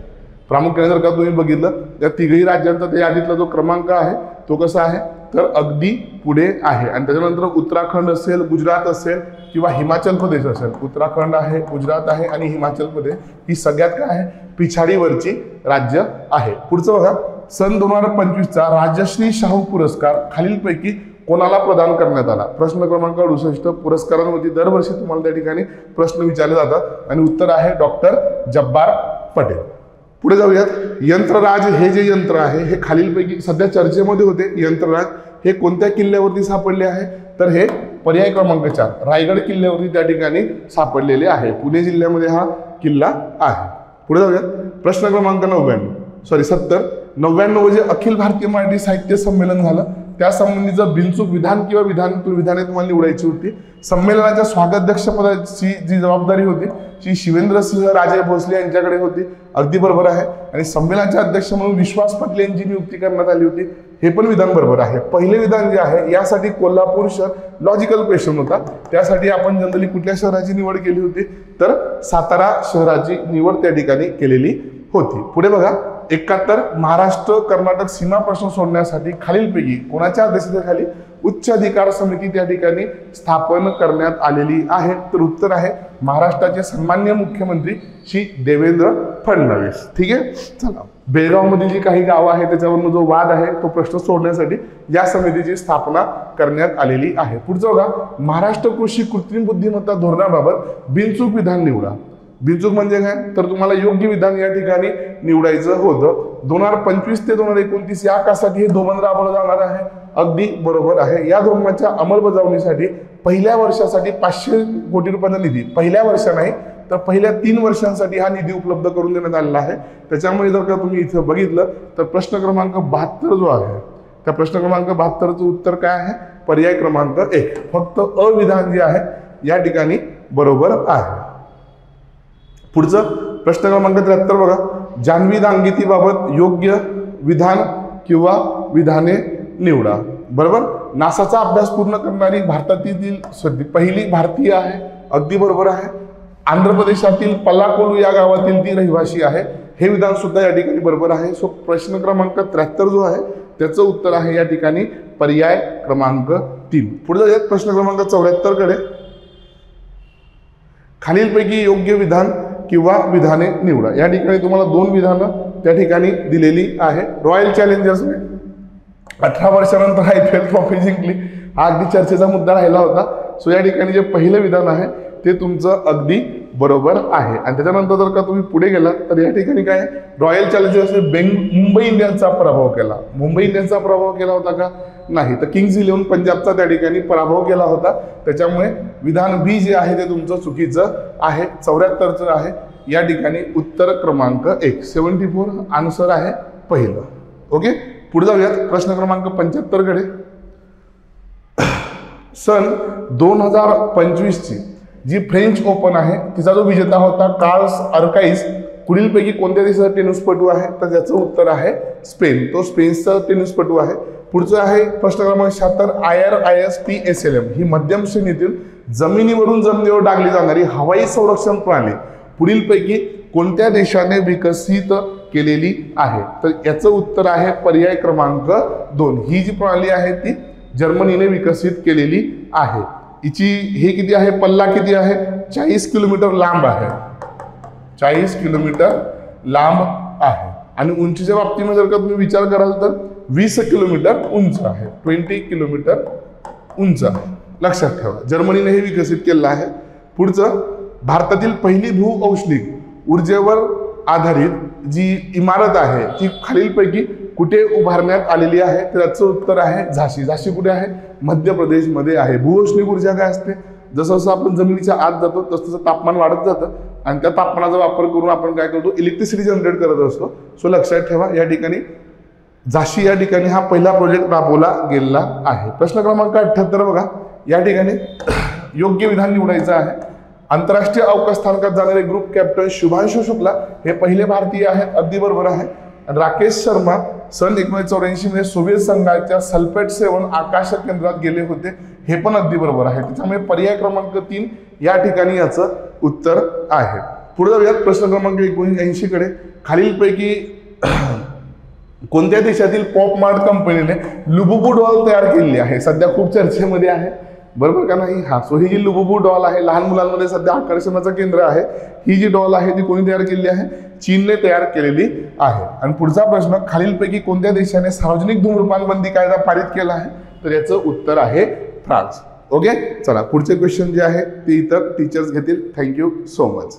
प्रामुख्याने जर का तुम्ही बघितलं त्या तिघही राज्यांचा त्या यादीतला जो क्रमांक आहे तो कसा आहे? तर अगदी पुढे आहे. आणि त्याच्यानंतर उत्तराखंड असेल, गुजरात असेल किंवा हिमाचल प्रदेश असेल, उत्तराखंड आहे, गुजरात आहे आणि हिमाचल प्रदेश ही सगळ्यात काय आहे? पिछाडीवरची राज्य आहे. पुढचं बघा. सन 2025चा राजश्री शाहू पुरस्कार खालीलपैकी कोणाला प्रदान करण्यात आला? प्रश्न क्रमांक 68. पुरस्कारांवरती दरवर्षी तुम्हाला त्या ठिकाणी प्रश्न विचारले जातात आणि उत्तर आहे डॉक्टर जब्बार पटेल. पुढे जाऊयात. यंत्रराज हे जे यंत्र आहे हे खालीलपैकी सध्या चर्चेमध्ये होते. यंत्रराज हे कोणत्या किल्ल्यावरती सापडले आहे? तर हे पर्याय क्रमांक 4 रायगड किल्ल्यावरती त्या ठिकाणी सापडलेले आहे. पुणे जिल्ह्यामध्ये हा किल्ला आहे. पुढे जाऊयात. प्रश्न क्रमांक 99 जे अखिल भारतीय मराठी साहित्य संमेलन झालं त्या संबंधीचं बिनचूक विधान किंवा विधाने तुम्हाला निवडायची होती. संमेलनाच्या स्वागताध्यक्ष पदाची जी जबाबदारी होती ती शिवेंद्रसिंह राजे भोसले यांच्याकडे होती. अगदी बरोबर आहे. आणि संमेलनाचे अध्यक्ष म्हणून विश्वास पाटील यांची नियुक्ती करण्यात आली होती. हे पण विधान बरोबर आहे. पहिले विधान जे आहे यासाठी कोल्हापूर शहर लॉजिकल क्वेश्चन होता, त्यासाठी आपण जनरली कुठल्या शहराची निवड केली होती? तर सातारा शहराची निवड त्या ठिकाणी केलेली होती. पुढे बघा. 71 महाराष्ट्र कर्नाटक सीमा प्रश्न सोडण्यासाठी खालीलपैकी कोणाच्या अध्यक्षतेखाली उच्च अधिकार समिती त्या ठिकाणी स्थापन करण्यात आलेली आहे? तर उत्तर आहे महाराष्ट्राचे सन्माननीय मुख्यमंत्री श्री देवेंद्र फडणवीस. ठीक आहे. चला. बेळगावमधील जी काही गावं आहेत त्याच्यावरून जो वाद आहे तो प्रश्न सोडण्यासाठी या समितीची स्थापना करण्यात आलेली आहे. पुढचं बघा. महाराष्ट्र कृषी कृत्रिम बुद्धिमत्ता धोरणाबाबत बिनचूक विधान निवडा. बिनचूक म्हणजे काय? तर तुम्हाला योग्य विधान या ठिकाणी निवडायचं होतं. 2025 ते 2029 या काळासाठी हे धोरण राबवलं जाणार आहे. अगदी बरोबर आहे. या धोरणाच्या अंमलबजावणीसाठी पहिल्या वर्षासाठी 500 कोटी रुपयांचा निधी, पहिल्या वर्ष नाही तर पहिल्या 3 वर्षांसाठी हा निधी उपलब्ध करून देण्यात आलेला आहे. त्याच्यामुळे जर का तुम्ही इथं बघितलं तर प्रश्न क्रमांक 72 जो आहे त्या प्रश्न क्रमांक 72चं उत्तर काय आहे? पर्याय क्रमांक 1. फक्त अविधान जे आहे या ठिकाणी बरोबर आहे. पुढचं प्रश्न क्रमांक 73 बघा. जान्हवी दांगेतीबाबत योग्य विधान किंवा विधाने निवडा. बरोबर. नासाचा अभ्यास पूर्ण करणारी भारतातील पहिली भारतीय आहे. अगदी बरोबर आहे. आंध्र प्रदेशातील पल्लाकोलू या गावातील ती रहिवासी आहे. हे विधान सुद्धा या ठिकाणी बरोबर आहे. सो प्रश्न क्रमांक 73 जो आहे त्याचं उत्तर आहे या ठिकाणी पर्याय क्रमांक 3. पुढे जाऊयात प्रश्न क्रमांक 74 कडे. खालीलपैकी योग्य विधान किंवा विधाने निवडा. या ठिकाणी तुम्हाला 2 विधानं त्या ठिकाणी दिलेली आहे. रॉयल चॅलेंजर्सने 18 वर्षानंतर IPL ट्रॉफी जिंकली. हा अगदी चर्चेचा मुद्दा राहिला होता. सो या ठिकाणी जे पहिलं विधान आहे ते तुमचं अगदी बरोबर आहे. आणि त्याच्यानंतर जर का तुम्ही पुढे गेला तर या ठिकाणी काय रॉयल चॅलेंजर्सने मुंबई इंडियन्सचा पराभव केला. मुंबई इंडियन्सचा पराभव केला होता का? नाही. तर किंग्ज 11 पंजाबचा त्या ठिकाणी पराभव केला होता. त्याच्यामुळे विधान बी जे आहे ते तुमचं चुकीचं आहे. 74चं आहे या ठिकाणी उत्तर क्रमांक 1. 74 आन्सर आहे पहिलं. ओके. पुढे जाऊयात प्रश्न क्रमांक 75 कडे. सन 2025 ची जी फ्रेंच ओपन आहे तिचा जो विजेता होता कार्ल्स अल्काराज पुढीलपैकी कोणत्या देशाचा टेनिसपटू आहे? तर त्याचं उत्तर आहे स्पेन. तो स्पेनचा टेनिसपटू आहे. पुढचं आहे प्रश्न क्रमांक 76 IRIS-T-SLM ही मध्यम श्रेणीतील जमिनीवरून जमिनीवर डागली जाणारी हवाई संरक्षण प्रणाली पुढीलपैकी कोणत्या देशाने विकसित केलेली आहे? तर याचं उत्तर आहे पर्याय क्रमांक 2. ही जी प्रणाली आहे ती जर्मनीने विकसित केलेली आहे. हिची हे किती आहे? पल्ला किती आहे? 40 किलोमीटर लांब आहे. 40 किलोमीटर लांब आहे. आणि उंचीच्या बाबतीमध्ये जर का तुम्ही विचार कराल तर 20 किलोमीटर उंच आहे. 20 किलोमीटर उंच आहे. लक्षात ठेवा. जर्मनीने हे विकसित केलं आहे. पुढचं भारतातील पहिली भूऔष्णिक ऊर्जेवर आधारित जी इमारत आहे ती खालीलपैकी कुठे उभारण्यात आलेली आहे? तर याचं उत्तर आहे झाशी. झाशी कुठे आहे? मध्य प्रदेशमध्ये आहे. भूऔष्णिक ऊर्जा काय असते? जसं जसं आपण जमिनीच्या आत जातो तसं तसं तापमान वाढत जातं आणि त्या तापमानाचा वापर करून आपण काय करतो? इलेक्ट्रिसिटी जनरेट करत असतो. सो लक्षात ठेवा या ठिकाणी झाशी या ठिकाणी हा पहिला प्रोजेक्ट राबवला गेलेला आहे. प्रश्न क्रमांक 78 बघा. या ठिकाणी योग्य विधान निवडायचं आहे. आंतरराष्ट्रीय अवकाश स्थानकात जाणारे ग्रुप कॅप्टन शुभांशु शुक्ला हे पहिले भारतीय आहेत. अगदी बरोबर आहे. राकेश शर्मा सन 1984 मध्ये सोव्हिएत संघाच्या सल्फेट 7 आकाश केंद्रात गेले होते. हे पण अगदी बरोबर आहे. त्याच्यामुळे पर्याय क्रमांक 3 या ठिकाणी याचं उत्तर आहे. पुढे जाऊयात प्रश्न क्रमांक 79 कडे. खालीलपैकी कोणत्या देशातील पॉप मार्ट कंपनीने लुबुबू डॉल तयार केलेली आहे? सध्या खूप चर्चेमध्ये आहे. बरोबर का नाही? हा. सो ही जी लुबुबू डॉल आहे लहान मुलांमध्ये सध्या आकर्षणाचं केंद्र आहे. ही जी डॉल आहे ती कोणी तयार केलेली आहे? चीनने तयार केलेली आहे. आणि पुढचा प्रश्न खालीलपैकी कोणत्या देशाने सार्वजनिक धूम्रपान बंदी कायदा पारित केला आहे? तर याचं उत्तर आहे फ्रान्स. ओके. चला पुढचे क्वेश्चन जे आहे ते इतर टीचर्स घेतील. Thank you so much.